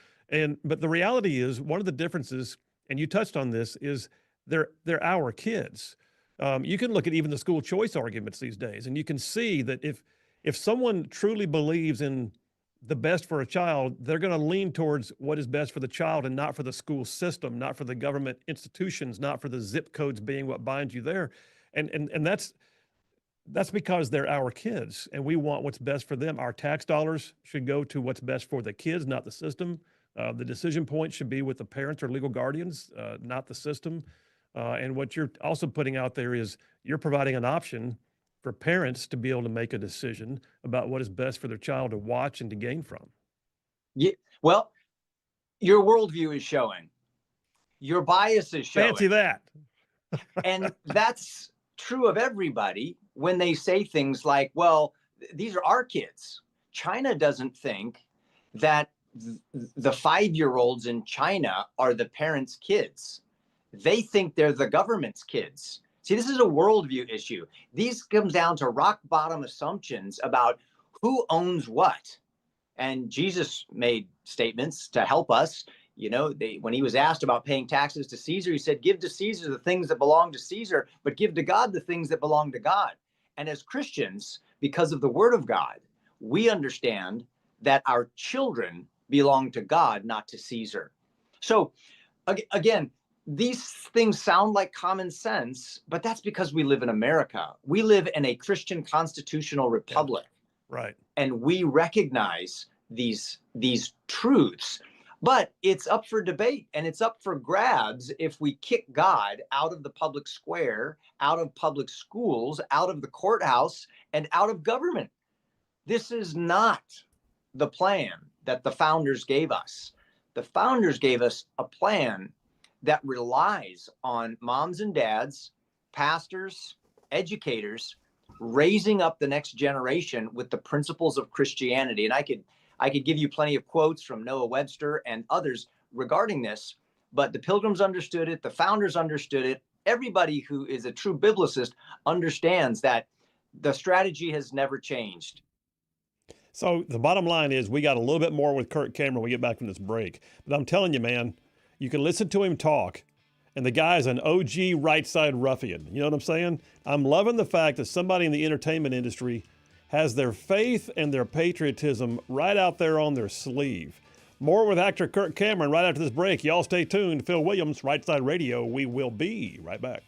But the reality is, one of the differences, and you touched on this, is they're our kids. You can look at even the school choice arguments these days, and you can see that if someone truly believes in the best for a child, they're going to lean towards what is best for the child and not for the school system, not for the government institutions, not for the zip codes being what binds you there. And that's because they're our kids, and we want what's best for them. Our tax dollars should go to what's best for the kids, not the system. The decision point should be with the parents or legal guardians, not the system. And what you're also putting out there is you're providing an option for parents to be able to make a decision about what is best for their child to watch and to gain from. Yeah, well, your worldview is showing. Your bias is showing. Fancy that. And that's true of everybody when they say things like, well, these are our kids. China doesn't think that the 5-year-olds in China are the parents' kids. They think they're the government's kids. See, this is a worldview issue. These comes down to rock bottom assumptions about who owns what. And Jesus made statements to help us. When he was asked about paying taxes to Caesar, he said, give to Caesar the things that belong to Caesar, but give to God the things that belong to God. And as Christians, because of the word of God, we understand that our children belong to God, not to Caesar. So again, these things sound like common sense, but that's because we live in America. We live in a Christian constitutional republic. Right. And we recognize these truths. But it's up for debate, and it's up for grabs if we kick God out of the public square, out of public schools, out of the courthouse, and out of government. This is not the plan that the founders gave us. The founders gave us a plan that relies on moms and dads, pastors, educators, raising up the next generation with the principles of Christianity. And I could give you plenty of quotes from Noah Webster and others regarding this, but the Pilgrims understood it. The founders understood it. Everybody who is a true biblicist understands that the strategy has never changed. So the bottom line is we got a little bit more with Kirk Cameron when we get back from this break. But I'm telling you, man, you can listen to him talk, and the guy's an OG right side ruffian. You know what I'm saying? I'm loving the fact that somebody in the entertainment industry has their faith and their patriotism right out there on their sleeve. More with actor Kirk Cameron right after this break. Y'all stay tuned. Phil Williams, Right Side Radio. We will be right back.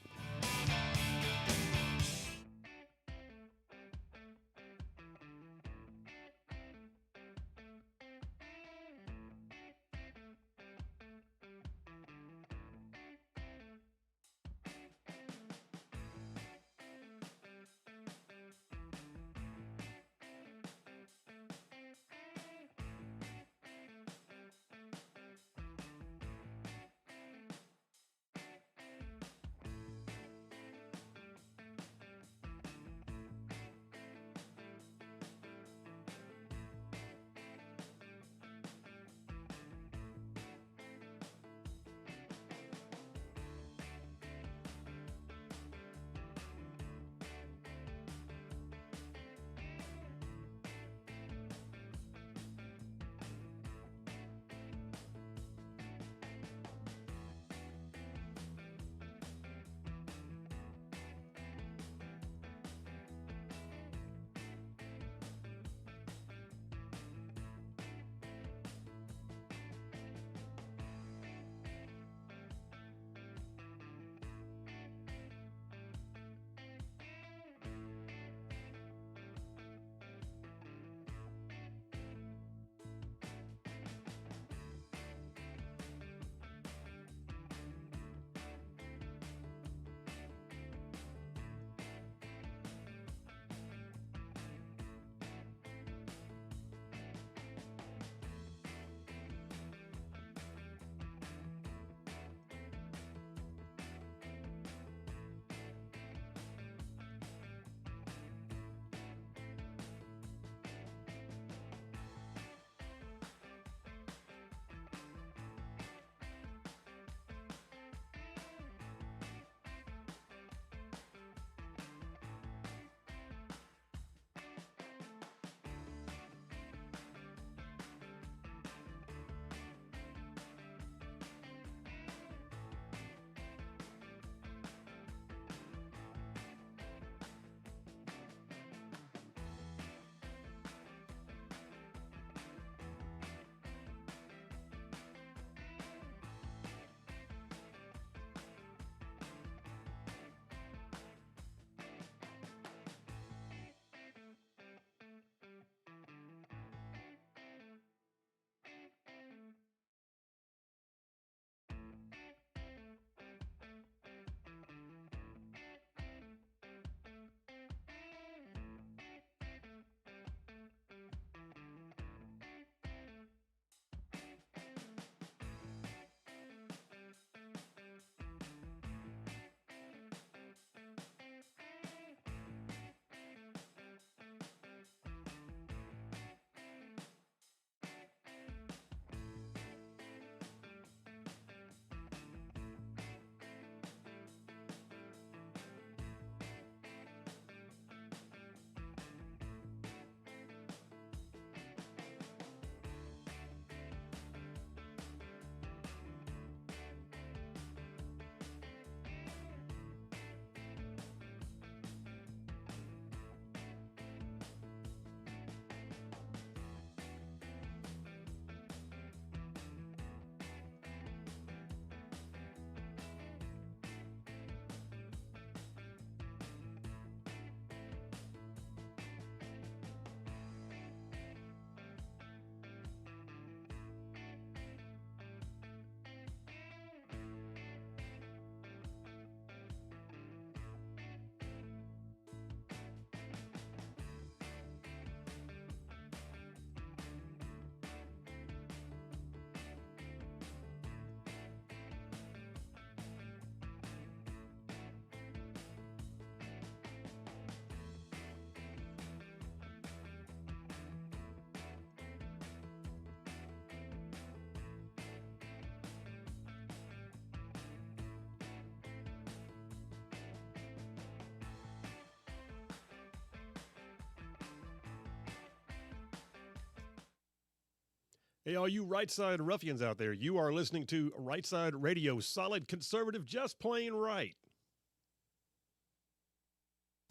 Hey, all you right side ruffians out there, you are listening to Right Side Radio, solid conservative, just plain right.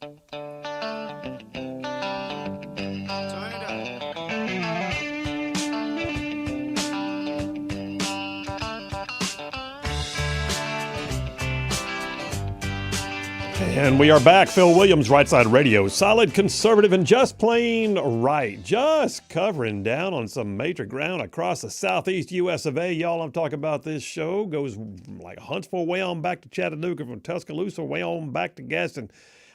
Turn it up. And we are back. Phil Williams, Rightside Radio. Solid, conservative, and just plain right. Just covering down on some major ground across the southeast U.S. of A. Y'all, I'm talking about this show. Goes like Huntsville way on back to Chattanooga, from Tuscaloosa way on back to Gaston,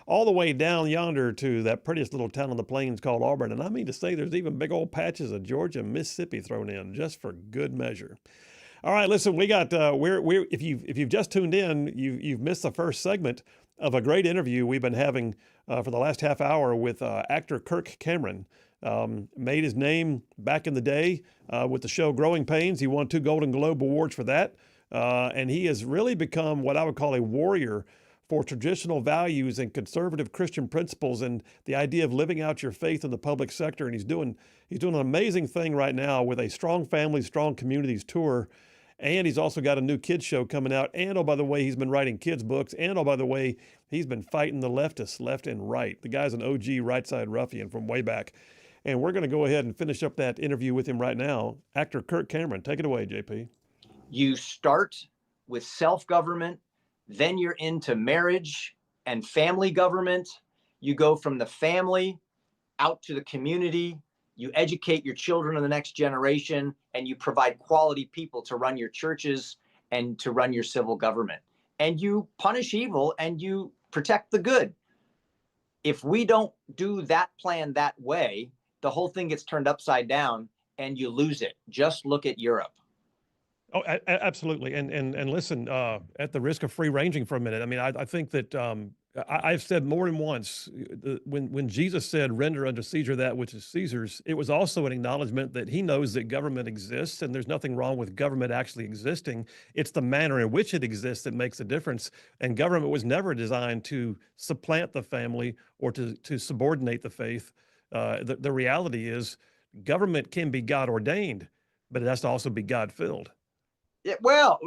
all the way down yonder to that prettiest little town on the plains called Auburn. And I mean to say there's even big old patches of Georgia and Mississippi thrown in just for good measure. All right, listen, we got if you've just tuned in, you've missed the first segment of a great interview we've been having for the last half hour with actor Kirk Cameron. Made his name back in the day with the show Growing Pains. He won 2 Golden Globe Awards for that, and he has really become what I would call a warrior for traditional values and conservative Christian principles and the idea of living out your faith in the public sector. And he's doing an amazing thing right now with a Strong Families, Strong Communities tour. And he's also got a new kids show coming out. And, oh, by the way, he's been writing kids books. And, oh, by the way, he's been fighting the leftists left and right. The guy's an OG right-side ruffian from way back. And we're going to go ahead and finish up that interview with him right now. Actor Kirk Cameron, take it away, JP. You start with self-government, then you're into marriage and family government. You go from the family out to the community. You educate your children in the next generation, and you provide quality people to run your churches and to run your civil government. And you punish evil and you protect the good. If we don't do that plan that way, the whole thing gets turned upside down and you lose it. Just look at Europe. Oh, absolutely. And listen, at the risk of free ranging for a minute, I mean, I think that I've said more than once, when Jesus said, render unto Caesar that which is Caesar's, it was also an acknowledgement that he knows that government exists and there's nothing wrong with government actually existing. It's the manner in which it exists that makes a difference. And government was never designed to supplant the family or to subordinate the faith. The reality is government can be God ordained, but it has to also be God filled. Yeah, well,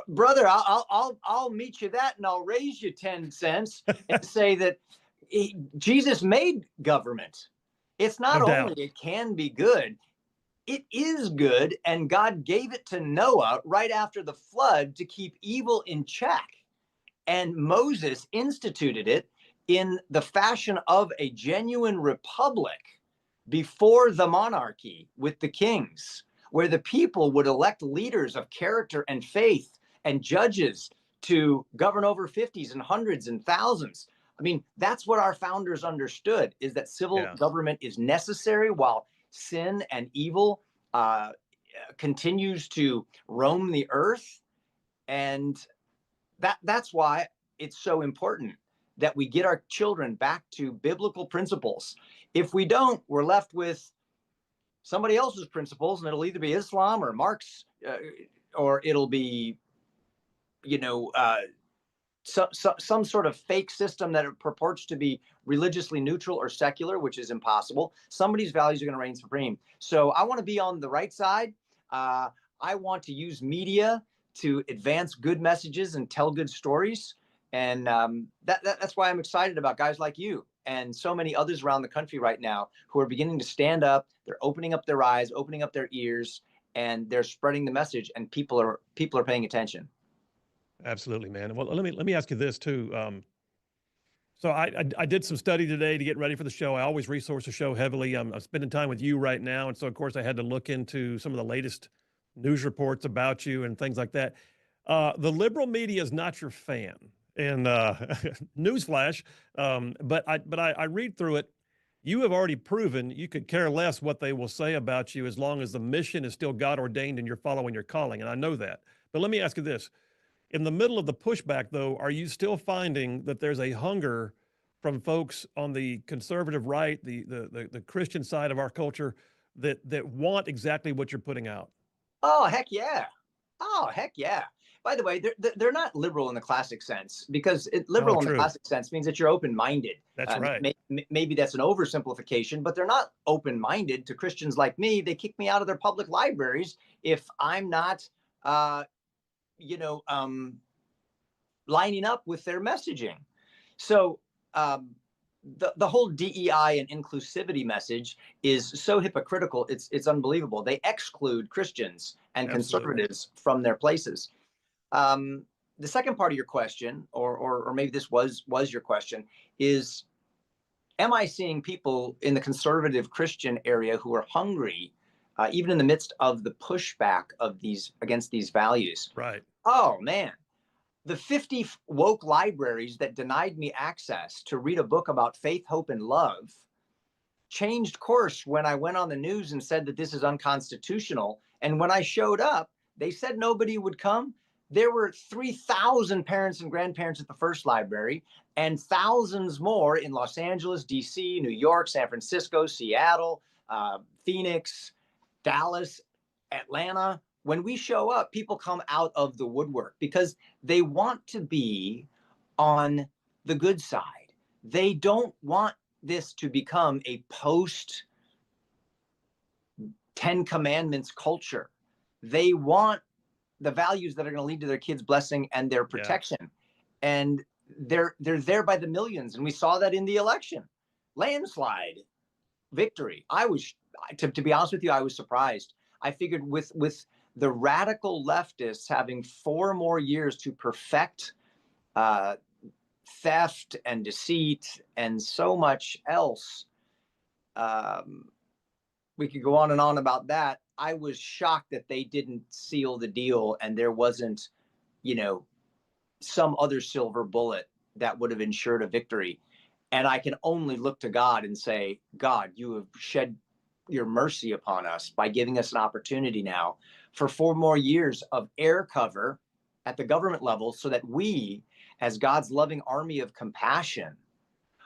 brother, I'll meet you that, and I'll raise you 10 cents and say that Jesus made government. It's not only it can be good, it is good, and God gave it to Noah right after the flood to keep evil in check. And Moses instituted it in the fashion of a genuine republic before the monarchy with the kings, where the people would elect leaders of character and faith and judges to govern over 50s and hundreds and thousands. I mean, that's what our founders understood, is that civil government is necessary while sin and evil continues to roam the earth. And that's why it's so important that we get our children back to biblical principles. If we don't, we're left with somebody else's principles, and it'll either be Islam or Marx, or it'll be, some sort of fake system that purports to be religiously neutral or secular, which is impossible. Somebody's values are going to reign supreme. So I want to be on the right side. I want to use media to advance good messages and tell good stories. And that's why I'm excited about guys like you and so many others around the country right now who are beginning to stand up. They're opening up their eyes, opening up their ears, and they're spreading the message, and people are paying attention. Absolutely, man. Well, let me ask you this too. So I did some study today to get ready for the show. I always resource the show heavily. I'm spending time with you right now, and so of course I had to look into some of the latest news reports about you and things like that. The liberal media is not your fan. And newsflash, but I read through it. You have already proven you could care less what they will say about you as long as the mission is still God ordained and you're following your calling. And I know that. But let me ask you this. In the middle of the pushback, though, are you still finding that there's a hunger from folks on the conservative right, the Christian side of our culture that want exactly what you're putting out? Oh, heck yeah. By the way, they're not liberal in the classic sense, because liberal in the classic sense means that you're open-minded. That's right. Maybe that's an oversimplification, but they're not open-minded to Christians like me. They kick me out of their public libraries if I'm not, lining up with their messaging. So the whole DEI and inclusivity message is so hypocritical. It's unbelievable. They exclude Christians and conservatives from their places. the second part of your question, or maybe this was your question, is, am I seeing people in the conservative Christian area who are hungry, even in the midst of the pushback of these against these values? Right. Oh man, the 50 woke libraries that denied me access to read a book about faith, hope, and love changed course when I went on the news and said that this is unconstitutional. And when I showed up, they said nobody would come. There were 3,000 parents and grandparents at the first library, and thousands more in Los Angeles, DC, New York, San Francisco, Seattle, Phoenix, Dallas, Atlanta. When we show up, people come out of the woodwork because they want to be on the good side. They don't want this to become a post Ten Commandments culture. They want the values that are going to lead to their kids' blessing and their protection. Yeah. And they're there by the millions. And we saw that in the election. Landslide victory. I was, to be honest with you, I was surprised. I figured with the radical leftists having 4 more years to perfect theft and deceit and so much else, we could go on and on about that. I was shocked that they didn't seal the deal and there wasn't, some other silver bullet that would have ensured a victory. And I can only look to God and say, God, you have shed your mercy upon us by giving us an opportunity now for 4 more years of air cover at the government level so that we, as God's loving army of compassion,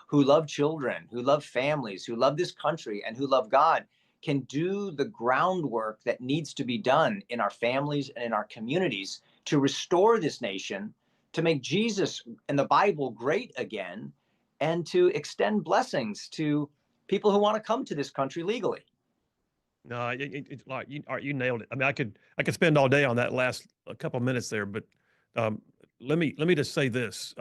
who love children, who love families, who love this country, and who love God, can do the groundwork that needs to be done in our families and in our communities to restore this nation, to make Jesus and the Bible great again, and to extend blessings to people who want to come to this country legally. No, it's like you nailed it. I mean, I could spend all day on that last couple of minutes there, but let me just say this.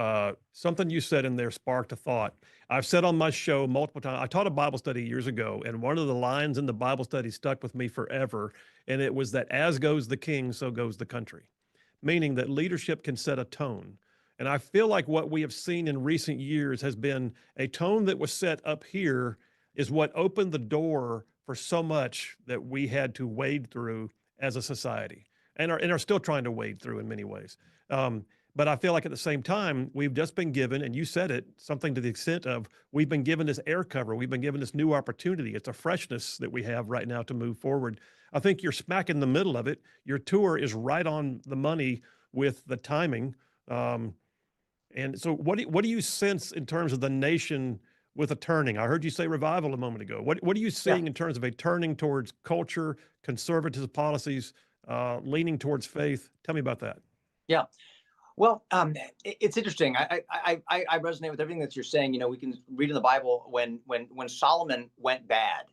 Something you said in there sparked a thought. I've said on my show multiple times, I taught a Bible study years ago, and one of the lines in the Bible study stuck with me forever, and it was that as goes the king, so goes the country, meaning that leadership can set a tone. And I feel like what we have seen in recent years has been a tone that was set up here is what opened the door for so much that we had to wade through as a society and are still trying to wade through in many ways. But I feel like at the same time, we've just been given, and you said it, something to the extent of we've been given this air cover. We've been given this new opportunity. It's a freshness that we have right now to move forward. I think you're smack in the middle of it. Your tour is right on the money with the timing. And so what do you sense in terms of the nation with a turning? I heard you say revival a moment ago. What are you seeing in terms of a turning towards culture, conservative policies, leaning towards faith? Tell me about that. Yeah. Well, it's interesting. I resonate with everything that you're saying. We can read in the Bible when Solomon went bad,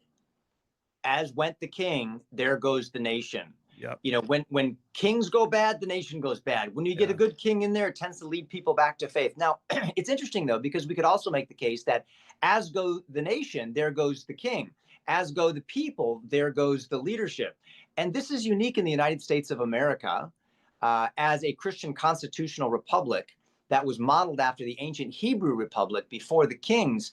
as went the king, there goes the nation. Yep. When kings go bad, the nation goes bad. When you get a good king in there, it tends to lead people back to faith. Now, it's interesting, though, because we could also make the case that as go the nation, there goes the king. As go the people, there goes the leadership. And this is unique in the United States of America. As a Christian constitutional republic that was modeled after the ancient Hebrew republic before the kings,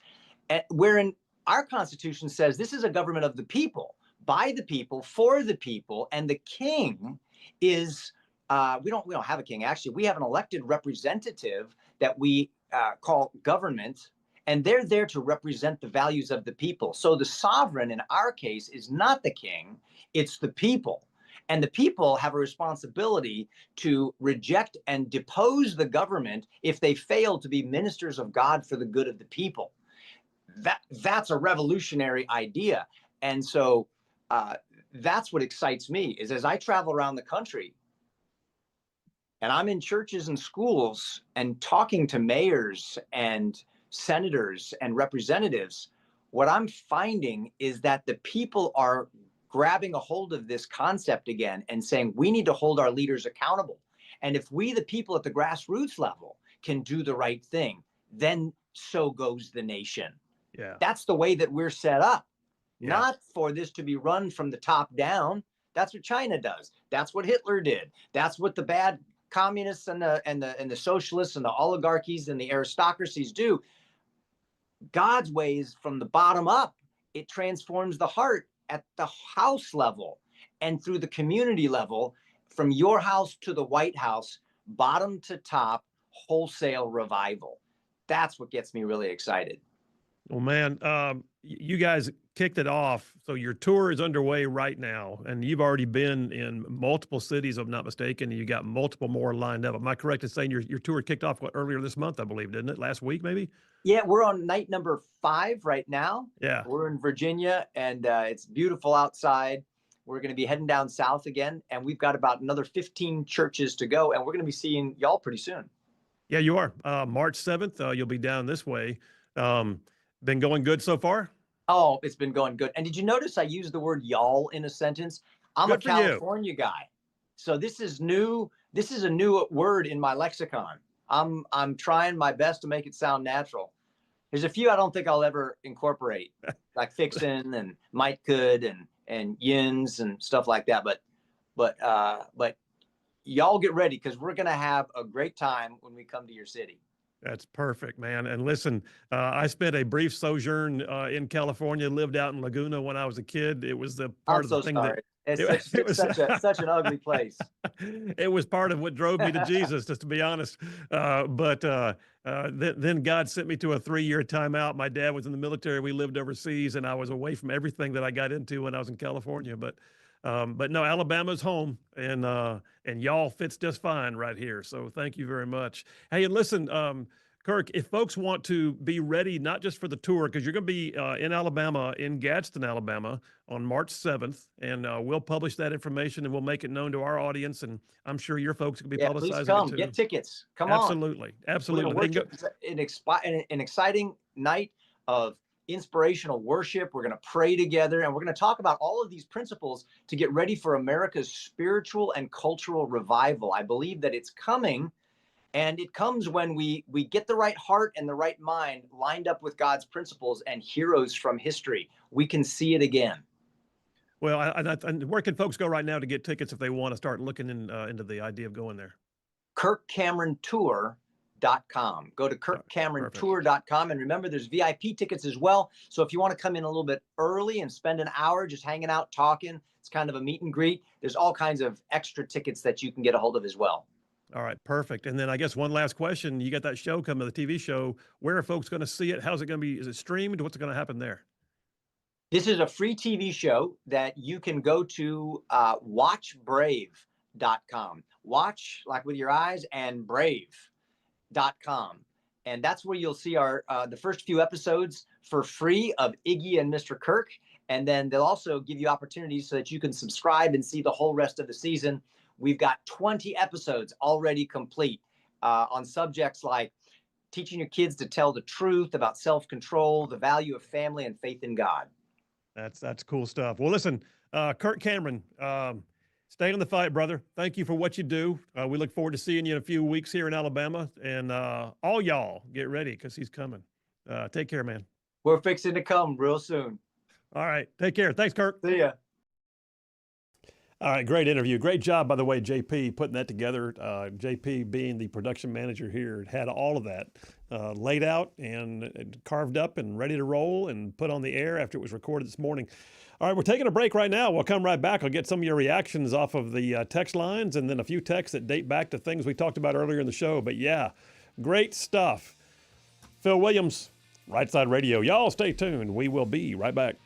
wherein our Constitution says this is a government of the people, by the people, for the people, and the king is we don't have a king. Actually, we have an elected representative that we call government, and they're there to represent the values of the people. So the sovereign in our case is not the king, it's the people. And the people have a responsibility to reject and depose the government if they fail to be ministers of God for the good of the people. That's a revolutionary idea. And so that's what excites me is as I travel around the country and I'm in churches and schools and talking to mayors and senators and representatives, what I'm finding is that the people are grabbing a hold of this concept again and saying we need to hold our leaders accountable. And if we, the people at the grassroots level, can do the right thing, then so goes the nation. Yeah. That's the way that we're set up, not for this to be run from the top down. That's what China does. That's what Hitler did. That's what the bad communists and the socialists and the oligarchies and the aristocracies do. God's ways from the bottom up. It transforms the heart at the house level and through the community level, from your house to the White House, bottom to top, wholesale revival. That's what gets me really excited. Well, man, you guys kicked it off. So your tour is underway right now, and you've already been in multiple cities, if I'm not mistaken, and you got multiple more lined up. Am I correct in saying your tour kicked off earlier this month, I believe, didn't it? Last week, maybe? Yeah, we're on night number 5 right now. Yeah. We're in Virginia, and it's beautiful outside. We're going to be heading down south again, and we've got about another 15 churches to go, and we're going to be seeing y'all pretty soon. Yeah, you are. March 7th, you'll be down this way. Been going good so far? Oh, it's been going good. And did you notice I used the word y'all in a sentence? I'm a California guy. So this is new. This is a new word in my lexicon. I'm trying my best to make it sound natural. There's a few I don't think I'll ever incorporate, like fixin' and might could and yins and stuff like that. But y'all get ready, because we're gonna have a great time when we come to your city. That's perfect, man. And listen, I spent a brief sojourn in California, lived out in Laguna when I was a kid. It was the part of the thing sorry. that It's such an ugly place. It was part of what drove me to Jesus, just to be honest. But then God sent me to a 3-year timeout. My dad was in the military. We lived overseas, and I was away from everything that I got into when I was in California. But no, Alabama's home, and y'all fits just fine right here. So thank you very much. Hey, and listen, Kirk, if folks want to be ready, not just for the tour, because you're going to be in Alabama, in Gadsden, Alabama, on March 7th, and we'll publish that information and we'll make it known to our audience, and I'm sure your folks will be publicizing please come. it too. Get tickets. Come Absolutely. on. Absolutely. An exciting night of inspirational worship. We're going to pray together, and we're going to talk about all of these principles to get ready for America's spiritual and cultural revival. I believe that it's coming. And it comes when we get the right heart and the right mind lined up with God's principles and heroes from history. We can see it again. Well, and where can folks go right now to get tickets if they want to start looking into the idea of going there? KirkCameronTour.com. Go to KirkCameronTour.com. And remember, there's VIP tickets as well. So if you want to come in a little bit early and spend an hour just hanging out, talking, it's kind of a meet and greet. There's all kinds of extra tickets that you can get a hold of as well. All right, perfect. And then I guess one last question. You got that show coming, the TV show. Where are folks going to see it? How's it going to be? Is it streamed? What's going to happen there? This is a free TV show that you can go to watchbrave.com. Watch, like with your eyes, and brave.com. And that's where you'll see our the first few episodes for free of Iggy and Mr. Kirk. And then they'll also give you opportunities so that you can subscribe and see the whole rest of the season. We've got 20 episodes already complete on subjects like teaching your kids to tell the truth about self-control, the value of family, and faith in God. That's cool stuff. Well, listen, Kirk Cameron, stay in the fight, brother. Thank you for what you do. We look forward to seeing you in a few weeks here in Alabama. And all y'all, get ready because he's coming. Take care, man. We're fixing to come real soon. All right. Take care. Thanks, Kirk. See ya. All right, great interview. Great job, by the way, JP, putting that together. JP being the production manager here, had all of that laid out and carved up and ready to roll and put on the air after it was recorded this morning. All right, we're taking a break right now. We'll come right back. I'll get some of your reactions off of the text lines and then a few texts that date back to things we talked about earlier in the show. But yeah, great stuff. Phil Williams, Rightside Radio. Y'all stay tuned. We will be right back.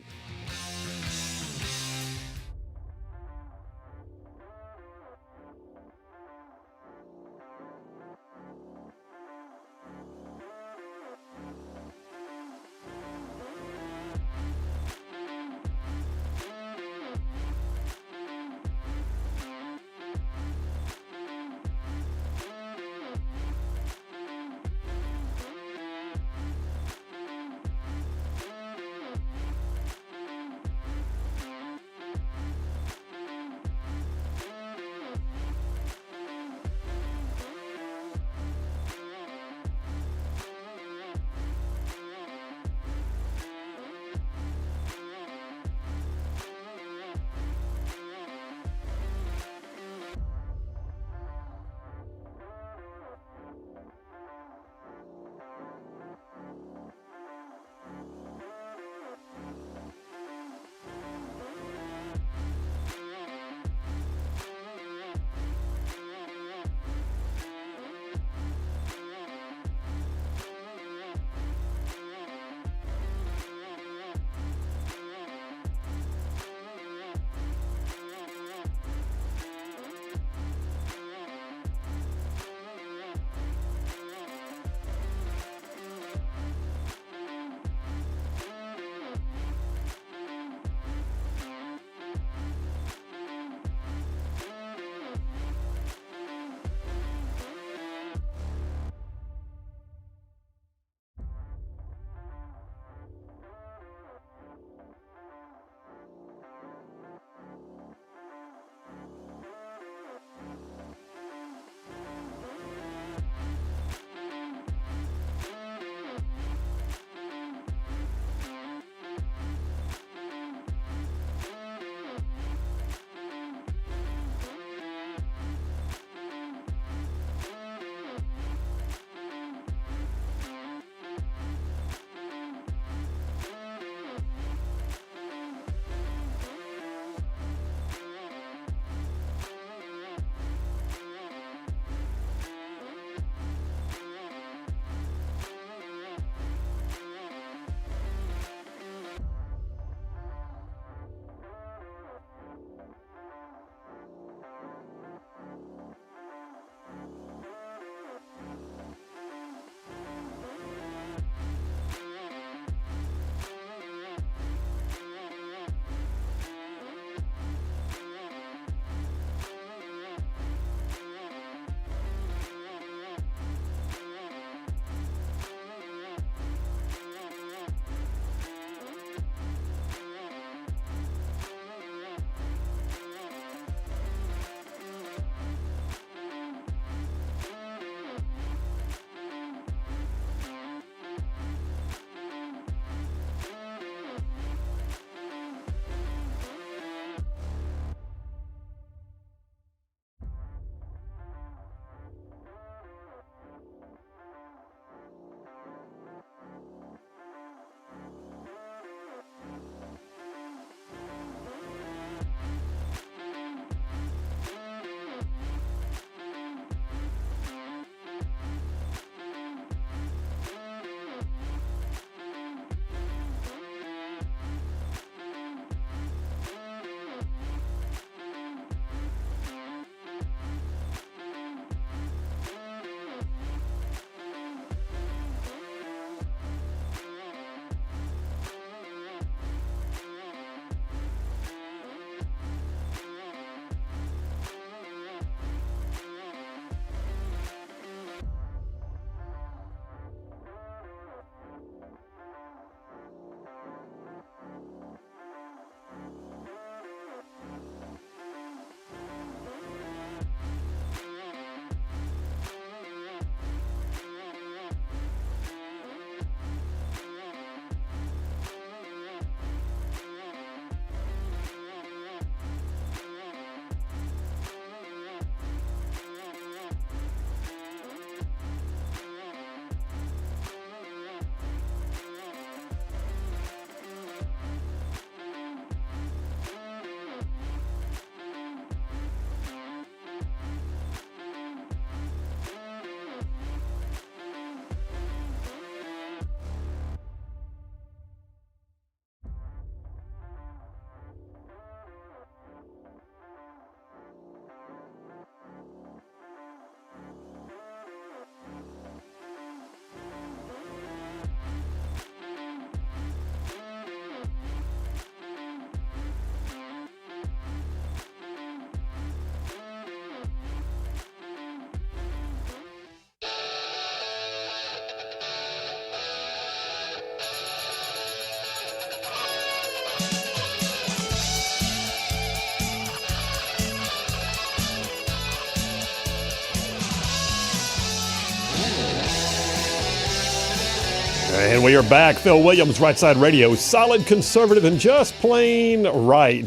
And we are back. Phil Williams, Rightside Radio. Solid, conservative, and just plain right.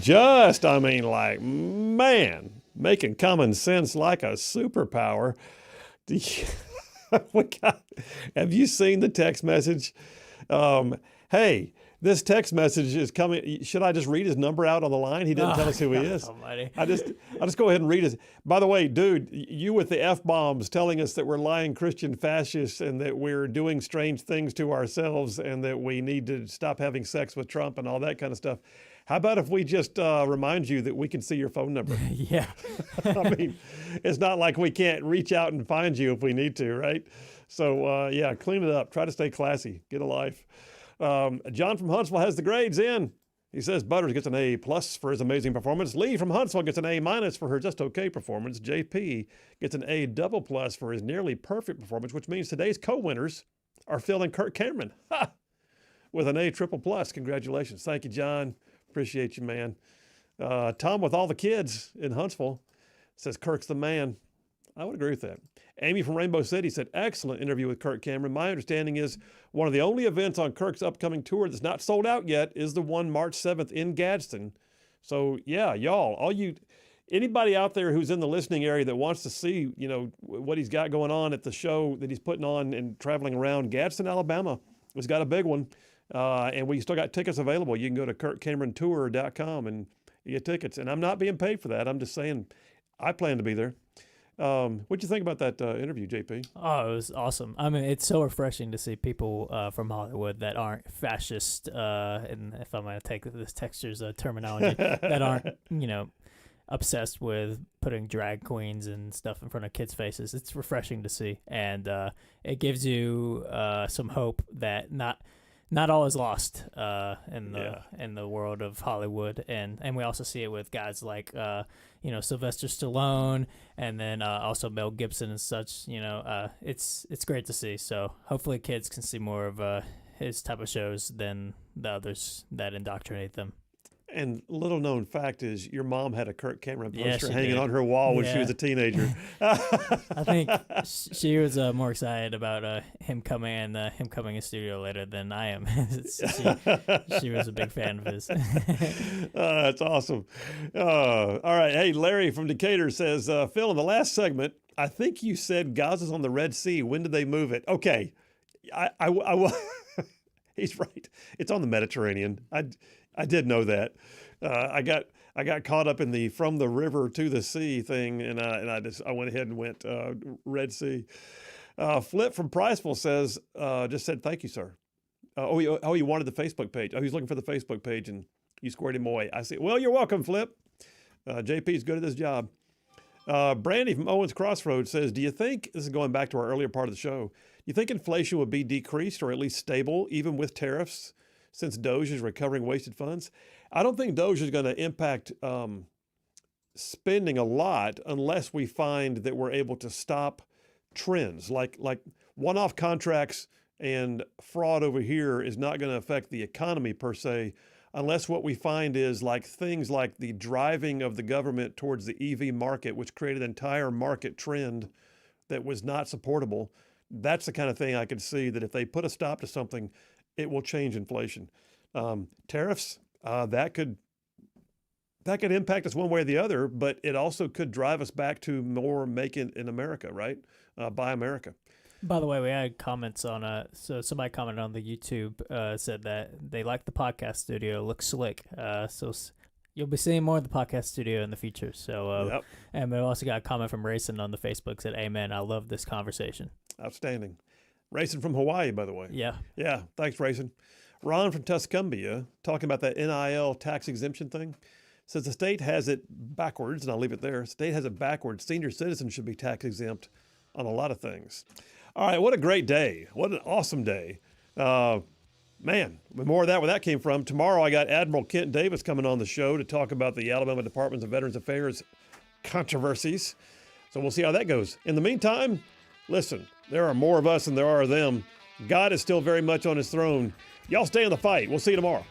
Man, making common sense like a superpower. Have you seen the text message? Hey, this text message is coming. Should I just read his number out on the line? He didn't tell us who he is. Almighty. I'll just go ahead and read his. By the way, dude, you with the F-bombs telling us that we're lying Christian fascists and that we're doing strange things to ourselves and that we need to stop having sex with Trump and all that kind of stuff. How about if we just remind you that we can see your phone number? Yeah. I mean, it's not like we can't reach out and find you if we need to, right? So, yeah, clean it up. Try to stay classy. Get a life. John from Huntsville has the grades in. He says Butters gets an A+ for his amazing performance. Lee from Huntsville gets an A- for her just okay performance. JP gets an A+ for his nearly perfect performance, which means today's co-winners are Phil and Kirk Cameron with an A++. Congratulations. Thank you, John. Appreciate you, man. Tom with all the kids in Huntsville says Kirk's the man. I would agree with that. Amy from Rainbow City said, excellent interview with Kirk Cameron. My understanding is one of the only events on Kirk's upcoming tour that's not sold out yet is the one March 7th in Gadsden. So, yeah, y'all, anybody out there who's in the listening area that wants to see, what he's got going on at the show that he's putting on and traveling around, Gadsden, Alabama has got a big one. And we still got tickets available. You can go to KirkCameronTour.com and you get tickets. And I'm not being paid for that. I'm just saying I plan to be there. What'd you think about that interview, JP? Oh, it was awesome. I mean, it's so refreshing to see people from Hollywood that aren't fascist, and if I'm going to take this texture's terminology, that aren't, obsessed with putting drag queens and stuff in front of kids' faces. It's refreshing to see, and it gives you some hope that not all is lost in the world of Hollywood, and we also see it with guys like Sylvester Stallone, and then also Mel Gibson and such. It's great to see. So hopefully kids can see more of his type of shows than the others that indoctrinate them. And little known fact is your mom had a Kirk Cameron poster she hanging did. on her wall when she was a teenager. I think she was more excited about him coming in studio later than I am. She was a big fan of his. That's awesome. All right. Hey, Larry from Decatur says, Phil, in the last segment, I think you said Gaza's on the Red Sea. When did they move it? Okay. He's right. It's on the Mediterranean. I did know that. I got caught up in the from the river to the sea thing, and I went ahead and went Red Sea. Flip from Priceville says, just said thank you, sir. He wanted the Facebook page. He's looking for the Facebook page, and you squared him away. I said, well, you're welcome, Flip. JP's good at his job. Brandy from Owens Crossroads says, do you think, this is going back to our earlier part of the show, do you think inflation would be decreased or at least stable even with tariffs since Doge is recovering wasted funds? I don't think Doge is going to impact spending a lot unless we find that we're able to stop trends. Like one-off contracts and fraud over here is not going to affect the economy per se, unless what we find is like things like the driving of the government towards the EV market, which created an entire market trend that was not supportable. That's the kind of thing I could see that if they put a stop to something, it will change inflation. Tariffs, that could impact us one way or the other, but it also could drive us back to more make it in America, right? Buy America. By the way, we had comments on so somebody commented on the YouTube, said that they like the podcast studio, it looks slick. So you'll be seeing more of the podcast studio in the future. So, Yep. And we also got a comment from Rayson on the Facebook, said, amen, I love this conversation. Outstanding. Racing from Hawaii, by the way. Yeah. Yeah, thanks, Racing. Ron from Tuscumbia, talking about that NIL tax exemption thing, says the state has it backwards, and I'll leave it there. State has it backwards. Senior citizens should be tax exempt on a lot of things. All right, what a great day. What an awesome day. Man, more of that where that came from. Tomorrow I got Admiral Kent Davis coming on the show to talk about the Alabama Department of Veterans Affairs controversies. So we'll see how that goes. In the meantime, listen, there are more of us than there are of them. God is still very much on his throne. Y'all stay in the fight. We'll see you tomorrow.